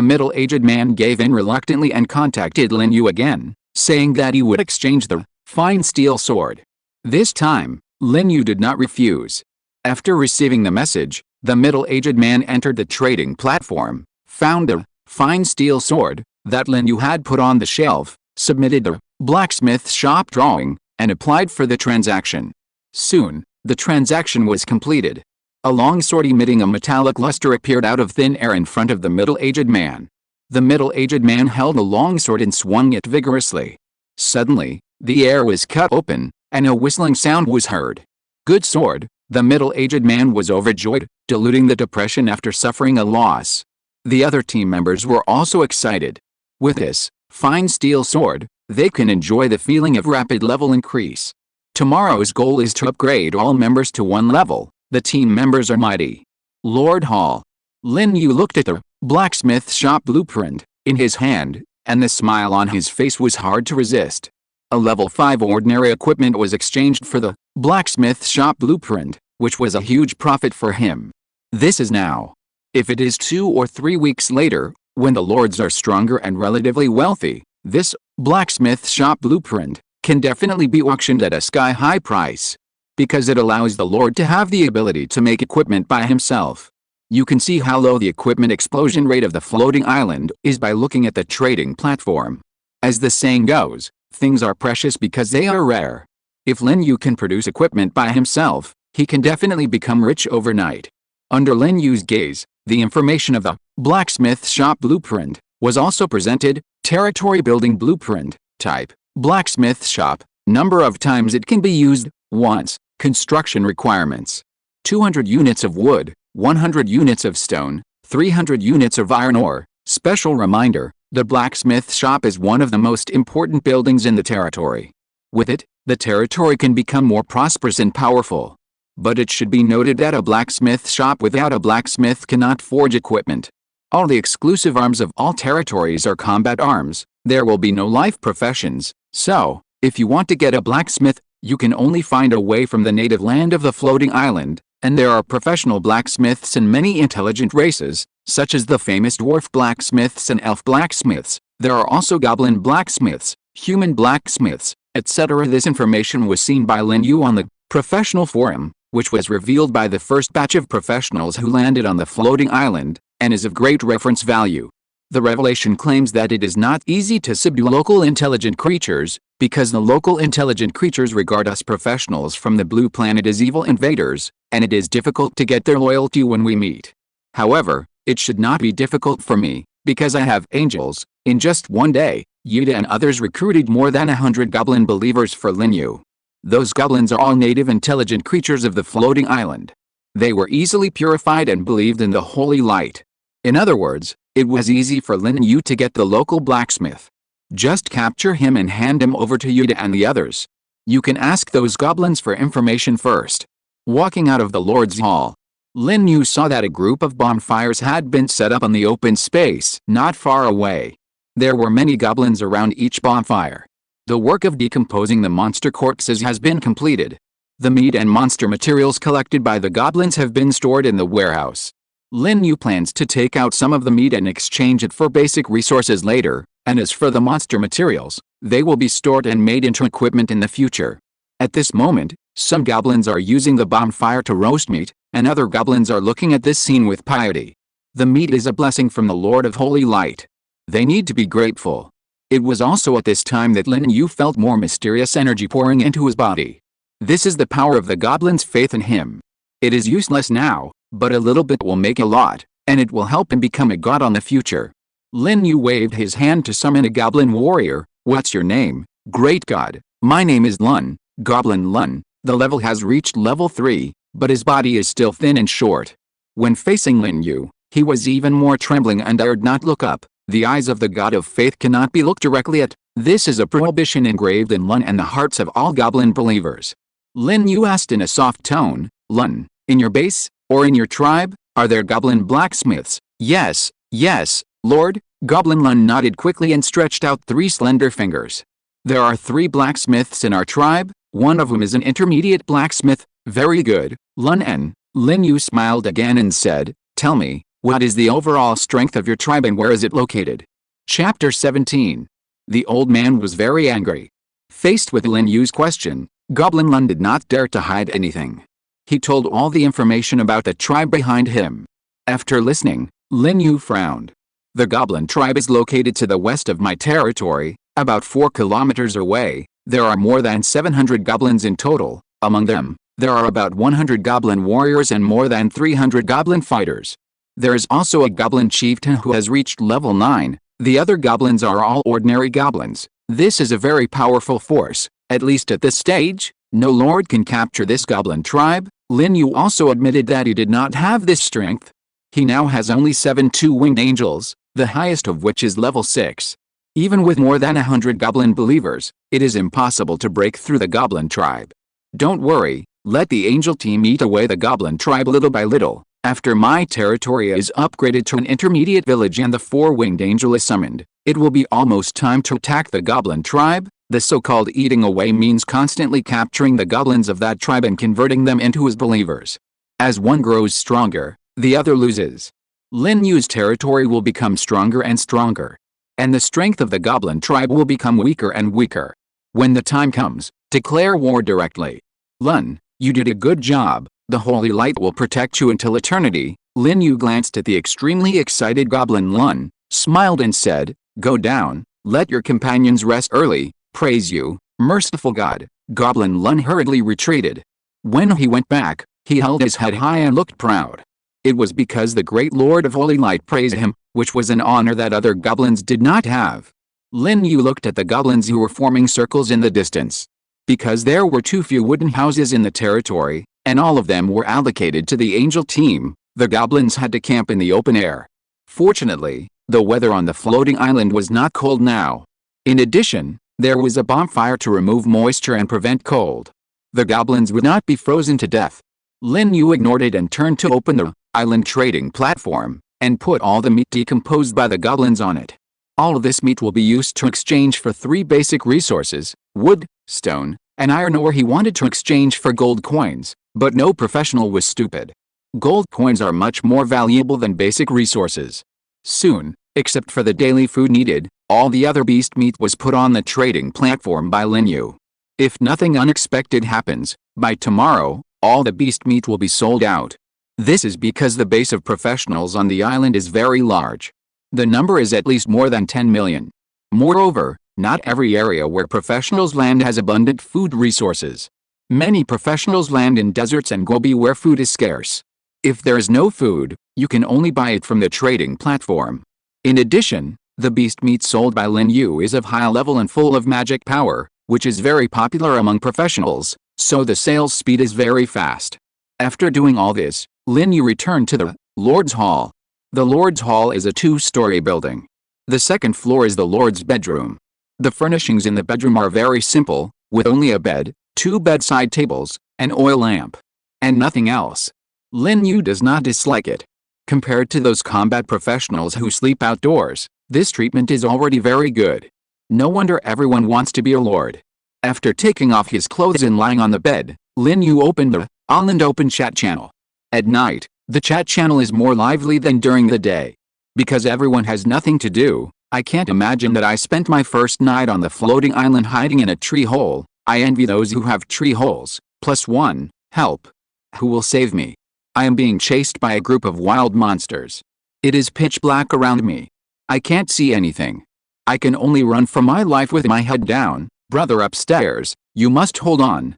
middle-aged man gave in reluctantly and contacted Lin Yu again, saying that he would exchange the fine steel sword. This time, Lin Yu did not refuse. After receiving the message, the middle-aged man entered the trading platform, found the fine steel sword that Lin Yu had put on the shelf, submitted the blacksmith shop drawing, and applied for the transaction. Soon, the transaction was completed. A long sword emitting a metallic luster appeared out of thin air in front of the middle-aged man. The middle-aged man held a long sword and swung it vigorously. Suddenly, the air was cut open, and a whistling sound was heard. Good sword. The middle-aged man was overjoyed, diluting the depression after suffering a loss. The other team members were also excited. With this fine steel sword, they can enjoy the feeling of rapid level increase. Tomorrow's goal is to upgrade all members to 1 level. The team members are mighty. Lord Hall. Lin Yu looked at the blacksmith shop blueprint in his hand, and the smile on his face was hard to resist. A level 5 ordinary equipment was exchanged for the blacksmith shop blueprint, which was a huge profit for him. This is now If it is 2 or 3 weeks later, when the lords are stronger and relatively wealthy, this blacksmith shop blueprint can definitely be auctioned at a sky-high price, because it allows the lord to have the ability to make equipment by himself. You can see how low the equipment explosion rate of the floating island is by looking at the trading platform. As the saying goes, things are precious because they are rare. If Lin Yu can produce equipment by himself, he can definitely become rich overnight. Under Lin Yu's gaze, the information of the blacksmith shop blueprint was also presented: territory building blueprint, type, blacksmith shop, number of times it can be used, once, construction requirements: 200 units of wood, 100 units of stone, 300 units of iron ore. Special reminder, the blacksmith shop is one of the most important buildings in the territory. With it, the territory can become more prosperous and powerful. But it should be noted that a blacksmith shop without a blacksmith cannot forge equipment. All the exclusive arms of all territories are combat arms. There will be no life professions, so, if you want to get a blacksmith, you can only find a way from the native land of the floating island, and there are professional blacksmiths in many intelligent races, such as the famous dwarf blacksmiths and elf blacksmiths. There are also goblin blacksmiths, human blacksmiths, etc. This information was seen by Lin Yu on the professional forum, which was revealed by the first batch of professionals who landed on the floating island, and is of great reference value. The revelation claims that it is not easy to subdue local intelligent creatures, because the local intelligent creatures regard us professionals from the blue planet as evil invaders, and it is difficult to get their loyalty when we meet. However, it should not be difficult for me, because I have angels. In just one day, Yuta and others recruited more than 100 goblin believers for Lin Yu. Those goblins are all native intelligent creatures of the floating island. They were easily purified and believed in the holy light. In other words, it was easy for Lin Yu to get the local blacksmith. Just capture him and hand him over to Yuta and the others. You can ask those goblins for information first. Walking out of the Lord's Hall, Lin Yu saw that a group of bonfires had been set up on the open space not far away. There were many goblins around each bonfire. The work of decomposing the monster corpses has been completed. The meat and monster materials collected by the goblins have been stored in the warehouse. Lin Yu plans to take out some of the meat and exchange it for basic resources later, and as for the monster materials, they will be stored and made into equipment in the future. At this moment, some goblins are using the bonfire to roast meat, and other goblins are looking at this scene with piety. The meat is a blessing from the Lord of Holy Light. They need to be grateful. It was also at this time that Lin Yu felt more mysterious energy pouring into his body. This is the power of the goblin's faith in him. It is useless now, but a little bit will make a lot, and it will help him become a god on the future. Lin Yu waved his hand to summon a goblin warrior. What's your name, great god? My name is Lun, Goblin Lun. The level has reached level 3, but his body is still thin and short. When facing Lin Yu, he was even more trembling and dared not look up. The eyes of the god of faith cannot be looked directly at. This is a prohibition engraved in Lun and the hearts of all goblin believers. Lin Yu asked in a soft tone, Lun, in your base, or in your tribe, are there goblin blacksmiths? Yes, yes, Lord. Goblin Lun nodded quickly and stretched out 3 slender fingers. There are 3 blacksmiths in our tribe, one of whom is an intermediate blacksmith. Very good, Lun. And Lin Yu smiled again and said, tell me, what is the overall strength of your tribe and where is it located? Chapter 17. The old man was very angry. Faced with Lin Yu's question, Goblin Lun did not dare to hide anything. He told all the information about the tribe behind him. After listening, Lin Yu frowned. The goblin tribe is located to the west of my territory, about 4 kilometers away. There are more than 700 goblins in total. Among them, there are about 100 goblin warriors and more than 300 goblin fighters. There is also a goblin chieftain who has reached level 9. The other goblins are all ordinary goblins. This is a very powerful force. At least at this stage, no lord can capture this goblin tribe. Lin Yu also admitted that he did not have this strength. He now has only 7 two-winged angels, the highest of which is level 6. Even with more than 100 goblin believers, it is impossible to break through the goblin tribe. Don't worry, let the angel team eat away the goblin tribe little by little. After my territory is upgraded to an intermediate village and the 4-winged angel is summoned, it will be almost time to attack the goblin tribe. The so-called eating away means constantly capturing the goblins of that tribe and converting them into his believers. As one grows stronger, the other loses. Lin Yu's territory will become stronger and stronger. And the strength of the goblin tribe will become weaker and weaker. When the time comes, declare war directly. Lin, you did a good job. The holy light will protect you until eternity. Lin Yu glanced at the extremely excited goblin Lin, smiled and said, go down, let your companions rest early, praise you, merciful God. Goblin Lin hurriedly retreated. When he went back, he held his head high and looked proud. It was because the great Lord of Holy Light praised him, which was an honor that other goblins did not have. Lin Yu looked at the goblins who were forming circles in the distance. Because there were too few wooden houses in the territory, and all of them were allocated to the angel team, the goblins had to camp in the open air. Fortunately, the weather on the floating island was not cold now. In addition, there was a bonfire to remove moisture and prevent cold. The goblins would not be frozen to death. Lin Yu ignored it and turned to open the island trading platform, and put all the meat decomposed by the goblins on it. All of this meat will be used to exchange for 3 basic resources, wood, stone, and iron ore. He wanted to exchange for gold coins, but no professional was stupid. Gold coins are much more valuable than basic resources. Soon, except for the daily food needed, all the other beast meat was put on the trading platform by Lin Yu. If nothing unexpected happens, by tomorrow, all the beast meat will be sold out. This is because the base of professionals on the island is very large. The number is at least more than 10 million. Moreover, not every area where professionals land has abundant food resources. Many professionals land in deserts and Gobi where food is scarce. If there is no food, you can only buy it from the trading platform. In addition, the beast meat sold by Lin Yu is of high level and full of magic power, which is very popular among professionals, so the sales speed is very fast. After doing all this, Lin Yu returned to the Lord's Hall. The Lord's Hall is a 2-story building. The second floor is the Lord's bedroom. The furnishings in the bedroom are very simple, with only a bed, 2 bedside tables, an oil lamp, and nothing else. Lin Yu does not dislike it. Compared to those combat professionals who sleep outdoors, this treatment is already very good. No wonder everyone wants to be a lord. After taking off his clothes and lying on the bed, Lin Yu opened the Island Open chat channel. At night, the chat channel is more lively than during the day. Because everyone has nothing to do, I can't imagine that I spent my first night on the floating island hiding in a tree hole. I envy those who have tree holes. +1, help. Who will save me? I am being chased by a group of wild monsters. It is pitch black around me. I can't see anything. I can only run for my life with my head down. Brother upstairs, you must hold on,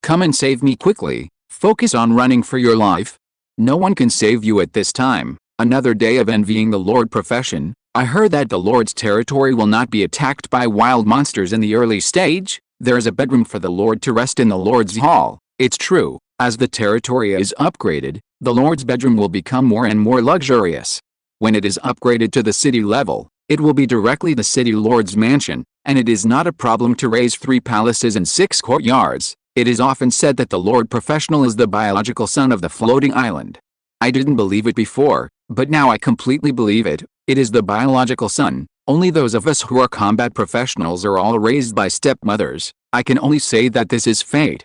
come and save me quickly. Focus on running for your life. No one can save you at this time. Another day of envying the Lord profession. I heard that the Lord's territory will not be attacked by wild monsters in the early stage. There is a bedroom for the Lord to rest in the Lord's Hall. It's true, as the territory is upgraded, the Lord's bedroom will become more and more luxurious. When it is upgraded to the city level, it will be directly the city Lord's mansion, and it is not a problem to raise 3 palaces and 6 courtyards. It is often said that the Lord Professional is the biological son of the floating island. I didn't believe it before, but now I completely believe it. It is the biological son. Only those of us who are combat professionals are all raised by stepmothers. I can only say that this is fate.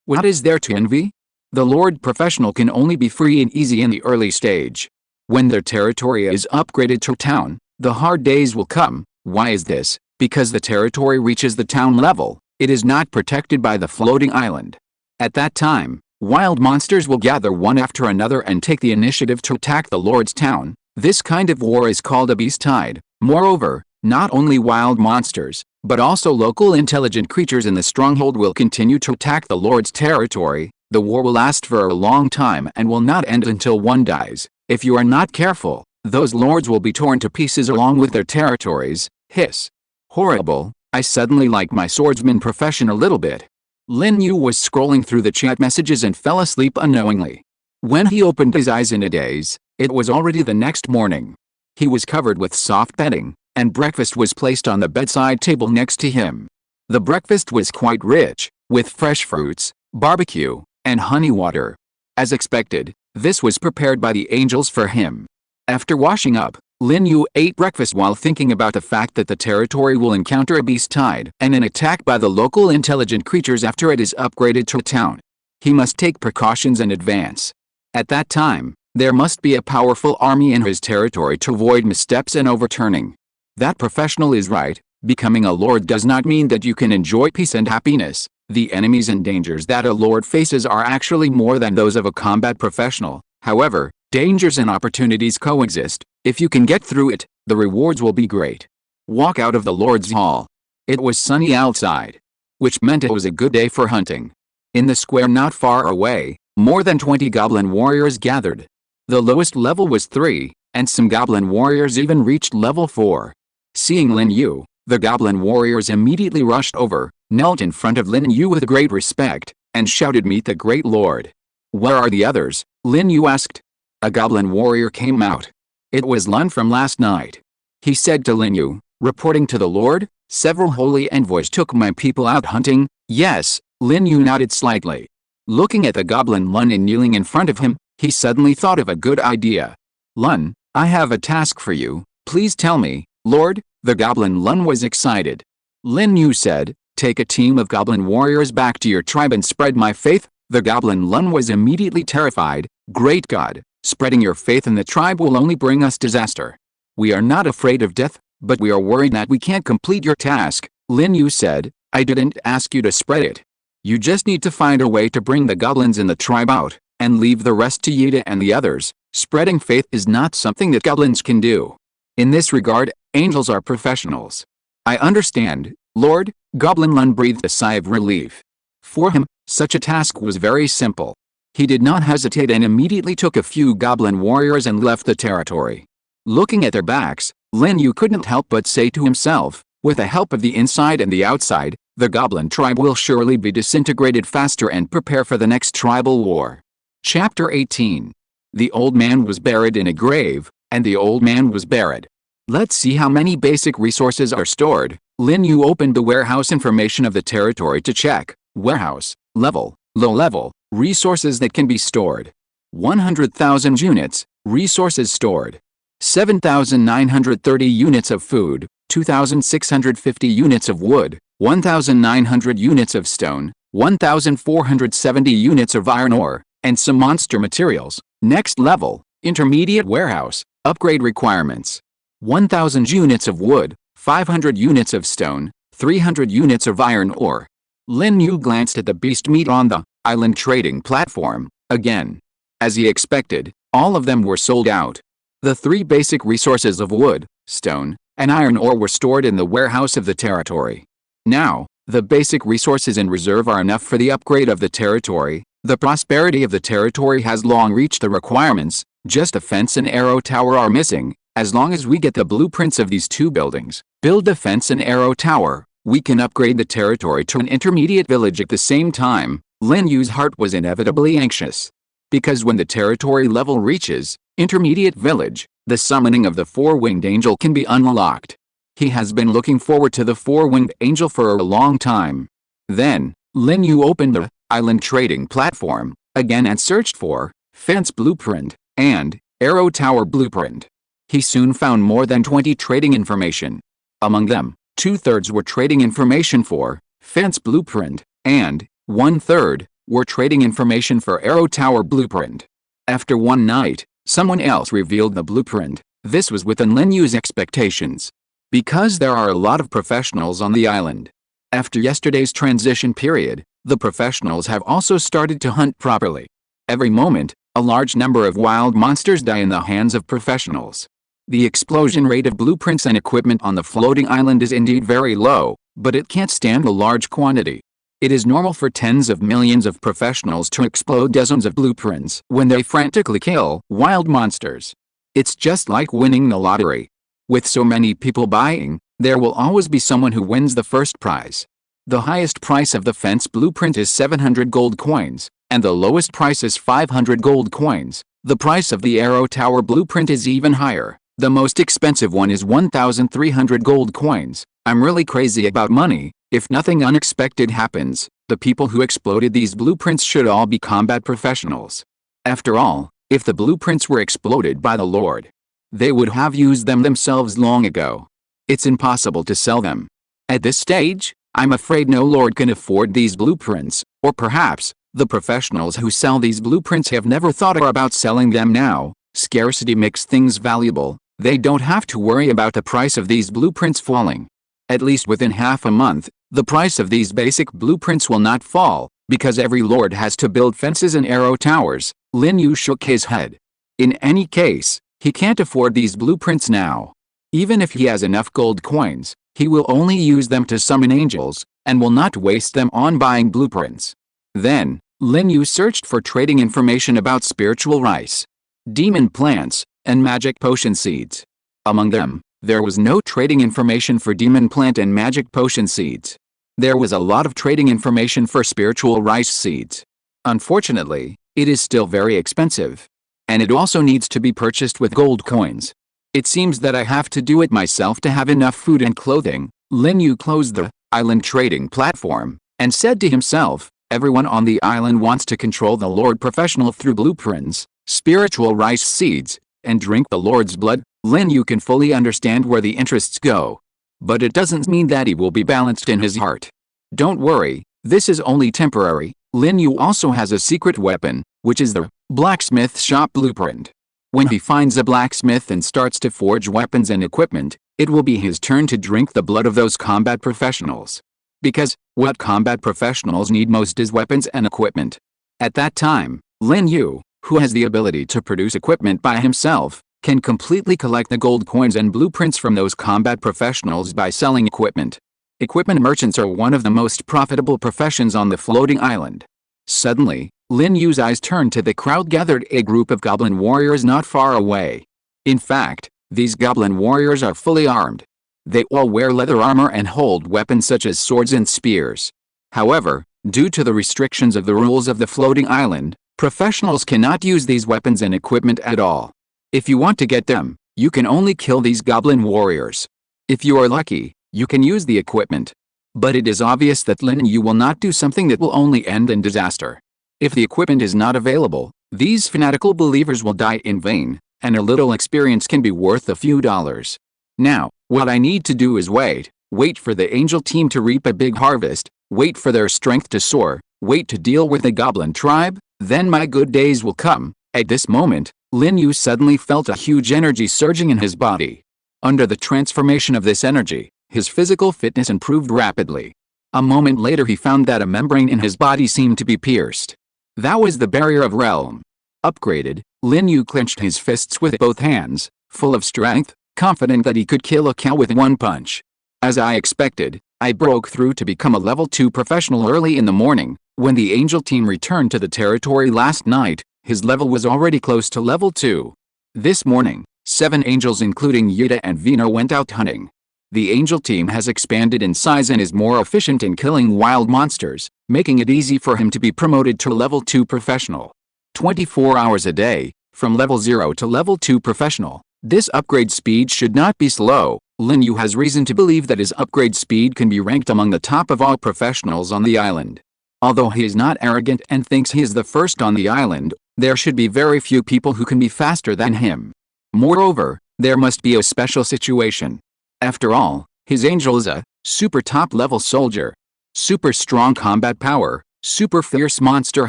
What is there to envy? The Lord Professional can only be free and easy in the early stage. When their territory is upgraded to town, the hard days will come. Why is this? Because the territory reaches the town level. It is not protected by the floating island. At that time, wild monsters will gather one after another and take the initiative to attack the Lord's town. This kind of war is called a beast tide. Moreover, not only wild monsters, but also local intelligent creatures in the stronghold will continue to attack the Lord's territory. The war will last for a long time and will not end until one dies. If you are not careful, those lords will be torn to pieces along with their territories. Hiss. Horrible. I suddenly like my swordsman profession a little bit. Lin Yu was scrolling through the chat messages and fell asleep unknowingly. When he opened his eyes in a daze, it was already the next morning. He was covered with soft bedding, and breakfast was placed on the bedside table next to him. The breakfast was quite rich, with fresh fruits, barbecue, and honey water. As expected, this was prepared by the angels for him. After washing up, Lin Yu ate breakfast while thinking about the fact that the territory will encounter a beast tide and an attack by the local intelligent creatures after it is upgraded to a town. He must take precautions in advance. At that time, There must be a powerful army in his territory to avoid missteps and overturning. That professional is right. Becoming a lord does not mean that you can enjoy peace and happiness. The enemies and dangers that a lord faces are actually more than those of a combat professional. However, dangers and opportunities coexist. If you can get through it, the rewards will be great. Walk out of the Lord's Hall. It was sunny outside, which meant it was a good day for hunting. In the square not far away, more than 20 goblin warriors gathered. The lowest level was 3, and some goblin warriors even reached level 4. Seeing Lin Yu, the goblin warriors immediately rushed over, knelt in front of Lin Yu with great respect, and shouted, "Meet the great lord." "Where are the others?" Lin Yu asked. A goblin warrior came out. It was Lun from last night. He said to Lin Yu, "Reporting to the lord, several holy envoys took my people out hunting." "Yes," Lin Yu nodded slightly. Looking at the goblin Lun and kneeling in front of him, he suddenly thought of a good idea. "Lun, I have a task for you. Please tell me, Lord." The goblin Lun was excited. Lin Yu said, "Take a team of goblin warriors back to your tribe and spread my faith." The goblin Lun was immediately terrified. "Great God, spreading your faith in the tribe will only bring us disaster. We are not afraid of death, but we are worried that we can't complete your task." Lin Yu said, "I didn't ask you to spread it. You just need to find a way to bring the goblins in the tribe out, and leave the rest to Yida and the others. Spreading faith is not something that goblins can do. In this regard, angels are professionals." "I understand, Lord." Goblin Lun breathed a sigh of relief. For him, such a task was very simple. He did not hesitate and immediately took a few goblin warriors and left the territory. Looking at their backs, Lin Yu couldn't help but say to himself, with the help of the inside and the outside, the goblin tribe will surely be disintegrated faster and prepare for the next tribal war. Chapter 18. The old man was buried in a grave, and the old man was buried. Let's see how many basic resources are stored. Lin Yu opened the warehouse information of the territory to check. Warehouse, level, low level, resources that can be stored. 100,000 units, resources stored. 7,930 units of food, 2,650 units of wood, 1,900 units of stone, 1,470 units of iron ore, and some monster materials. Next level, intermediate warehouse, upgrade requirements. 1,000 units of wood, 500 units of stone, 300 units of iron ore. Lin Yu glanced at the beast meat on the island trading platform. Again, as he expected, all of them were sold out. The 3 basic resources of wood, stone, and iron ore were stored in the warehouse of the territory. Now, the basic resources in reserve are enough for the upgrade of the territory. The prosperity of the territory has long reached the requirements. Just a fence and arrow tower are missing. As long as we get the blueprints of these 2 buildings, build a fence and arrow tower, we can upgrade the territory to an intermediate village at the same time. Lin Yu's heart was inevitably anxious. Because when the territory level reaches intermediate village, the summoning of the 4-winged angel can be unlocked. He has been looking forward to the 4-winged angel for a long time. Then, Lin Yu opened the island trading platform again and searched for fence blueprint and arrow tower blueprint. He soon found more than 20 trading information. Among them, 2/3 were trading information for fence blueprint, and 1/3 were trading information for arrow tower blueprint. After one night, someone else revealed the blueprint. This was within Lin Yu's expectations. Because there are a lot of professionals on the island. After yesterday's transition period, the professionals have also started to hunt properly. Every moment, a large number of wild monsters die in the hands of professionals. The explosion rate of blueprints and equipment on the floating island is indeed very low, but it can't stand a large quantity. It is normal for tens of millions of professionals to explode dozens of blueprints when they frantically kill wild monsters. It's just like winning the lottery. With so many people buying, there will always be someone who wins the first prize. The highest price of the fence blueprint is 700 gold coins, and the lowest price is 500 gold coins. The price of the arrow tower blueprint is even higher. The most expensive one is 1,300 gold coins. I'm really crazy about money. If nothing unexpected happens, the people who exploded these blueprints should all be combat professionals. After all, if the blueprints were exploded by the Lord, they would have used them themselves long ago. It's impossible to sell them. At this stage, I'm afraid no Lord can afford these blueprints, or perhaps, The professionals who sell these blueprints have never thought about selling them now. Scarcity makes things valuable. They don't have to worry about the price of these blueprints falling. At least within half a month, the price of these basic blueprints will not fall, because every lord has to build fences and arrow towers. Lin Yu shook his head. In any case, he can't afford these blueprints now. Even if he has enough gold coins, he will only use them to summon angels, and will not waste them on buying blueprints. Then, Lin Yu searched for trading information about spiritual rice, demon plants, and magic potion seeds. Among them, there was no trading information for demon plant and magic potion seeds. There was a lot of trading information for spiritual rice seeds. Unfortunately, it is still very expensive. And it also needs to be purchased with gold coins. It seems that I have to do it myself to have enough food and clothing. Lin Yu closed the island trading platform, and said to himself, everyone on the island wants to control the Lord Professional through blueprints, spiritual rice seeds, and drink the Lord's blood. Lin Yu can fully understand where the interests go. But it doesn't mean that he will be balanced in his heart. Don't worry, this is only temporary. Lin Yu also has a secret weapon, which is the blacksmith shop blueprint. When he finds a blacksmith and starts to forge weapons and equipment, it will be his turn to drink the blood of those combat professionals. Because, what combat professionals need most is weapons and equipment. At that time, Lin Yu, who has the ability to produce equipment by himself, can completely collect the gold coins and blueprints from those combat professionals by selling equipment. Equipment merchants are one of the most profitable professions on the floating island. Suddenly, Lin Yu's eyes turned to the crowd gathered, a group of goblin warriors not far away. In fact, these goblin warriors are fully armed. They all wear leather armor and hold weapons such as swords and spears. However, due to the restrictions of the rules of the floating island, professionals cannot use these weapons and equipment at all. If you want to get them, you can only kill these goblin warriors. If you are lucky, you can use the equipment. But it is obvious that Lin Yu will not do something that will only end in disaster. If the equipment is not available, these fanatical believers will die in vain, and a little experience can be worth a few dollars. Now, what I need to do is wait for the angel team to reap a big harvest, wait for their strength to soar, wait to deal with the goblin tribe, then my good days will come. At this moment, Lin Yu suddenly felt a huge energy surging in his body. Under the transformation of this energy, his physical fitness improved rapidly. A moment later he found that a membrane in his body seemed to be pierced. That was the barrier of realm. Upgraded, Lin Yu clenched his fists with both hands, full of strength, confident that he could kill a cow with one punch. As I expected, I broke through to become a level 2 professional early in the morning. When the angel team returned to the territory last night, his level was already close to level 2. This morning, 7 angels including Yuta and Vina went out hunting. The angel team has expanded in size and is more efficient in killing wild monsters, making it easy for him to be promoted to level 2 professional. 24 hours a day, from level 0 to level 2 professional. This upgrade speed should not be slow. Lin Yu has reason to believe that his upgrade speed can be ranked among the top of all professionals on the island. Although he is not arrogant and thinks he is the first on the island, there should be very few people who can be faster than him. Moreover, there must be a special situation. After all, his angel is a super top level soldier. Super strong combat power, super fierce monster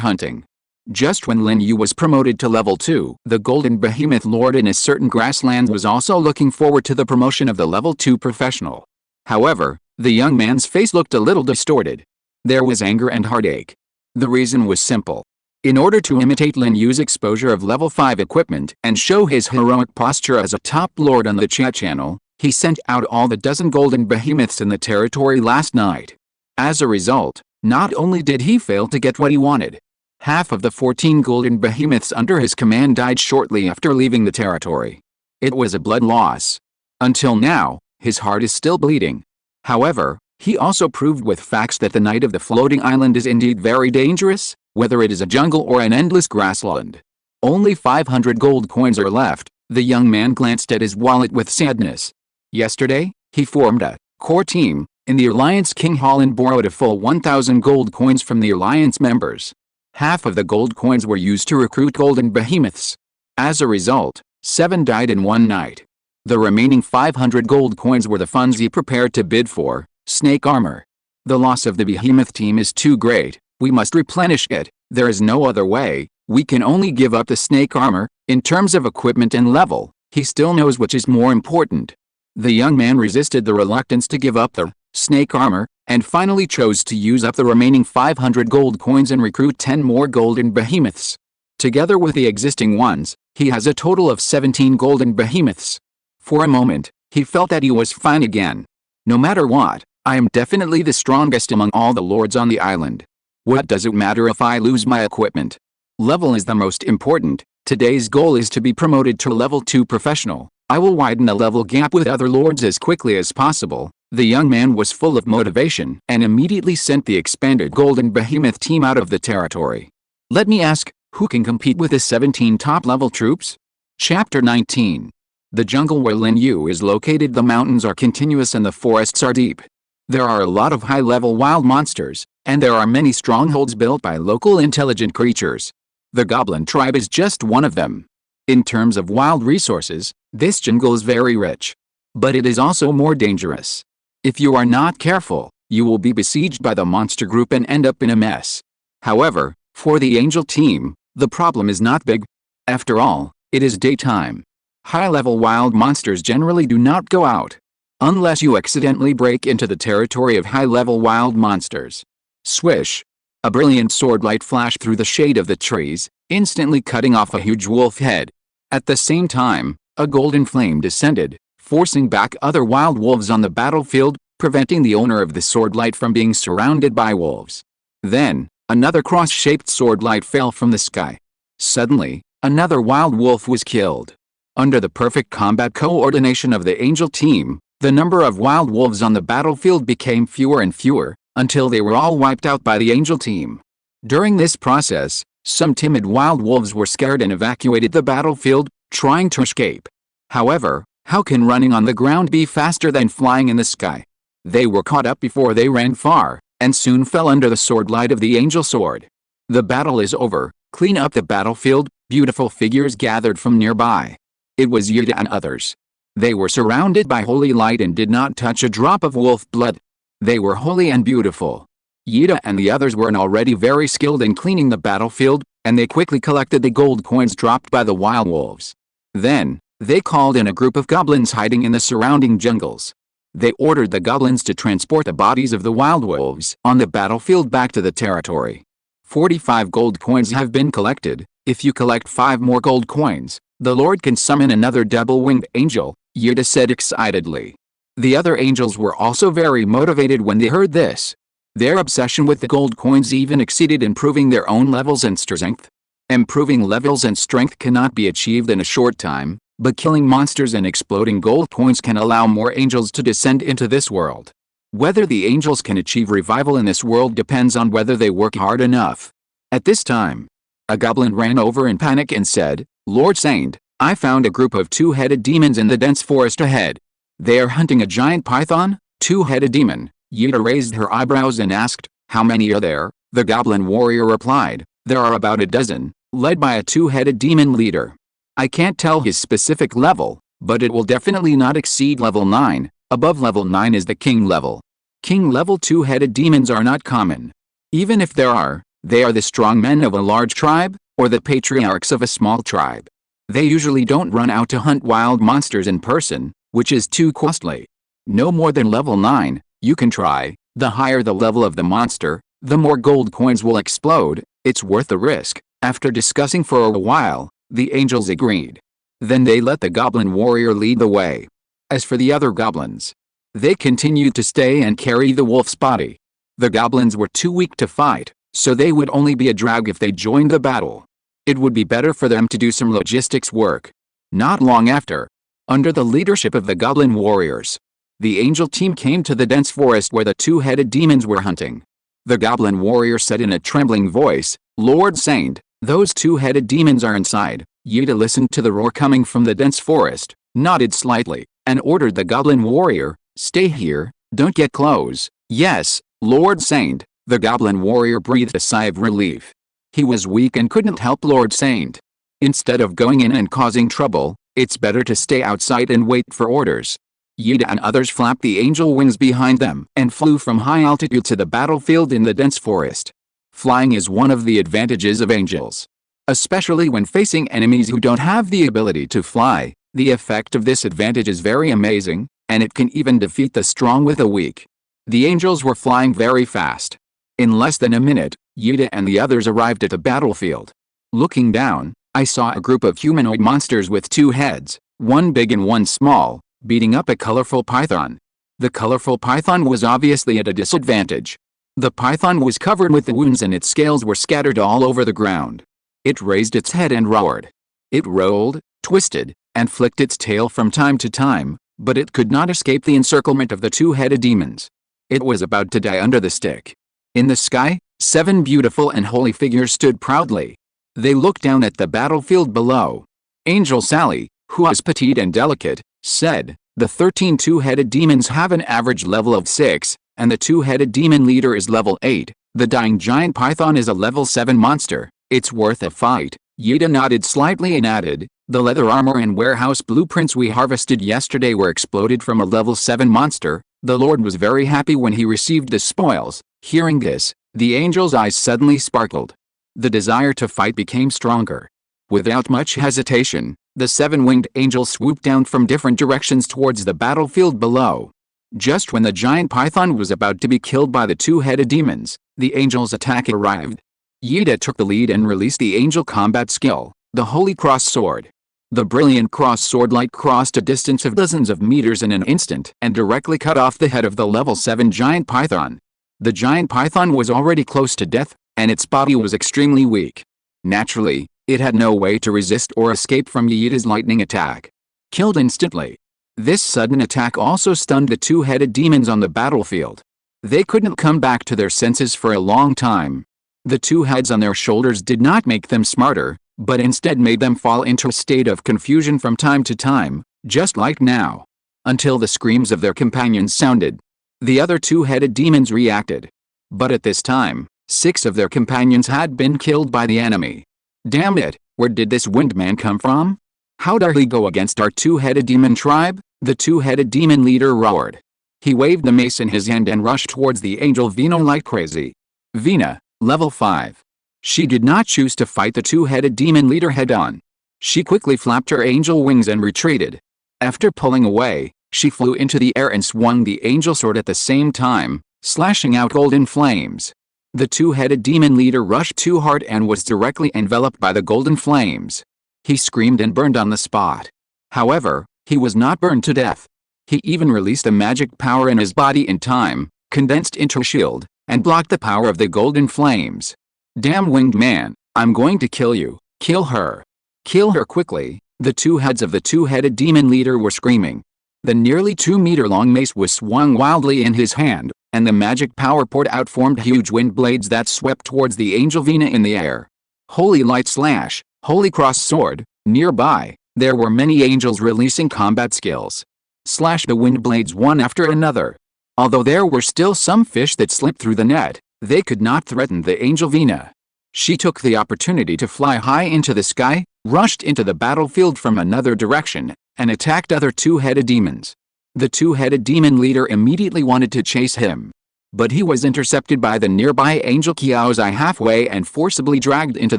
hunting. Just when Lin Yu was promoted to level 2, the golden behemoth lord in a certain grassland was also looking forward to the promotion of the level 2 professional. However, the young man's face looked a little distorted. There was anger and heartache. The reason was simple. In order to imitate Lin Yu's exposure of level 5 equipment and show his heroic posture as a top lord on the chat channel, he sent out all the dozen golden behemoths in the territory last night. As a result, not only did he fail to get what he wanted, half of the 14 golden behemoths under his command died shortly after leaving the territory. It was a blood loss. Until now, his heart is still bleeding. However, he also proved with facts that the night of the floating island is indeed very dangerous, whether it is a jungle or an endless grassland. Only 500 gold coins are left. The young man glanced at his wallet with sadness. Yesterday, he formed a core team in the Alliance King Hall and borrowed a full 1,000 gold coins from the Alliance members. Half of the gold coins were used to recruit golden behemoths. As a result, 7 died in one night. The remaining 500 gold coins were the funds he prepared to bid for snake armor. The loss of the behemoth team is too great. We must replenish it. There is no other way, we can only give up the snake armor. In terms of equipment and level, he still knows which is more important. The young man resisted the reluctance to give up the snake armor, and finally chose to use up the remaining 500 gold coins and recruit 10 more golden behemoths. Together with the existing ones, he has a total of 17 golden behemoths. For a moment, he felt that he was fine again. No matter what, I am definitely the strongest among all the lords on the island. What does it matter if I lose my equipment? Level is the most important. Today's goal is to be promoted to level 2 professional. I will widen the level gap with other lords as quickly as possible. The young man was full of motivation and immediately sent the expanded golden behemoth team out of the territory. Let me ask, who can compete with the 17 top-level troops? Chapter 19. The jungle where Lin Yu is located. The mountains are continuous and the forests are deep. There are a lot of high-level wild monsters, and there are many strongholds built by local intelligent creatures. The goblin tribe is just one of them. In terms of wild resources, this jungle is very rich. But it is also more dangerous. If you are not careful, you will be besieged by the monster group and end up in a mess. However, for the angel team, the problem is not big. After all, it is daytime. High-level wild monsters generally do not go out. Unless you accidentally break into the territory of high-level wild monsters. Swish! A brilliant sword light flashed through the shade of the trees, instantly cutting off a huge wolf head. At the same time, a golden flame descended, forcing back other wild wolves on the battlefield, preventing the owner of the sword light from being surrounded by wolves. Then, another cross-shaped sword light fell from the sky. Suddenly, another wild wolf was killed. Under the perfect combat coordination of the angel team, the number of wild wolves on the battlefield became fewer and fewer, until they were all wiped out by the angel team. During this process, some timid wild wolves were scared and evacuated the battlefield, trying to escape. However, how can running on the ground be faster than flying in the sky? They were caught up before they ran far, and soon fell under the sword light of the angel sword. The battle is over. Clean up the battlefield. Beautiful figures gathered from nearby. It was Yida and others. They were surrounded by holy light and did not touch a drop of wolf blood. They were holy and beautiful. Yida and the others were already very skilled in cleaning the battlefield, and they quickly collected the gold coins dropped by the wild wolves. Then, they called in a group of goblins hiding in the surrounding jungles. They ordered the goblins to transport the bodies of the wild wolves on the battlefield back to the territory. 45 gold coins have been collected. If you collect 5 more gold coins, the Lord can summon another double-winged angel, Yida said excitedly. The other angels were also very motivated when they heard this. Their obsession with the gold coins even exceeded improving their own levels and strength. Improving levels and strength cannot be achieved in a short time, but killing monsters and exploding gold coins can allow more angels to descend into this world. Whether the angels can achieve revival in this world depends on whether they work hard enough. At this time, a goblin ran over in panic and said, "Lord Saint, I found a group of 2-headed demons in the dense forest ahead. They are hunting a giant python." 2-headed demon. Yida raised her eyebrows and asked, "How many are there?" The goblin warrior replied, "There are about a dozen, led by a 2-headed demon leader. I can't tell his specific level, but it will definitely not exceed level 9. Above level 9 is the king level. King level 2-headed demons are not common. Even if there are, they are the strong men of a large tribe, or the patriarchs of a small tribe. They usually don't run out to hunt wild monsters in person, which is too costly. No more than level 9, you can try. The higher the level of the monster, the more gold coins will explode. It's worth the risk." After discussing for a while, the angels agreed. Then they let the goblin warrior lead the way. As for the other goblins, they continued to stay and carry the wolf's body. The goblins were too weak to fight, so they would only be a drag if they joined the battle. It would be better for them to do some logistics work. Not long after, under the leadership of the goblin warriors, the angel team came to the dense forest where the 2-headed demons were hunting. The goblin warrior said in a trembling voice, "Lord Saint, those 2-headed demons are inside." Yida listened to the roar coming from the dense forest, nodded slightly, and ordered the goblin warrior, "Stay here, don't get close." "Yes, Lord Saint." The goblin warrior breathed a sigh of relief. He was weak and couldn't help Lord Saint. Instead of going in and causing trouble, it's better to stay outside and wait for orders. Yida and others flapped the angel wings behind them and flew from high altitude to the battlefield in the dense forest. Flying is one of the advantages of angels. Especially when facing enemies who don't have the ability to fly, the effect of this advantage is very amazing, and it can even defeat the strong with the weak. The angels were flying very fast. In less than a minute, Yuta and the others arrived at the battlefield. Looking down, I saw a group of humanoid monsters with two heads, one big and one small, beating up a colorful python. The colorful python was obviously at a disadvantage. The python was covered with wounds and its scales were scattered all over the ground. It raised its head and roared. It rolled, twisted, and flicked its tail from time to time, but it could not escape the encirclement of the two-headed demons. It was about to die under the stick. In the sky, 7 beautiful and holy figures stood proudly. They looked down at the battlefield below. Angel Sally, who was petite and delicate, said, "The 13 two-headed demons have an average level of 6, and the two-headed demon leader is level 8. The dying giant python is a level 7 monster. It's worth a fight." Yuta nodded slightly and added, "The leather armor and warehouse blueprints we harvested yesterday were exploded from a level 7 monster." The Lord was very happy when he received the spoils. Hearing this, the angel's eyes suddenly sparkled. The desire to fight became stronger. Without much hesitation, the 7-winged angels swooped down from different directions towards the battlefield below. Just when the giant python was about to be killed by the two-headed demons, the angel's attack arrived. Yuta took the lead and released the angel combat skill, the Holy Cross Sword. The brilliant cross sword light crossed a distance of dozens of meters in an instant and directly cut off the head of the level 7 giant python. The giant python was already close to death, and its body was extremely weak. Naturally, it had no way to resist or escape from Yuta's lightning attack. Killed instantly. This sudden attack also stunned the two-headed demons on the battlefield. They couldn't come back to their senses for a long time. The two heads on their shoulders did not make them smarter, but instead made them fall into a state of confusion from time to time, just like now. Until the screams of their companions sounded. The other two-headed demons reacted. But at this time, 6 of their companions had been killed by the enemy. Damn it, where did this winged man come from? How dare he go against our two-headed demon tribe? The two-headed demon leader roared. He waved the mace in his hand and rushed towards the angel Vina like crazy. Vina, level 5. She did not choose to fight the two-headed demon leader head-on. She quickly flapped her angel wings and retreated. After pulling away, she flew into the air and swung the angel sword at the same time, slashing out golden flames. The two-headed demon leader rushed too hard and was directly enveloped by the golden flames. He screamed and burned on the spot. However, he was not burned to death. He even released a magic power in his body in time, condensed into a shield, and blocked the power of the golden flames. "Damn winged man, I'm going to kill you. Kill her. Kill her quickly," the two heads of the two-headed demon leader were screaming. The nearly 2-meter-long mace was swung wildly in his hand, and the magic power poured out formed huge wind blades that swept towards the angel Vina in the air. Holy light slash, holy cross sword. Nearby, there were many angels releasing combat skills. Slash the wind blades one after another. Although there were still some fish that slipped through the net, they could not threaten the angel Vina. She took the opportunity to fly high into the sky, rushed into the battlefield from another direction, and attacked other two-headed demons. The two-headed demon leader immediately wanted to chase him. But he was intercepted by the nearby angel Qiaozai halfway and forcibly dragged into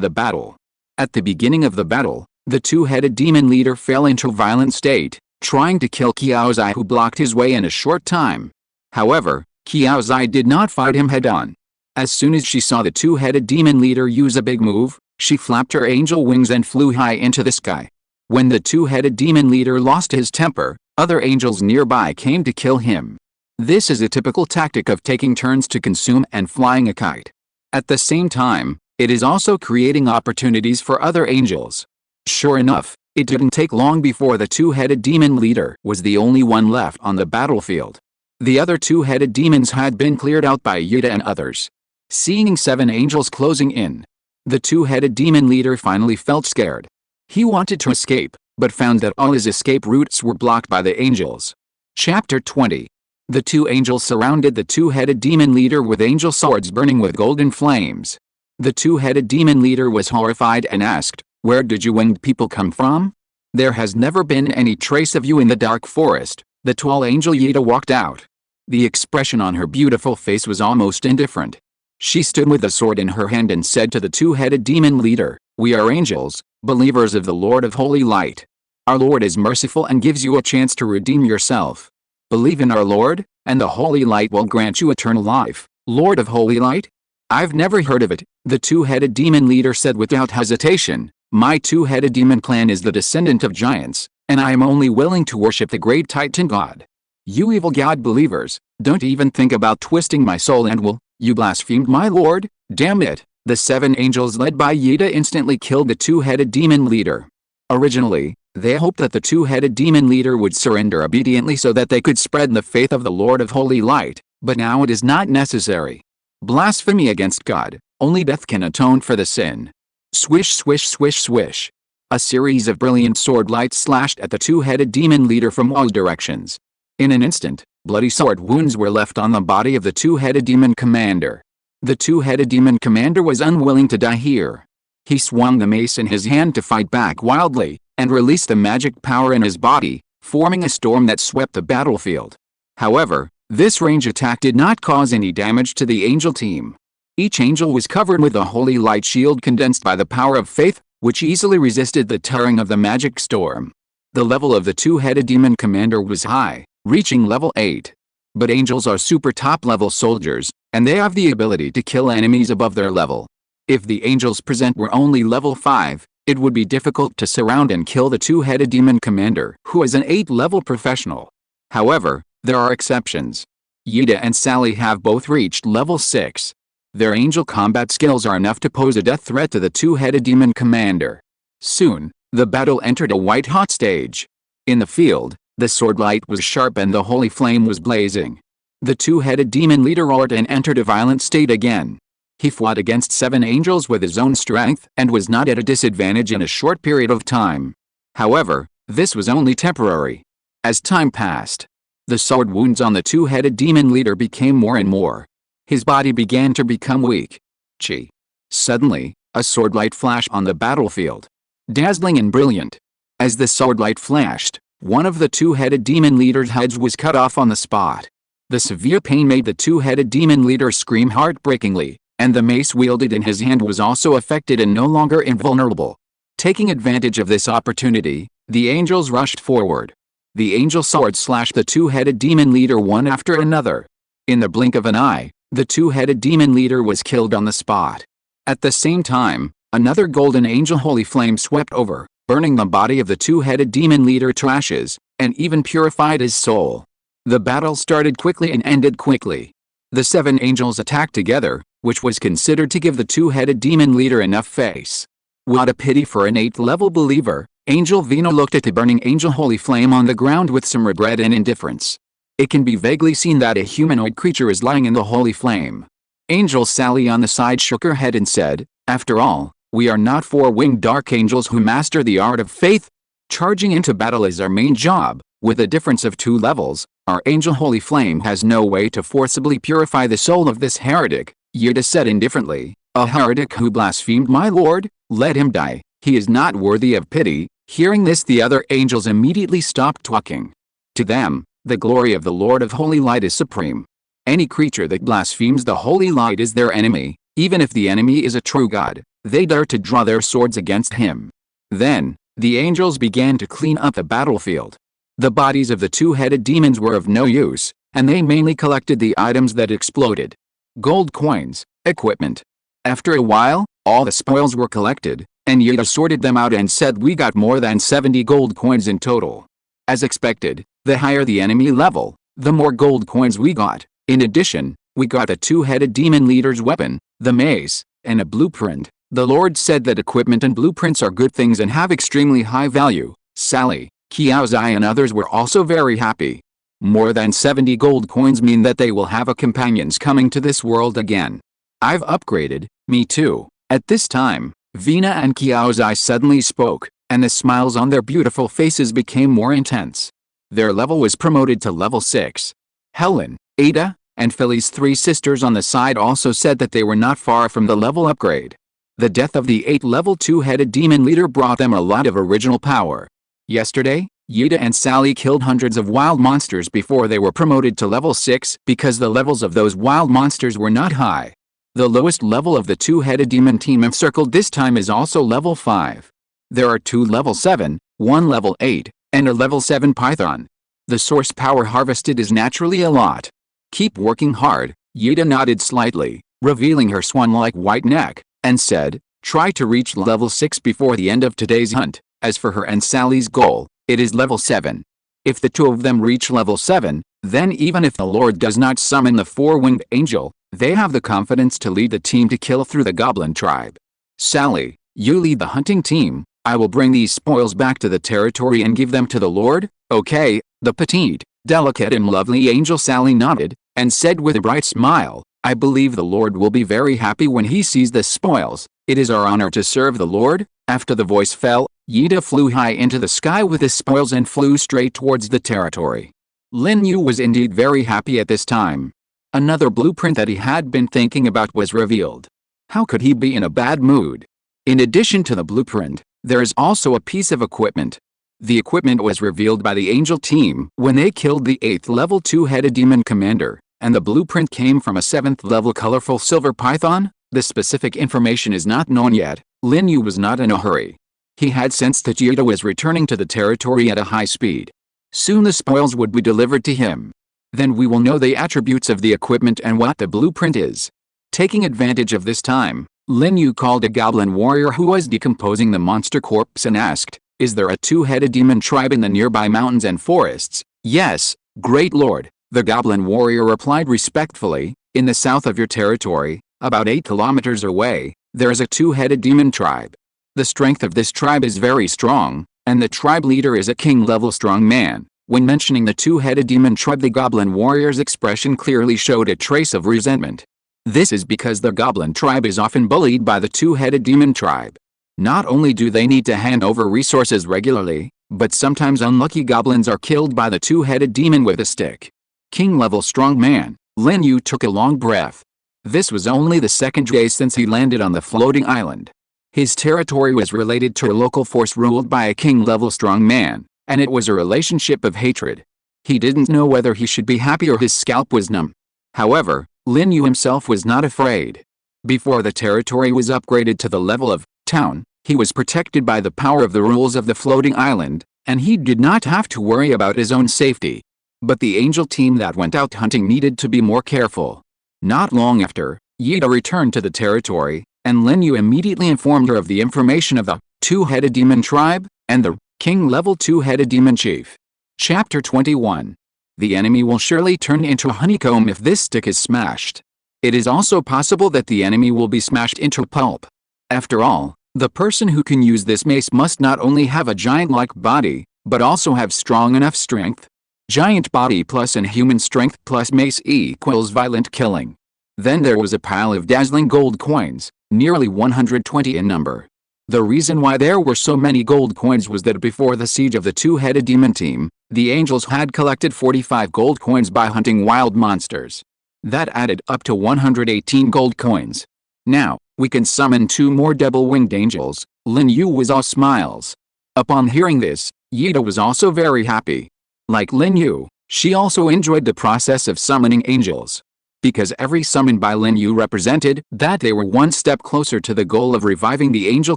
the battle. At the beginning of the battle, the two-headed demon leader fell into a violent state, trying to kill Qiaozai, who blocked his way in a short time. However, Qiaozai did not fight him head-on. As soon as she saw the two-headed demon leader use a big move, she flapped her angel wings and flew high into the sky. When the two-headed demon leader lost his temper, other angels nearby came to kill him. This is a typical tactic of taking turns to consume and flying a kite. At the same time, it is also creating opportunities for other angels. Sure enough, it didn't take long before the two-headed demon leader was the only one left on the battlefield. The other two-headed demons had been cleared out by Yuta and others. Seeing 7 angels closing in, the two-headed demon leader finally felt scared. He wanted to escape, but found that all his escape routes were blocked by the angels. Chapter 20. The two angels surrounded the two-headed demon leader with angel swords burning with golden flames. The two-headed demon leader was horrified and asked, "Where did you winged people come from? There has never been any trace of you in the dark forest." The tall angel Yuta walked out. The expression on her beautiful face was almost indifferent. She stood with a sword in her hand and said to the two-headed demon leader, "We are angels, believers of the Lord of Holy Light. Our Lord is merciful and gives you a chance to redeem yourself. Believe in our Lord, and the Holy Light will grant you eternal life." "Lord of Holy Light? I've never heard of it," the two-headed demon leader said without hesitation. "My two-headed demon clan is the descendant of giants, and I am only willing to worship the great Titan God. You evil God believers, don't even think about twisting my soul and will. You blasphemed my Lord, damn it." The 7 angels led by Yida instantly killed the two-headed demon leader. Originally, they hoped that the two-headed demon leader would surrender obediently so that they could spread the faith of the Lord of Holy Light, but now it is not necessary. Blasphemy against God, only death can atone for the sin. Swish swish swish swish. A series of brilliant sword lights slashed at the two-headed demon leader from all directions. In an instant, bloody sword wounds were left on the body of the two-headed demon commander. The two-headed demon commander was unwilling to die here. He swung the mace in his hand to fight back wildly, and released the magic power in his body, forming a storm that swept the battlefield. However, this range attack did not cause any damage to the angel team. Each angel was covered with a holy light shield condensed by the power of faith, which easily resisted the tearing of the magic storm. The level of the two-headed demon commander was high, reaching level 8. But angels are super top-level soldiers, and they have the ability to kill enemies above their level. If the angels present were only level 5, it would be difficult to surround and kill the two-headed demon commander, who is an 8-level professional. However, there are exceptions. Yida and Sally have both reached level 6. Their angel combat skills are enough to pose a death threat to the two-headed demon commander. Soon, the battle entered a white-hot stage. In the field, the sword light was sharp and the holy flame was blazing. The two-headed demon leader roared and entered a violent state again. He fought against 7 angels with his own strength and was not at a disadvantage in a short period of time. However, this was only temporary. As time passed, the sword wounds on the two-headed demon leader became more and more. His body began to become weak. Chi. Suddenly, a sword light flashed on the battlefield. Dazzling and brilliant. As the sword light flashed, one of the two-headed demon leader's heads was cut off on the spot. The severe pain made the two-headed demon leader scream heartbreakingly, and the mace wielded in his hand was also affected and no longer invulnerable. Taking advantage of this opportunity, the angels rushed forward. The angel sword slashed the two-headed demon leader one after another. In the blink of an eye, the two-headed demon leader was killed on the spot. At the same time, another golden angel holy flame swept over, burning the body of the two-headed demon leader to ashes, and even purified his soul. The battle started quickly and ended quickly. The 7 angels attacked together, which was considered to give the two-headed demon leader enough face. What a pity for an 8th-level believer. Angel Vino looked at the burning angel holy flame on the ground with some regret and indifference. It can be vaguely seen that a humanoid creature is lying in the holy flame. Angel Sally on the side shook her head and said, "After all, we are not 4-winged dark angels who master the art of faith. Charging into battle is our main job. With a difference of 2 levels, our angel holy flame has no way to forcibly purify the soul of this heretic." Yida said indifferently, "A heretic who blasphemed my Lord? Let him die. He is not worthy of pity." Hearing this, the other angels immediately stopped talking. To them, the glory of the Lord of Holy Light is supreme. Any creature that blasphemes the Holy Light is their enemy. Even if the enemy is a true god, they dare to draw their swords against him. Then, the angels began to clean up the battlefield. The bodies of the two-headed demons were of no use, and they mainly collected the items that exploded. Gold coins, equipment. After a while, all the spoils were collected, and Yida sorted them out and said, "We got more than 70 gold coins in total." As expected, the higher the enemy level, the more gold coins we got. In addition, we got a two-headed demon leader's weapon, the mace, and a blueprint. The Lord said that equipment and blueprints are good things and have extremely high value. Sally, Qiaozai and others were also very happy. More than 70 gold coins mean that they will have a companions coming to this world again. I've upgraded, me too. At this time, Vina and Qiaozai suddenly spoke, and the smiles on their beautiful faces became more intense. Their level was promoted to level 6. Helen, Ada, and Philly's 3 sisters on the side also said that they were not far from the level upgrade. The death of the 8th-level two-headed demon leader brought them a lot of original power. Yesterday, Yida and Sally killed hundreds of wild monsters before they were promoted to level 6 because the levels of those wild monsters were not high. The lowest level of the two-headed demon team encircled this time is also level 5. There are 2 level 7, 1 level 8, and a level 7 python. The source power harvested is naturally a lot. Keep working hard, Yida nodded slightly, revealing her swan-like white neck, and said, try to reach level 6 before the end of today's hunt. As for her and Sally's goal, it is level 7. If the two of them reach level 7, then even if the Lord does not summon the four-winged angel, they have the confidence to lead the team to kill through the goblin tribe. Sally, you lead the hunting team. I will bring these spoils back to the territory and give them to the Lord. Okay, the petite, delicate and lovely angel Sally nodded, and said with a bright smile, I believe the Lord will be very happy when he sees the spoils. It is our honor to serve the Lord. After the voice fell, Yida flew high into the sky with the spoils and flew straight towards the territory. Lin Yu was indeed very happy at this time. Another blueprint that he had been thinking about was revealed. How could he be in a bad mood? In addition to the blueprint, there is also a piece of equipment. The equipment was revealed by the angel team when they killed the 8th level two-headed demon commander, and the blueprint came from a 7th level colorful silver python. The specific information is not known yet. Lin Yu was not in a hurry. He had sensed that Yida was returning to the territory at a high speed. Soon the spoils would be delivered to him. Then we will know the attributes of the equipment and what the blueprint is. Taking advantage of this time, Lin Yu called a goblin warrior who was decomposing the monster corpse and asked, is there a two-headed demon tribe in the nearby mountains and forests? Yes, great lord, the goblin warrior replied respectfully, in the south of your territory, about 8 kilometers away, there is a two-headed demon tribe. The strength of this tribe is very strong, and the tribe leader is a king-level strong man. When mentioning the two-headed demon tribe, the goblin warrior's expression clearly showed a trace of resentment. This is because the goblin tribe is often bullied by the two-headed demon tribe. Not only do they need to hand over resources regularly, but sometimes unlucky goblins are killed by the two-headed demon with a stick. King-level strong man, Lin Yu took a long breath. This was only the second day since he landed on the floating island. His territory was related to a local force ruled by a king-level strong man, and it was a relationship of hatred. He didn't know whether he should be happy or his scalp was numb. However, Lin Yu himself was not afraid. Before the territory was upgraded to the level of town, he was protected by the power of the rules of the floating island, and he did not have to worry about his own safety. But the angel team that went out hunting needed to be more careful. Not long after, Yida returned to the territory, and Lin Yu immediately informed her of the information of the two-headed demon tribe and the king-level two-headed demon chief. Chapter 21. The enemy will surely turn into a honeycomb if this stick is smashed. It is also possible that the enemy will be smashed into pulp. After all, the person who can use this mace must not only have a giant-like body, but also have strong enough strength. Giant body plus inhuman strength plus mace equals violent killing. Then there was a pile of dazzling gold coins, nearly 120 in number. The reason why there were so many gold coins was that before the siege of the two-headed demon team, the angels had collected 45 gold coins by hunting wild monsters. That added up to 118 gold coins. Now, we can summon 2 more double-winged angels. Lin Yu was all smiles. Upon hearing this, Yida was also very happy. Like Lin Yu, she also enjoyed the process of summoning angels. Because every summon by Lin Yu represented that they were one step closer to the goal of reviving the angel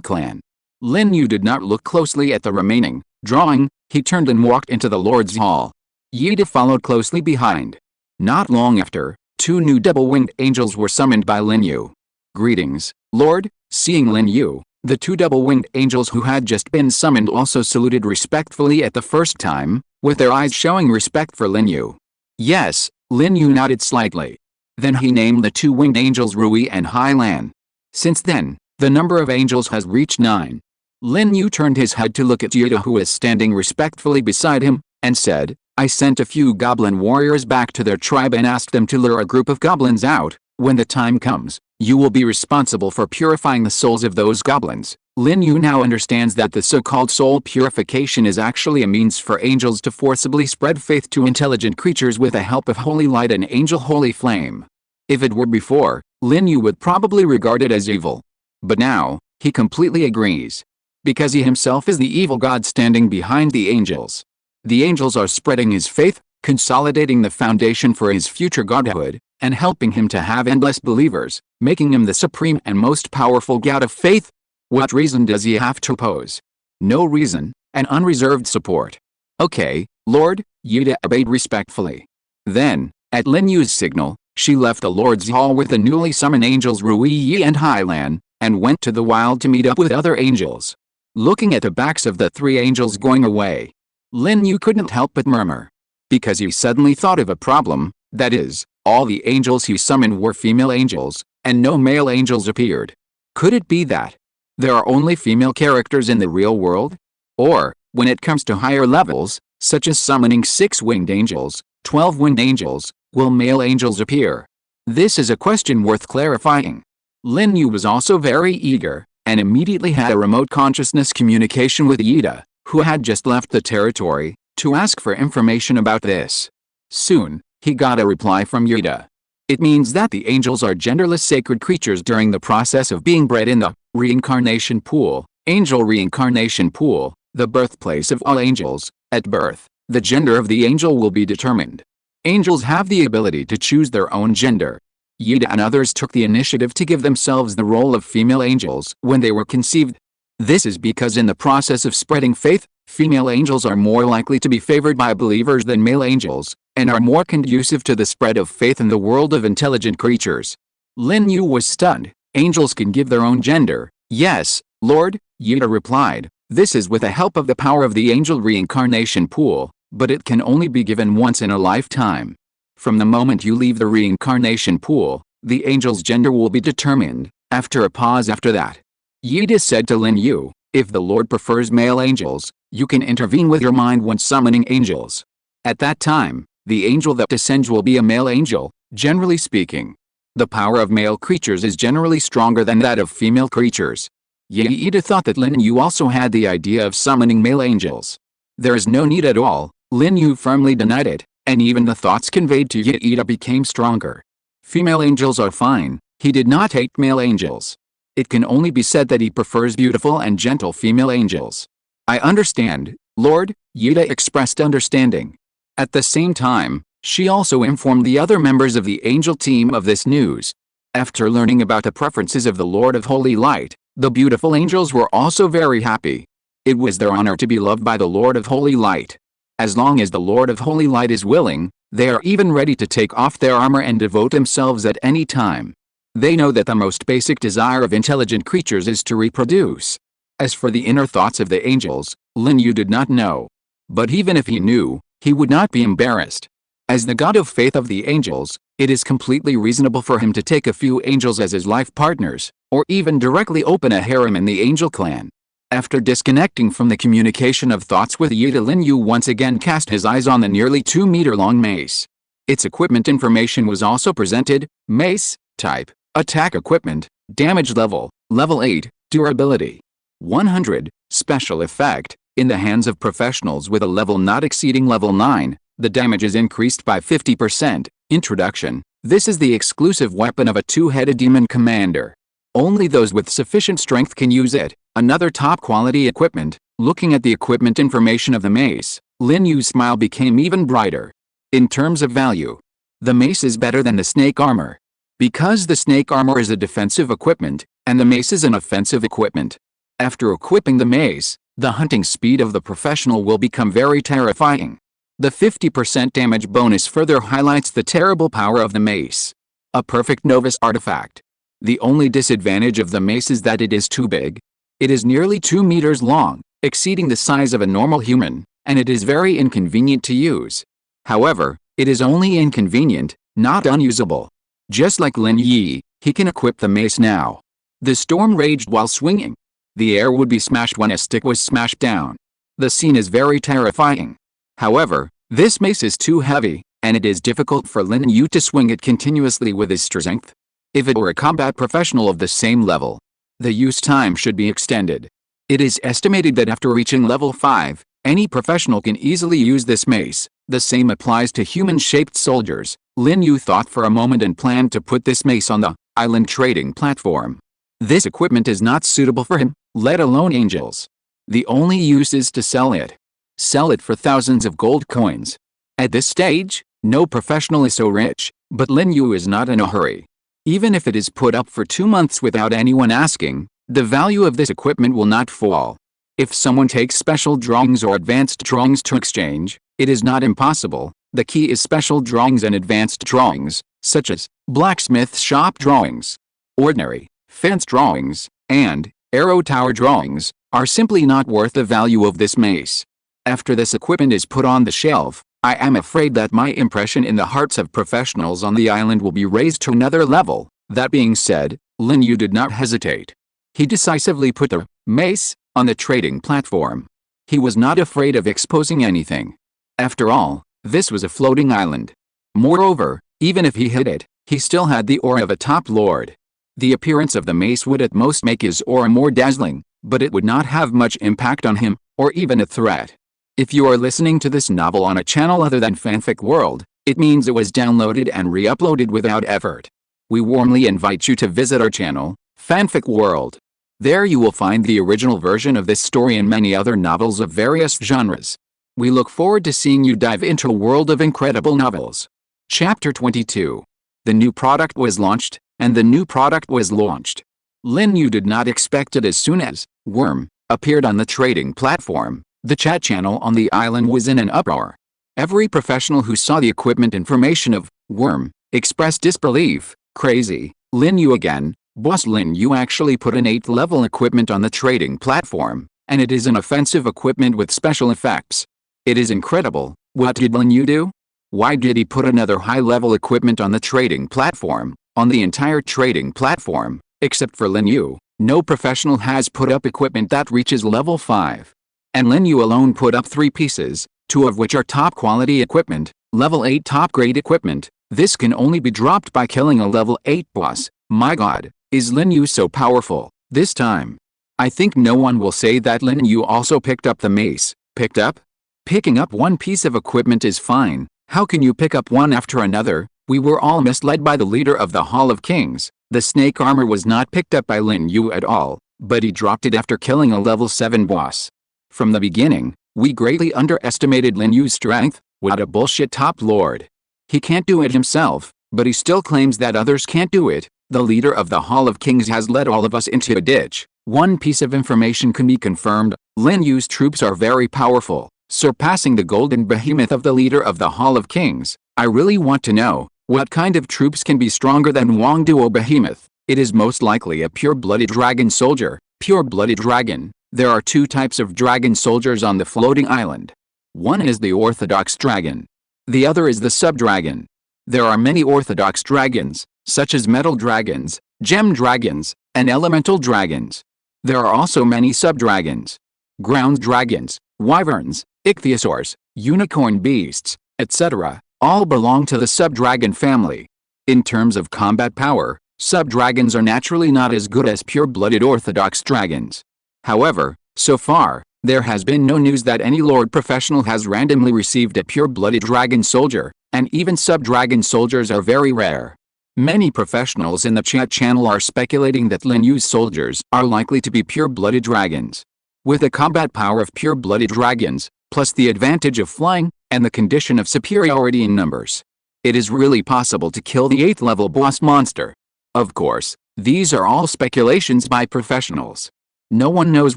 clan. Lin Yu did not look closely at the remaining drawing. He turned and walked into the Lord's Hall. Yida followed closely behind. Not long after, 2 new double-winged angels were summoned by Lin Yu. Greetings, Lord. Seeing Lin Yu, the 2 double-winged angels who had just been summoned also saluted respectfully at the first time, with their eyes showing respect for Lin Yu. Yes, Lin Yu nodded slightly. Then he named the 2 winged angels Rui and Hailan. Since then, the number of angels has reached 9. Lin Yu turned his head to look at Yida, who was standing respectfully beside him, and said, I sent a few goblin warriors back to their tribe and asked them to lure a group of goblins out. When the time comes, you will be responsible for purifying the souls of those goblins. Lin Yu now understands that the so-called soul purification is actually a means for angels to forcibly spread faith to intelligent creatures with the help of holy light and angel holy flame. If it were before, Lin Yu would probably regard it as evil. But now, he completely agrees. Because he himself is the evil god standing behind the angels. The angels are spreading his faith, consolidating the foundation for his future godhood, and helping him to have endless believers. making him the supreme and most powerful god of faith. What reason does he have to oppose? No reason, and unreserved support. Okay, Lord, Yida obeyed respectfully. Then, at Lin Yu's signal, she left the Lord's Hall with the newly summoned angels Rui Yi and Hailan, and went to the wild to meet up with other angels. Looking at the backs of the three angels going away, Lin Yu couldn't help but murmur. Because he suddenly thought of a problem, that is, all the angels he summoned were female angels, and no male angels appeared. Could it be that there are only female characters in the real world? Or, when it comes to higher levels, such as summoning 6-winged angels, 12-winged angels, will male angels appear? This is a question worth clarifying. Lin Yu was also very eager, and immediately had a remote consciousness communication with Yida, who had just left the territory, to ask for information about this. Soon, he got a reply from Yida. It means that the angels are genderless sacred creatures during the process of being bred in the reincarnation pool, angel reincarnation pool, the birthplace of all angels. At birth, the gender of the angel will be determined. Angels have the ability to choose their own gender. Yida and others took the initiative to give themselves the role of female angels when they were conceived. This is because in the process of spreading faith, female angels are more likely to be favored by believers than male angels, and are more conducive to the spread of faith in the world of intelligent creatures. Lin Yu was stunned. Angels can give their own gender. Yes, Lord, Yida replied. This is with the help of the power of the angel reincarnation pool, but it can only be given once in a lifetime. From the moment you leave the reincarnation pool, the angel's gender will be determined. After a pause after that, Yida said to Lin Yu, if the Lord prefers male angels, you can intervene with your mind when summoning angels. At that time, the angel that descends will be a male angel, generally speaking. The power of male creatures is generally stronger than that of female creatures. Yida thought that Lin Yu also had the idea of summoning male angels. There is no need at all, Lin Yu firmly denied it, and even the thoughts conveyed to Yida became stronger. Female angels are fine, he did not hate male angels. It can only be said that he prefers beautiful and gentle female angels. I understand, Lord, Yida expressed understanding. At the same time, she also informed the other members of the angel team of this news. After learning about the preferences of the Lord of Holy Light, the beautiful angels were also very happy. It was their honor to be loved by the Lord of Holy Light. As long as the Lord of Holy Light is willing, they are even ready to take off their armor and devote themselves at any time. They know that the most basic desire of intelligent creatures is to reproduce. As for the inner thoughts of the angels, Lin Yu did not know. But even if he knew, he would not be embarrassed. As the god of faith of the angels, it is completely reasonable for him to take a few angels as his life partners, or even directly open a harem in the angel clan. After disconnecting from the communication of thoughts with Yida, Lin Yu once again cast his eyes on the nearly 2-meter-long mace. Its equipment information was also presented: mace, type, attack equipment, damage level, level 8, durability 100, special effect, in the hands of professionals with a level not exceeding level 9, the damage is increased by 50%. Introduction: this is the exclusive weapon of a two-headed demon commander. Only those with sufficient strength can use it. Another top-quality equipment. Looking at the equipment information of the mace, Lin Yu's smile became even brighter. In terms of value, the mace is better than the snake armor. Because the snake armor is a defensive equipment, and the mace is an offensive equipment. After equipping the mace, the hunting speed of the professional will become very terrifying. The 50% damage bonus further highlights the terrible power of the mace. A perfect novice artifact. The only disadvantage of the mace is that it is too big. It is nearly 2 meters long, exceeding the size of a normal human, and it is very inconvenient to use. However, it is only inconvenient, not unusable. Just like Lin Yi, he can equip the mace now. The storm raged while swinging. The air would be smashed when a stick was smashed down. The scene is very terrifying. However, this mace is too heavy, and it is difficult for Lin Yu to swing it continuously with his strength. If it were a combat professional of the same level, the use time should be extended. It is estimated that after reaching level 5, any professional can easily use this mace. The same applies to human-shaped soldiers. Lin Yu thought for a moment and planned to put this mace on the island trading platform. This equipment is not suitable for him, let alone angels. The only use is to sell it. Sell it for thousands of gold coins. At this stage, no professional is so rich, but Lin Yu is not in a hurry. Even if it is put up for 2 months without anyone asking, the value of this equipment will not fall. If someone takes special drawings or advanced drawings to exchange, it is not impossible. The key is special drawings and advanced drawings, such as blacksmith shop drawings. Ordinary, fence drawings, and arrow tower drawings are simply not worth the value of this mace. After this equipment is put on the shelf, I am afraid that my impression in the hearts of professionals on the island will be raised to another level. That being said, Lin Yu did not hesitate. He decisively put the mace on the trading platform. He was not afraid of exposing anything. After all, this was a floating island. Moreover, even if he hid it, he still had the aura of a top lord. The appearance of the mace would at most make his aura more dazzling, but it would not have much impact on him, or even a threat. If you are listening to this novel on a channel other than Fanfic World, it means it was downloaded and re-uploaded without effort. We warmly invite you to visit our channel, Fanfic World. There you will find the original version of this story and many other novels of various genres. We look forward to seeing you dive into a world of incredible novels. Chapter 22. The new product was launched, and the new product was launched. Lin Yu did not expect it as soon as Worm appeared on the trading platform. The chat channel on the island was in an uproar. Every professional who saw the equipment information of Worm expressed disbelief. Crazy, Lin Yu again. Boss Lin Yu actually put an 8th level equipment on the trading platform, and it is an offensive equipment with special effects. It is incredible. What did Lin Yu do? Why did he put another high-level equipment on the trading platform? On the entire trading platform, except for Lin Yu, no professional has put up equipment that reaches level 5. And Lin Yu alone put up 3 pieces, 2 of which are top-quality equipment, level 8 top-grade equipment. This can only be dropped by killing a level 8 boss. My god, is Lin Yu so powerful, this time? I think no one will say that Lin Yu also picked up the mace. Picked up? Picking up one piece of equipment is fine. How can you pick up one after another? We were all misled by the leader of the Hall of Kings. The snake armor was not picked up by Lin Yu at all, but he dropped it after killing a level 7 boss. From the beginning, we greatly underestimated Lin Yu's strength. What a bullshit top lord. He can't do it himself, but he still claims that others can't do it. The leader of the Hall of Kings has led all of us into a ditch. One piece of information can be confirmed. Lin Yu's troops are very powerful, surpassing the golden behemoth of the leader of the Hall of Kings. I really want to know, what kind of troops can be stronger than Wang Duo behemoth? It is most likely a pure-blooded dragon soldier. Pure-blooded dragon. There are 2 types of dragon soldiers on the floating island. One is the orthodox dragon. The other is the sub-dragon. There are many orthodox dragons, such as metal dragons, gem dragons, and elemental dragons. There are also many sub-dragons. Ground dragons, wyverns, ichthyosaurs, unicorn beasts, etc. all belong to the sub-dragon family. In terms of combat power, sub-dragons are naturally not as good as pure-blooded orthodox dragons. However, so far, there has been no news that any Lord professional has randomly received a pure-blooded dragon soldier, and even sub-dragon soldiers are very rare. Many professionals in the chat channel are speculating that Lin Yu's soldiers are likely to be pure-blooded dragons. With the combat power of pure-blooded dragons, plus the advantage of flying, and the condition of superiority in numbers, it is really possible to kill the 8th level boss monster. Of course, these are all speculations by professionals. No one knows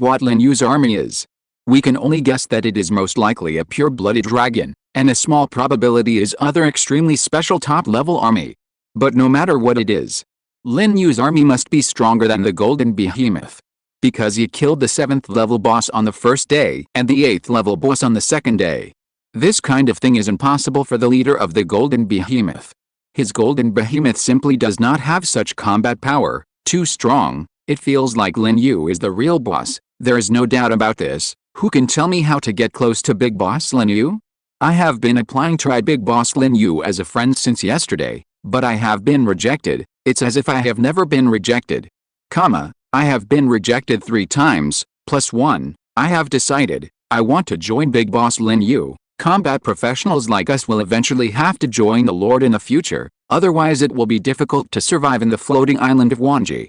what Lin Yu's army is. We can only guess that it is most likely a pure-blooded dragon, and a small probability is other extremely special top-level army. But no matter what it is, Lin Yu's army must be stronger than the golden behemoth. Because he killed the 7th level boss on the first day and the 8th level boss on the second day. This kind of thing is impossible for the leader of the golden behemoth. His golden behemoth simply does not have such combat power. Too strong. It feels like Lin Yu is the real boss. There is no doubt about this. Who can tell me how to get close to Big Boss Lin Yu? I have been applying to try Big Boss Lin Yu as a friend since yesterday, but I have been rejected. It's as if I have never been rejected. I have been rejected 3 times, plus 1. I have decided, I want to join Big Boss Lin Yu. Combat professionals like us will eventually have to join the Lord in the future, otherwise it will be difficult to survive in the floating island of Wanji.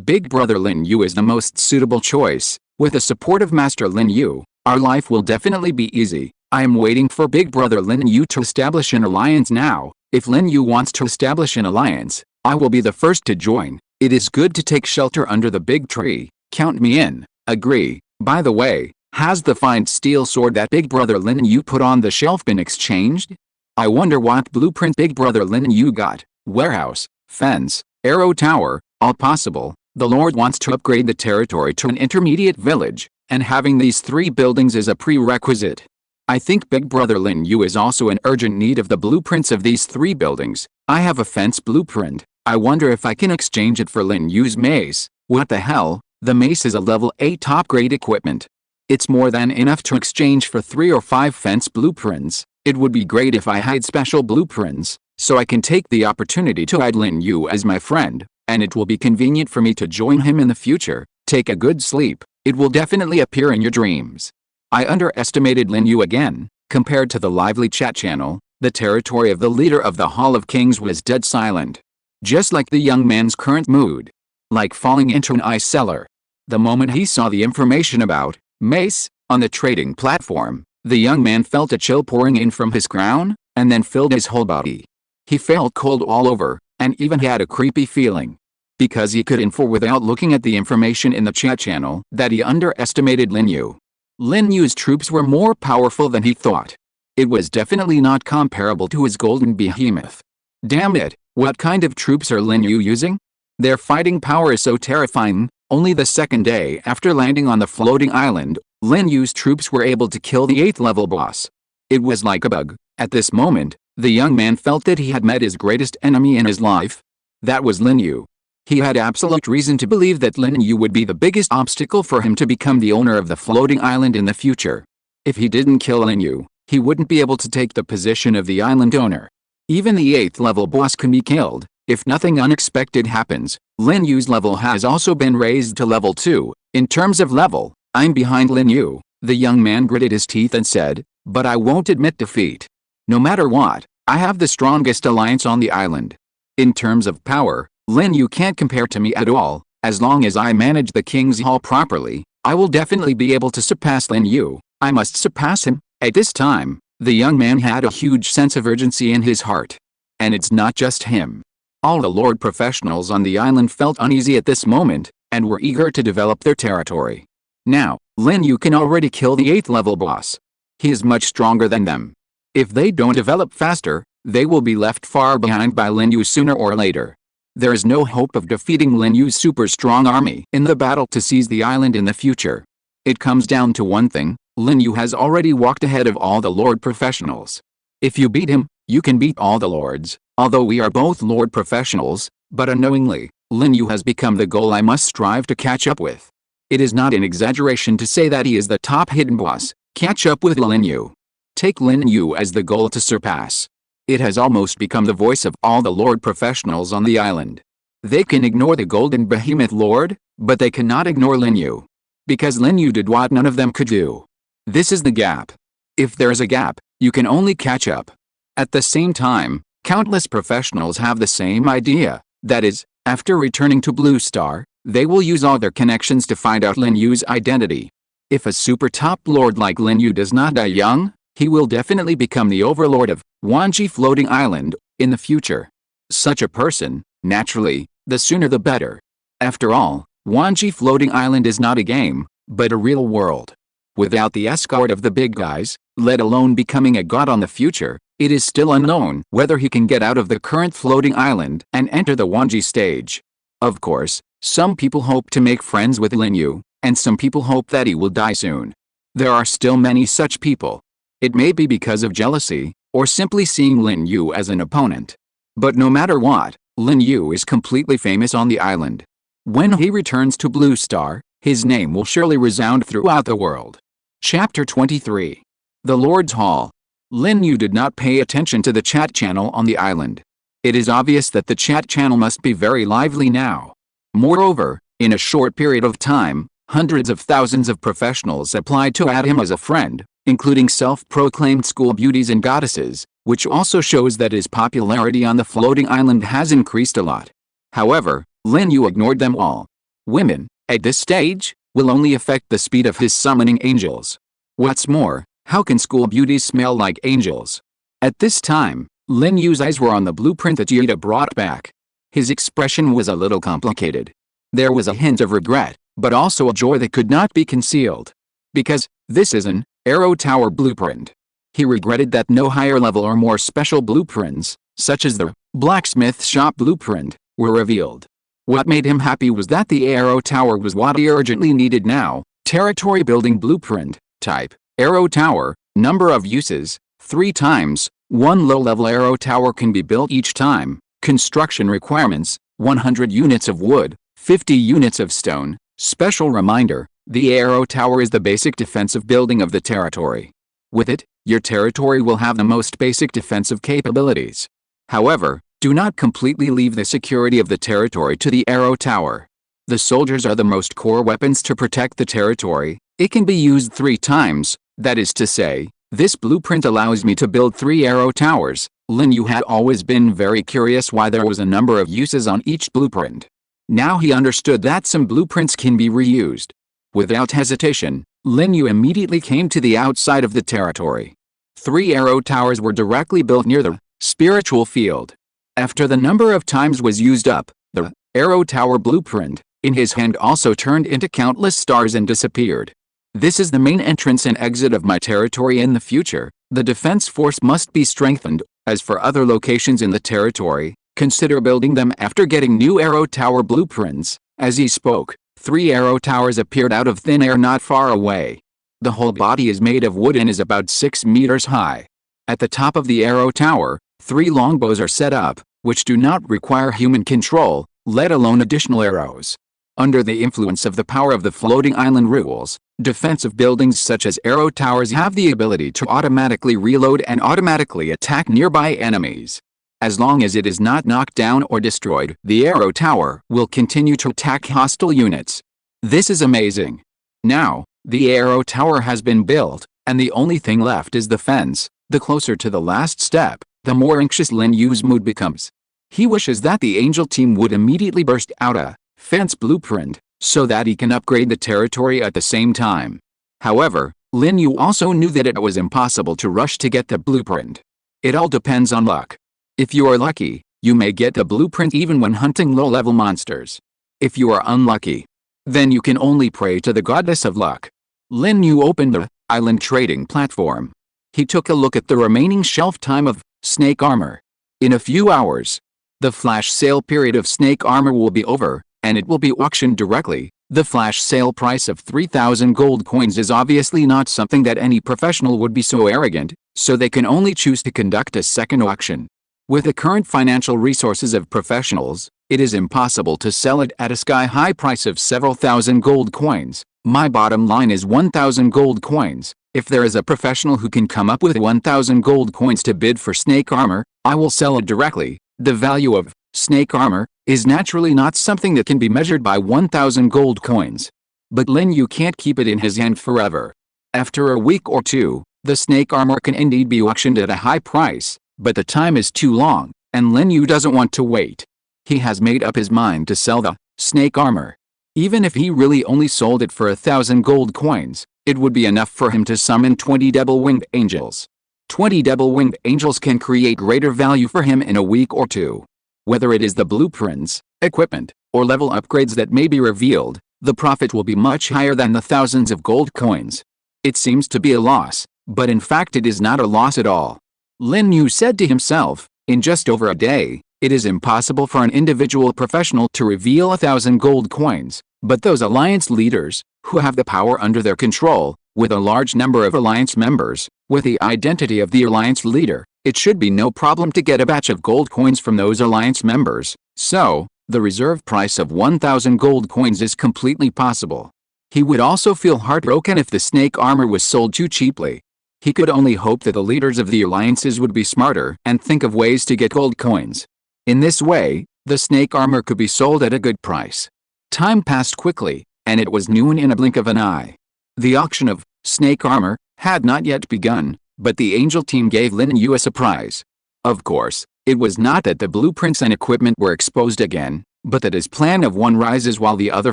Big Brother Lin Yu is the most suitable choice. With the support of Master Lin Yu, our life will definitely be easy. I am waiting for Big Brother Lin Yu to establish an alliance now. If Lin Yu wants to establish an alliance, I will be the first to join. It is good to take shelter under the big tree. Count me in. Agree. By the way, has the fine steel sword that Big Brother Lin Yu put on the shelf been exchanged? I wonder what blueprint Big Brother Lin Yu got. Warehouse, fence, arrow tower, all possible. The Lord wants to upgrade the territory to an intermediate village, and having these 3 buildings is a prerequisite. I think Big Brother Lin Yu is also in urgent need of the blueprints of these 3 buildings. I have a fence blueprint. I wonder if I can exchange it for Lin Yu's mace. What the hell? The mace is a level 8 top grade equipment. It's more than enough to exchange for 3 or 5 fence blueprints. It would be great if I had special blueprints, so I can take the opportunity to add Lin Yu as my friend, and it will be convenient for me to join him in the future. Take a good sleep. It will definitely appear in your dreams. I underestimated Lin Yu again. Compared to the lively chat channel, the territory of the leader of the Hall of Kings was dead silent. Just like the young man's current mood. Like falling into an ice cellar. The moment he saw the information about mace on the trading platform, the young man felt a chill pouring in from his crown, and then filled his whole body. He felt cold all over, and even had a creepy feeling. Because he could infer without looking at the information in the chat channel that he underestimated Lin Yu. Lin Yu's troops were more powerful than he thought. It was definitely not comparable to his golden behemoth. Damn it, what kind of troops are Lin Yu using? Their fighting power is so terrifying. Only the second day after landing on the floating island, Lin Yu's troops were able to kill the 8th level boss. It was like a bug. At this moment, the young man felt that he had met his greatest enemy in his life. That was Lin Yu. He had absolute reason to believe that Lin Yu would be the biggest obstacle for him to become the owner of the floating island in the future. If he didn't kill Lin Yu, he wouldn't be able to take the position of the island owner. Even the 8th level boss can be killed. If nothing unexpected happens, Lin Yu's level has also been raised to level 2. In terms of level, I'm behind Lin Yu. The young man gritted his teeth and said, but I won't admit defeat. No matter what, I have the strongest alliance on the island. In terms of power, Lin Yu can't compare to me at all. As long as I manage the King's Hall properly, I will definitely be able to surpass Lin Yu. I must surpass him. At this time, the young man had a huge sense of urgency in his heart. And it's not just him. All the Lord professionals on the island felt uneasy at this moment, and were eager to develop their territory. Now, Lin Yu can already kill the 8th level boss. He is much stronger than them. If they don't develop faster, they will be left far behind by Lin Yu sooner or later. There is no hope of defeating Lin Yu's super strong army in the battle to seize the island in the future. It comes down to one thing, Lin Yu has already walked ahead of all the Lord professionals. If you beat him, you can beat all the Lords. Although we are both Lord professionals, but unknowingly, Lin Yu has become the goal I must strive to catch up with. It is not an exaggeration to say that he is the top hidden boss. Catch up with Lin Yu. Take Lin Yu as the goal to surpass. It has almost become the voice of all the Lord professionals on the island. They can ignore the golden behemoth Lord, but they cannot ignore Lin Yu. Because Lin Yu did what none of them could do. This is the gap. If there is a gap, you can only catch up. At the same time, countless professionals have the same idea. That is, after returning to Blue Star, they will use all their connections to find out Lin Yu's identity. If a super top lord like Lin Yu does not die young, he will definitely become the overlord of Wanji Floating Island in the future. Such a person, naturally, the sooner the better. After all, Wanji Floating Island is not a game, but a real world. Without the escort of the big guys, let alone becoming a god on the future, it is still unknown whether he can get out of the current floating island and enter the Wanji stage. Of course, some people hope to make friends with Lin Yu, and some people hope that he will die soon. There are still many such people. It may be because of jealousy, or simply seeing Lin Yu as an opponent. But no matter what, Lin Yu is completely famous on the island. When he returns to Blue Star, his name will surely resound throughout the world. Chapter 23. The Lord's Hall. Lin Yu did not pay attention to the chat channel on the island. It is obvious that the chat channel must be very lively now. Moreover, in a short period of time, hundreds of thousands of professionals applied to add him as a friend, including self-proclaimed school beauties and goddesses, which also shows that his popularity on the floating island has increased a lot. However, Lin Yu ignored them all. Women, at this stage, will only affect the speed of his summoning angels. What's more, how can school beauties smell like angels? At this time, Lin Yu's eyes were on the blueprint that Yida brought back. His expression was a little complicated. There was a hint of regret, but also a joy that could not be concealed. Because, this is an arrow tower blueprint. He regretted that no higher level or more special blueprints, such as the blacksmith shop blueprint, were revealed. What made him happy was that the arrow tower was what he urgently needed now. Territory building blueprint, type, arrow tower, number of uses, 3 times, 1 low-level arrow tower can be built each time. Construction requirements, 100 units of wood, 50 units of stone. Special reminder, the arrow tower is the basic defensive building of the territory. With it, your territory will have the most basic defensive capabilities. However, do not completely leave the security of the territory to the arrow tower. The soldiers are the most core weapons to protect the territory. It can be used 3 times, that is to say, this blueprint allows me to build 3 arrow towers. Lin Yu had always been very curious why there was a number of uses on each blueprint. Now he understood that some blueprints can be reused. Without hesitation, Lin Yu immediately came to the outside of the territory. 3 arrow towers were directly built near the spiritual field. After the number of times was used up, the arrow tower blueprint in his hand also turned into countless stars and disappeared. This is the main entrance and exit of my territory in the future. The defense force must be strengthened. As for other locations in the territory, consider building them after getting new arrow tower blueprints. As he spoke, 3 arrow towers appeared out of thin air not far away. The whole body is made of wood and is about 6 meters high. At the top of the arrow tower, 3 longbows are set up, which do not require human control, let alone additional arrows. Under the influence of the power of the floating island rules, defensive buildings such as arrow towers have the ability to automatically reload and automatically attack nearby enemies. As long as it is not knocked down or destroyed, the arrow tower will continue to attack hostile units. This is amazing. Now, the arrow tower has been built, and the only thing left is the fence. The closer to the last step, the more anxious Lin Yu's mood becomes. He wishes that the angel team would immediately burst out a fence blueprint, so that he can upgrade the territory at the same time. However, Lin Yu also knew that it was impossible to rush to get the blueprint. It all depends on luck. If you are lucky, you may get the blueprint even when hunting low-level monsters. If you are unlucky, then you can only pray to the goddess of luck. Lin Yu opened the island trading platform. He took a look at the remaining shelf time of snake armor. In a few hours, the flash sale period of snake armor will be over, and it will be auctioned directly. The flash sale price of 3,000 gold coins is obviously not something that any professional would be so arrogant, so they can only choose to conduct a second auction. With the current financial resources of professionals, it is impossible to sell it at a sky-high price of several thousand gold coins. My bottom line is 1,000 gold coins. If there is a professional who can come up with 1,000 gold coins to bid for snake armor, I will sell it directly. The value of snake armor is naturally not something that can be measured by 1,000 gold coins. But Lin Yu can't keep it in his hand forever. After a week or 2, the snake armor can indeed be auctioned at a high price, but the time is too long, and Lin Yu doesn't want to wait. He has made up his mind to sell the snake armor. Even if he really only sold it for 1,000 gold coins, it would be enough for him to summon 20 double-winged angels. 20 double-winged angels can create greater value for him in a week or 2. Whether it is the blueprints, equipment, or level upgrades that may be revealed, the profit will be much higher than the thousands of gold coins. It seems to be a loss, but in fact it is not a loss at all. Lin Yu said to himself, in just over a day, it is impossible for an individual professional to reveal 1,000 gold coins, but those alliance leaders, who have the power under their control, with a large number of alliance members, with the identity of the alliance leader, it should be no problem to get a batch of gold coins from those alliance members. So, the reserve price of 1,000 gold coins is completely possible. He would also feel heartbroken if the snake armor was sold too cheaply. He could only hope that the leaders of the alliances would be smarter and think of ways to get gold coins. In this way, the snake armor could be sold at a good price. Time passed quickly, and it was noon in a blink of an eye. The auction of snake armor had not yet begun, but the angel team gave Lin Yu a surprise. Of course, it was not that the blueprints and equipment were exposed again, but that his plan of one rises while the other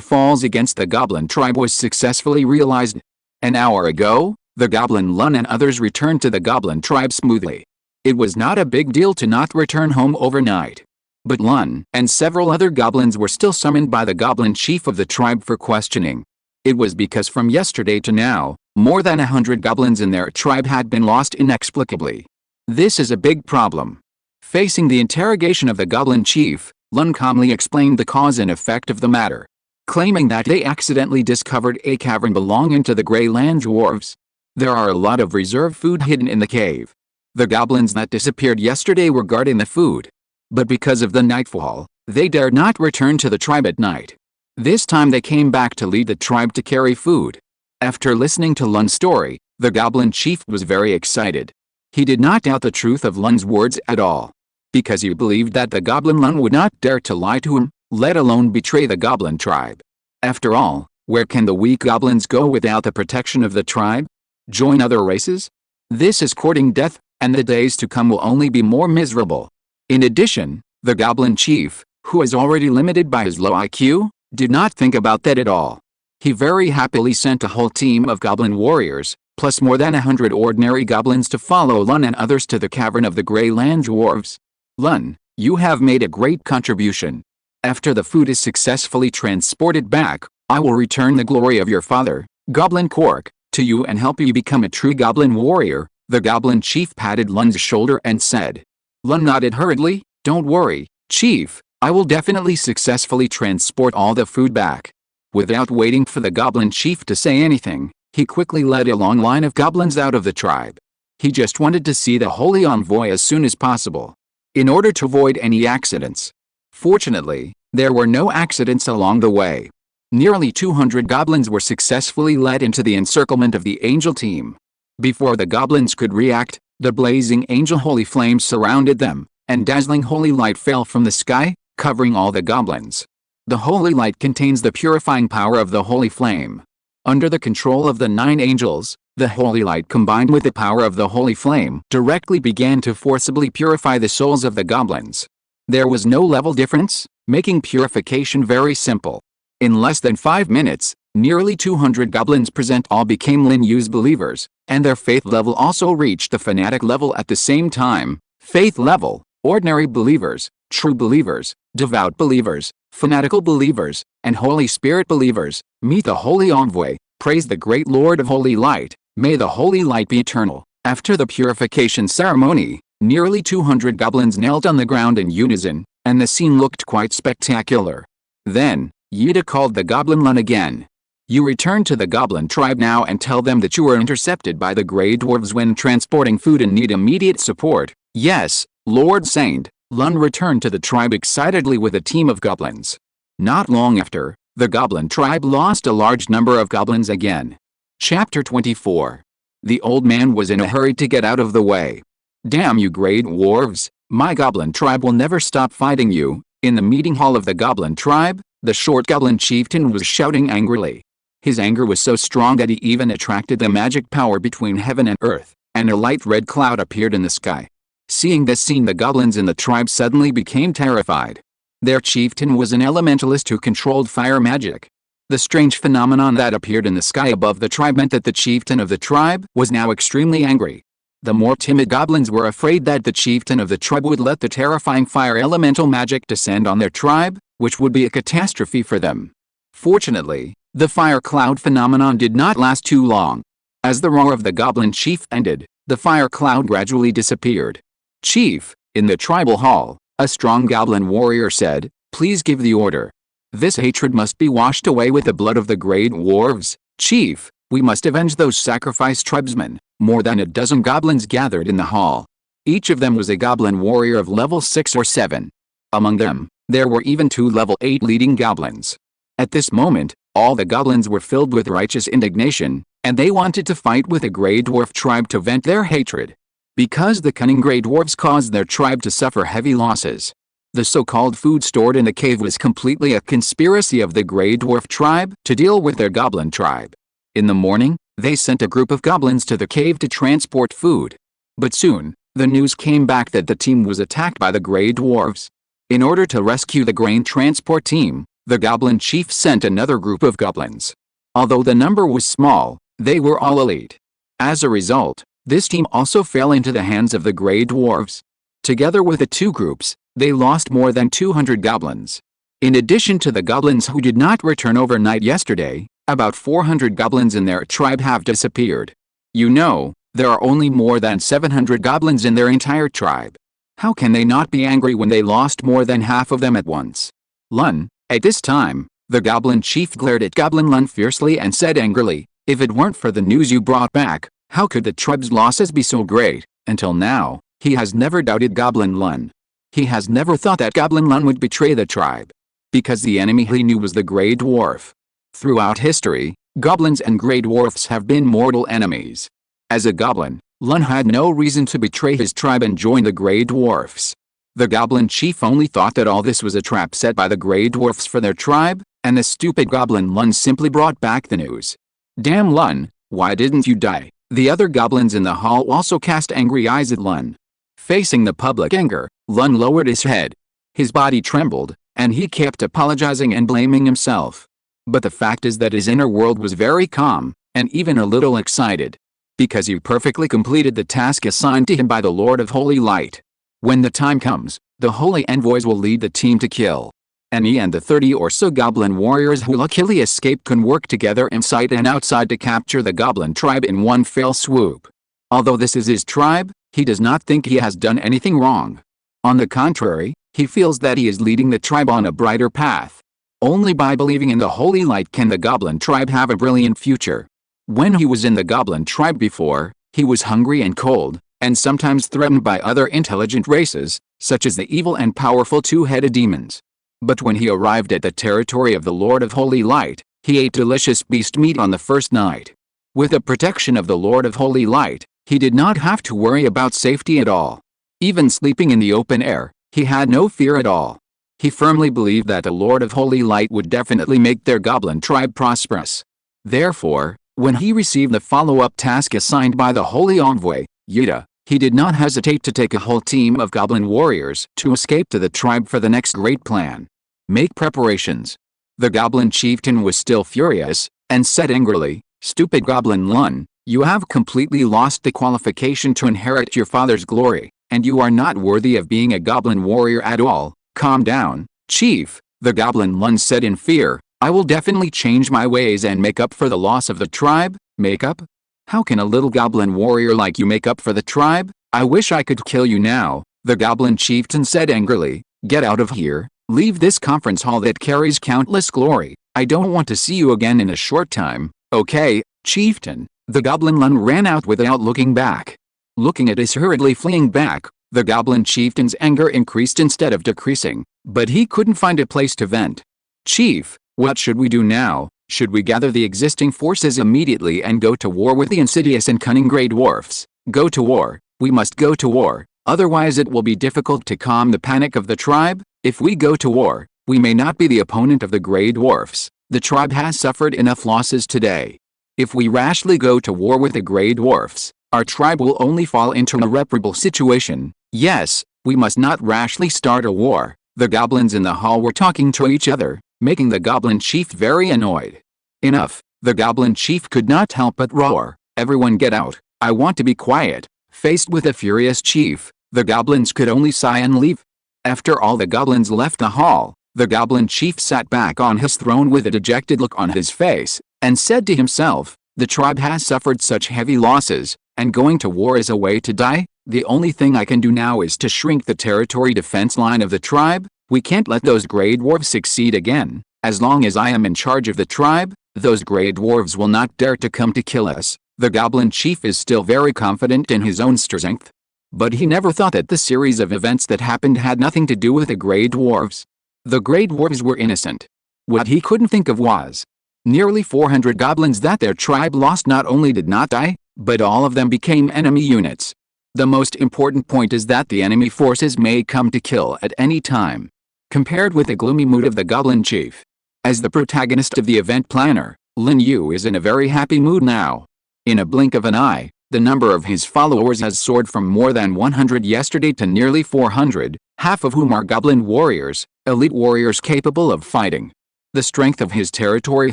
falls against the goblin tribe was successfully realized. An hour ago, the goblin Lun and others returned to the goblin tribe smoothly. It was not a big deal to not return home overnight. But Lun and several other goblins were still summoned by the goblin chief of the tribe for questioning. It was because from yesterday to now, more than 100 goblins in their tribe had been lost inexplicably. This is a big problem. Facing the interrogation of the goblin chief, Lun calmly explained the cause and effect of the matter, claiming that they accidentally discovered a cavern belonging to the Grey Land dwarves. There are a lot of reserve food hidden in the cave. The goblins that disappeared yesterday were guarding the food. But because of the nightfall, they dared not return to the tribe at night. This time they came back to lead the tribe to carry food. After listening to Lun's story, the goblin chief was very excited. He did not doubt the truth of Lun's words at all, because he believed that the goblin Lun would not dare to lie to him, let alone betray the goblin tribe. After all, where can the weak goblins go without the protection of the tribe? Join other races? This is courting death, and the days to come will only be more miserable. In addition, the goblin chief, who is already limited by his low IQ, did not think about that at all. He very happily sent a whole team of goblin warriors, plus more than 100 ordinary goblins to follow Lun and others to the cavern of the Grey Land dwarves. Lun, you have made a great contribution. After the food is successfully transported back, I will return the glory of your father, Goblin Cork, to you and help you become a true goblin warrior. The goblin chief patted Lun's shoulder and said. Lun nodded hurriedly. Don't worry, chief, I will definitely successfully transport all the food back. Without waiting for the goblin chief to say anything, he quickly led a long line of goblins out of the tribe. He just wanted to see the holy envoy as soon as possible, in order to avoid any accidents. Fortunately, there were no accidents along the way. Nearly 200 goblins were successfully led into the encirclement of the angel team. Before the goblins could react, the blazing angel holy flames surrounded them, and dazzling holy light fell from the sky, covering all the goblins. The holy light contains the purifying power of the holy flame. Under the control of the 9 angels, the holy light combined with the power of the holy flame directly began to forcibly purify the souls of the goblins. There was no level difference, making purification very simple. In less than 5 minutes, nearly 200 goblins present all became Lin Yu's believers, and their faith level also reached the fanatic level at the same time. Faith level, ordinary believers, true believers, devout believers, fanatical believers, and Holy Spirit believers. Meet the Holy Envoy, praise the great Lord of Holy Light, may the Holy Light be eternal. After the purification ceremony, nearly 200 goblins knelt on the ground in unison, and the scene looked quite spectacular. Then, Yida called the goblin Lun again. You return to the goblin tribe now and tell them that you were intercepted by the Grey Dwarves when transporting food and need immediate support. Yes, Lord Saint. Lun returned to the tribe excitedly with a team of goblins. Not long after, the goblin tribe lost a large number of goblins again. Chapter 24. The old man was in a hurry to get out of the way. Damn you Grey Dwarves, my goblin tribe will never stop fighting you. In the meeting hall of the goblin tribe, the short goblin chieftain was shouting angrily. His anger was so strong that he even attracted the magic power between heaven and earth, and a light red cloud appeared in the sky. Seeing this scene, the goblins in the tribe suddenly became terrified. Their chieftain was an elementalist who controlled fire magic. The strange phenomenon that appeared in the sky above the tribe meant that the chieftain of the tribe was now extremely angry. The more timid goblins were afraid that the chieftain of the tribe would let the terrifying fire elemental magic descend on their tribe, which would be a catastrophe for them. Fortunately, the fire cloud phenomenon did not last too long. As the roar of the goblin chief ended, the fire cloud gradually disappeared. Chief, in the tribal hall, a strong goblin warrior said, please give the order. This hatred must be washed away with the blood of the Grey Dwarves. Chief, we must avenge those sacrificed tribesmen. More than a dozen goblins gathered in the hall. Each of them was a goblin warrior of level 6 or 7. Among them, there were even 2 level 8 leading goblins. At this moment, all the goblins were filled with righteous indignation, and they wanted to fight with the Grey Dwarf tribe to vent their hatred. Because the cunning Grey Dwarfs caused their tribe to suffer heavy losses. The so-called food stored in the cave was completely a conspiracy of the Grey Dwarf tribe to deal with their goblin tribe. In the morning, they sent a group of goblins to the cave to transport food. But soon, the news came back that the team was attacked by the Grey Dwarves. In order to rescue the grain transport team, the goblin chief sent another group of goblins. Although the number was small, they were all elite. As a result, this team also fell into the hands of the Grey Dwarves. Together with the 2 groups, They lost more than 200 goblins. In addition to the goblins who did not return overnight yesterday, about 400 goblins in their tribe have disappeared. You know, there are only more than 700 goblins in their entire tribe. How can they not be angry when they lost more than half of them at once? Lun, at this time, the goblin chief glared at Goblin Lun fiercely and said angrily, "If it weren't for the news you brought back, how could the tribe's losses be so great?" Until now, he has never doubted Goblin Lun. He has never thought that Goblin Lun would betray the tribe. Because the enemy he knew was the Grey Dwarf. Throughout history, goblins and Grey Dwarfs have been mortal enemies. As a goblin, Lun had no reason to betray his tribe and join the Grey Dwarfs. The goblin chief only thought that all this was a trap set by the Grey Dwarfs for their tribe, and the stupid goblin Lun simply brought back the news. "Damn Lun, why didn't you die?" The other goblins in the hall also cast angry eyes at Lun. Facing the public anger, Lun lowered his head. His body trembled, and he kept apologizing and blaming himself. But the fact is that his inner world was very calm, and even a little excited. Because he perfectly completed the task assigned to him by the Lord of Holy Light. When the time comes, the Holy Envoys will lead the team to kill. And he and the 30 or so goblin warriors who luckily escaped can work together inside and outside to capture the goblin tribe in one fell swoop. Although this is his tribe, he does not think he has done anything wrong. On the contrary, he feels that he is leading the tribe on a brighter path. Only by believing in the Holy Light can the goblin tribe have a brilliant future. When he was in the goblin tribe before, he was hungry and cold, and sometimes threatened by other intelligent races, such as the evil and powerful two-headed demons. But when he arrived at the territory of the Lord of Holy Light, he ate delicious beast meat on the first night. With the protection of the Lord of Holy Light, he did not have to worry about safety at all. Even sleeping in the open air, he had no fear at all. He firmly believed that the Lord of Holy Light would definitely make their goblin tribe prosperous. Therefore, when he received the follow-up task assigned by the Holy Envoy, Yuta, he did not hesitate to take a whole team of goblin warriors to escape to the tribe for the next great plan. Make preparations. The goblin chieftain was still furious, and said angrily, "Stupid Goblin Lun, you have completely lost the qualification to inherit your father's glory, and you are not worthy of being a goblin warrior at all." "Calm down, Chief," the goblin Lun said in fear. "I will definitely change my ways and make up for the loss of the tribe." "Make up? How can a little goblin warrior like you make up for the tribe? I wish I could kill you now," the goblin chieftain said angrily. "Get out of here, leave this conference hall that carries countless glory. I don't want to see you again in a short time." "Okay, chieftain." The goblin Lun ran out without looking back. Looking at his hurriedly fleeing back, the goblin chieftain's anger increased instead of decreasing, but he couldn't find a place to vent. "Chief, what should we do now? Should we gather the existing forces immediately and go to war with the insidious and cunning Grey Dwarfs?" "Go to war. We must go to war, otherwise it will be difficult to calm the panic of the tribe. If we go to war, we may not be the opponent of the Grey Dwarfs. The tribe has suffered enough losses today. If we rashly go to war with the Grey Dwarfs, our tribe will only fall into an irreparable situation. Yes, we must not rashly start a war." The goblins in the hall were talking to each other, making the goblin chief very annoyed. "Enough," the goblin chief could not help but roar. "Everyone get out, I want to be quiet." Faced with a furious chief, the goblins could only sigh and leave. After all the goblins left the hall, the goblin chief sat back on his throne with a dejected look on his face, and said to himself, "The tribe has suffered such heavy losses, and going to war is a way to die. The only thing I can do now is to shrink the territory defense line of the tribe. We can't let those Grey Dwarves succeed again. As long as I am in charge of the tribe, those Grey Dwarves will not dare to come to kill us." The goblin chief is still very confident in his own strength. But he never thought that the series of events that happened had nothing to do with the Grey Dwarves. The Grey Dwarves were innocent. What he couldn't think of was, nearly 400 goblins that their tribe lost not only did not die, but all of them became enemy units. The most important point is that the enemy forces may come to kill at any time. Compared with the gloomy mood of the goblin chief, as the protagonist of the event planner, Lin Yu is in a very happy mood now. In a blink of an eye, the number of his followers has soared from more than 100 yesterday to nearly 400, half of whom are goblin warriors, elite warriors capable of fighting. The strength of his territory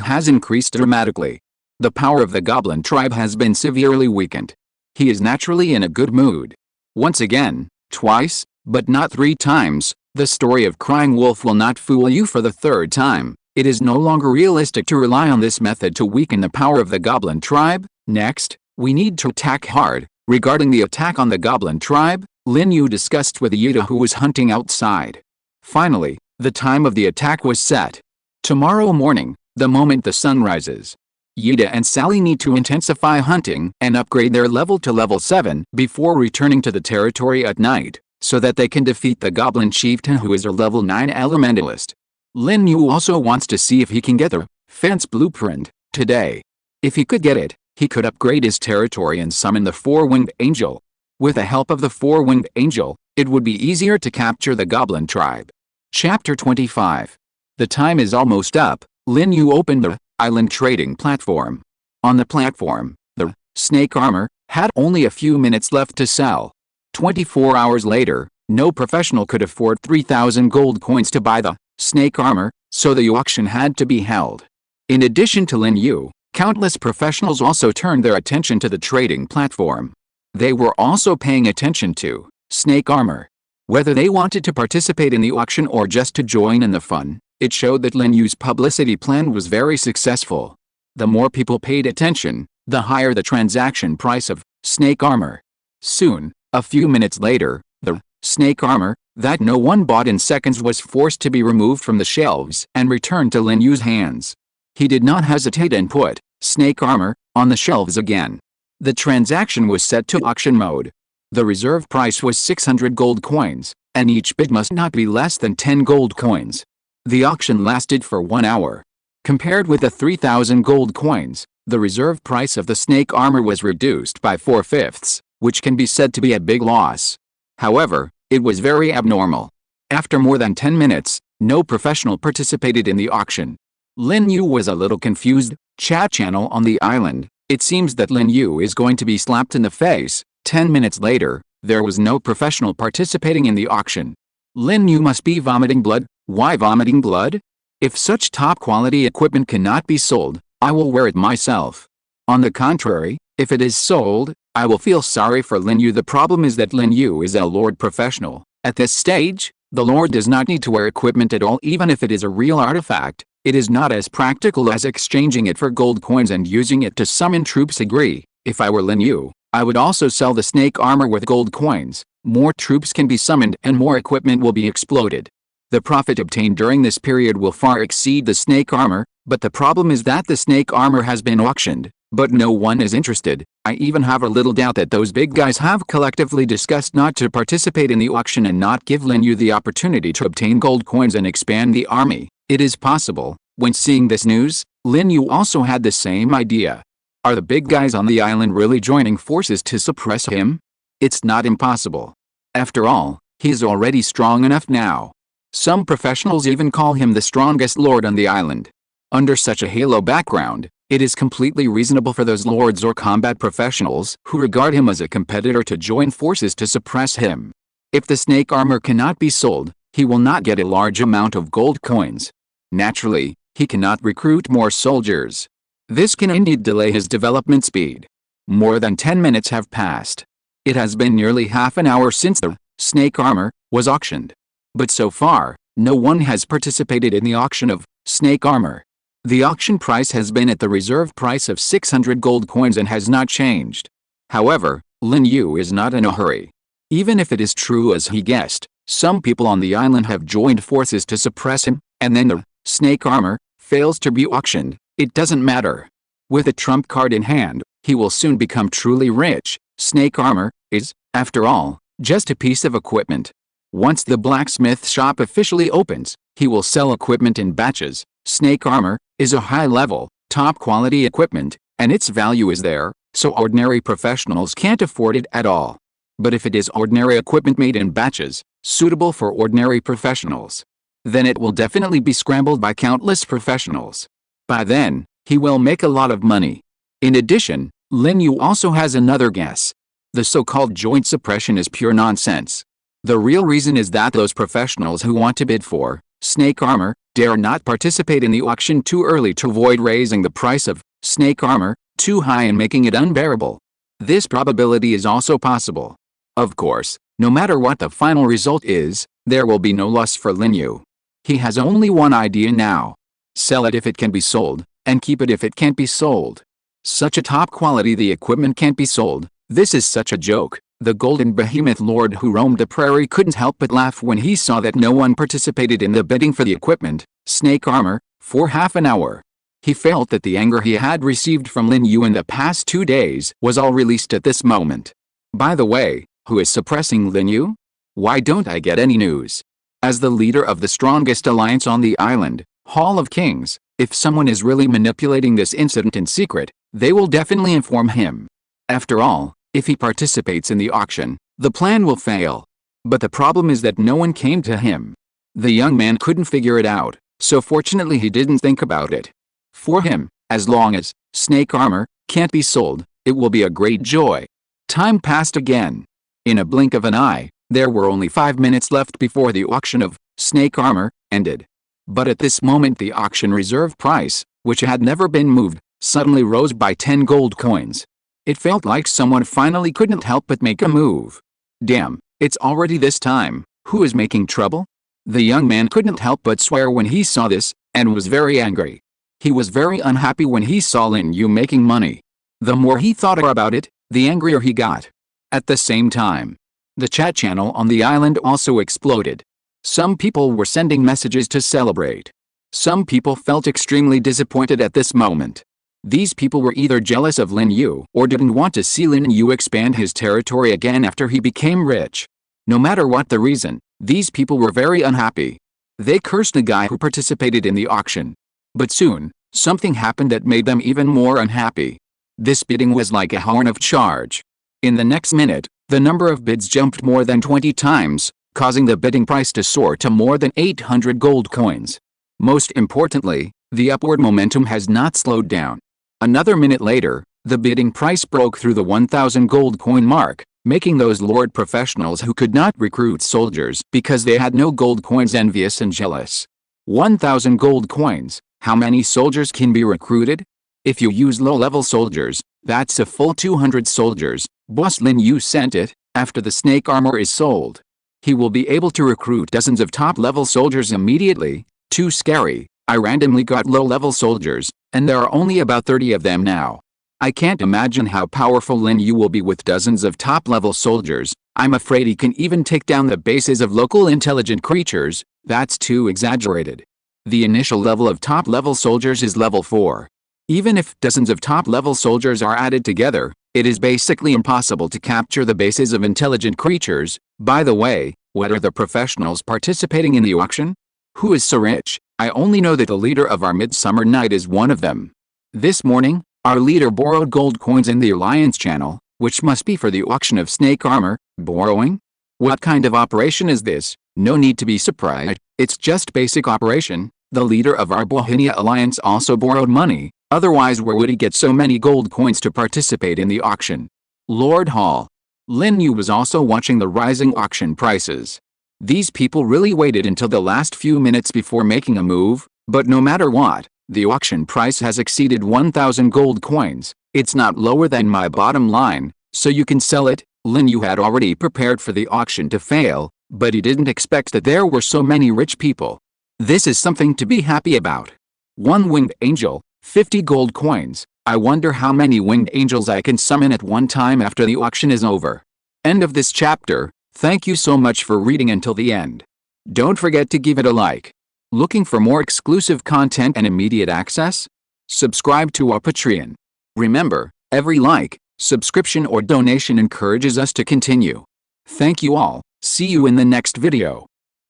has increased dramatically. The power of the goblin tribe has been severely weakened. He is naturally in a good mood. Once again, twice, but not 3 times, The story of crying wolf will not fool you for the third time. It is no longer realistic to rely on this method to weaken the power of the goblin tribe. Next, we need to attack hard. Regarding the attack on the goblin tribe, Lin Yu discussed with Yuta, who was hunting outside. Finally, the time of the attack was set. Tomorrow morning, the moment the sun rises, Yuta and Sally need to intensify hunting and upgrade their level to level 7 before returning to the territory at night, so that they can defeat the goblin chieftain, who is a level 9 elementalist. Lin Yu also wants to see if he can get the fence blueprint today. If he could get it, he could upgrade his territory and summon the four-winged angel. With the help of the four-winged angel, it would be easier to capture the goblin tribe. Chapter 25. The time is almost up. Lin Yu opened the island trading platform. On the platform, the snake armor had only a few minutes left to sell. 24 hours later, no professional could afford 3,000 gold coins to buy the snake armor, so the auction had to be held. In addition to Lin Yu, countless professionals also turned their attention to the trading platform. They were also paying attention to snake armor. Whether they wanted to participate in the auction or just to join in the fun, it showed that Lin Yu's publicity plan was very successful. The more people paid attention, the higher the transaction price of snake armor. Soon, a few minutes later, the snake armor that no one bought in seconds was forced to be removed from the shelves and returned to Lin Yu's hands. He did not hesitate and put snake armor on the shelves again. The transaction was set to auction mode. The reserve price was 600 gold coins, and each bid must not be less than 10 gold coins. The auction lasted for 1 hour. Compared with the 3,000 gold coins, the reserve price of the snake armor was reduced by 4/5, which can be said to be a big loss. However, it was very abnormal. After more than 10 minutes, no professional participated in the auction. Lin Yu was a little confused. Chat channel on the island. It seems that Lin Yu is going to be slapped in the face. 10 minutes later, there was no professional participating in the auction. Lin Yu must be vomiting blood. Why vomiting blood? If such top quality equipment cannot be sold, I will wear it myself. On the contrary, if it is sold, I will feel sorry for Lin Yu. The problem is that Lin Yu is a Lord professional. At this stage, the Lord does not need to wear equipment at all. Even if it is a real artifact, it is not as practical as exchanging it for gold coins and using it to summon troops. Agree. If I were Lin Yu, I would also sell the snake armor with gold coins. More troops can be summoned and more equipment will be exploded. The profit obtained during this period will far exceed the snake armor, but the problem is that the snake armor has been auctioned, but no one is interested. I even have a little doubt that those big guys have collectively discussed not to participate in the auction and not give Lin Yu the opportunity to obtain gold coins and expand the army. It is possible. When seeing this news, Lin Yu also had the same idea. Are the big guys on the island really joining forces to suppress him? It's not impossible. After all, he is already strong enough now. Some professionals even call him the strongest lord on the island. Under such a halo background, it is completely reasonable for those lords or combat professionals who regard him as a competitor to join forces to suppress him. If the snake armor cannot be sold, he will not get a large amount of gold coins. Naturally, he cannot recruit more soldiers. This can indeed delay his development speed. More than 10 minutes have passed. It has been nearly half an hour since the snake armor was auctioned. But so far, no one has participated in the auction of snake armor. The auction price has been at the reserve price of 600 gold coins and has not changed. However, Lin Yu is not in a hurry. Even if it is true as he guessed, some people on the island have joined forces to suppress him, and then the snake armor fails to be auctioned, it doesn't matter. With a trump card in hand, he will soon become truly rich. Snake armor is, after all, just a piece of equipment. Once the blacksmith shop officially opens, he will sell equipment in batches. Snake armor is a high-level, top-quality equipment, and its value is there, so ordinary professionals can't afford it at all. But if it is ordinary equipment made in batches, suitable for ordinary professionals, then it will definitely be scrambled by countless professionals. By then, he will make a lot of money. In addition, Lin Yu also has another guess. The so-called joint suppression is pure nonsense. The real reason is that those professionals who want to bid for snake armor dare not participate in the auction too early to avoid raising the price of snake armor too high and making it unbearable. This probability is also possible. Of course, No matter what the final result is, there will be no loss for Lin Yu. He has only one idea now. Sell it if it can be sold, and keep it if it can't be sold. Such a top quality the equipment can't be sold. This is such a joke. The golden behemoth lord who roamed the prairie couldn't help but laugh when he saw that no one participated in the bidding for the equipment, snake armor, for half an hour. He felt that the anger he had received from Lin Yu in the past 2 days was all released at this moment. By the way, who is suppressing Lin Yu? Why don't I get any news? As the leader of the strongest alliance on the island, Hall of Kings, if someone is really manipulating this incident in secret, they will definitely inform him. After all, if he participates in the auction, the plan will fail. But the problem is that no one came to him. The young man couldn't figure it out, so fortunately he didn't think about it. For him, as long as snake armor can't be sold, it will be a great joy. Time passed again. In a blink of an eye, there were only 5 minutes left before the auction of snake armor ended. But at this moment the auction reserve price, which had never been moved, suddenly rose by 10 gold coins. It felt like someone finally couldn't help but make a move. Damn, it's already this time. Who is making trouble? The young man couldn't help but swear when he saw this, and was very angry. He was very unhappy when he saw Lin Yu making money. The more he thought about it, the angrier he got. At the same time, the chat channel on the island also exploded. Some people were sending messages to celebrate. Some people felt extremely disappointed at this moment. These people were either jealous of Lin Yu or didn't want to see Lin Yu expand his territory again after he became rich. No matter what the reason, these people were very unhappy. They cursed the guy who participated in the auction. But soon, something happened that made them even more unhappy. This bidding was like a horn of charge. In the next minute, the number of bids jumped more than 20 times, causing the bidding price to soar to more than 800 gold coins. Most importantly, the upward momentum has not slowed down. Another minute later, the bidding price broke through the 1,000 gold coin mark, making those lord professionals who could not recruit soldiers because they had no gold coins envious and jealous. 1,000 gold coins, how many soldiers can be recruited? If you use low-level soldiers, that's a full 200 soldiers. Boss Lin Yu sent it, after the snake armor is sold. He will be able to recruit dozens of top-level soldiers immediately. Too scary. I randomly got low-level soldiers, and there are only about 30 of them now. I can't imagine how powerful Lin Yu will be with dozens of top-level soldiers. I'm afraid he can even take down the bases of local intelligent creatures. That's too exaggerated. The initial level of top-level soldiers is level 4. Even if dozens of top-level soldiers are added together, it is basically impossible to capture the bases of intelligent creatures. By the way, what are the professionals participating in the auction? Who is so rich? I only know that the leader of our midsummer night is one of them. This morning, our leader borrowed gold coins in the Alliance channel, which must be for the auction of snake armor. Borrowing? What kind of operation is this? No need to be surprised, it's just basic operation. The leader of our Bohemia Alliance also borrowed money, otherwise where would he get so many gold coins to participate in the auction? Lord Hall. Lin Yu was also watching the rising auction prices. These people really waited until the last few minutes before making a move, but no matter what, the auction price has exceeded 1,000 gold coins. It's not lower than my bottom line, so you can sell it. Lin Yu had already prepared for the auction to fail, but he didn't expect that there were so many rich people. This is something to be happy about. 1 winged angel, 50 gold coins. I wonder how many winged angels I can summon at one time after the auction is over. End of this chapter. Thank you so much for reading until the end. Don't forget to give it a like. Looking for more exclusive content and immediate access? Subscribe to our Patreon. Remember, every like, subscription or donation encourages us to continue. Thank you all. See you in the next video.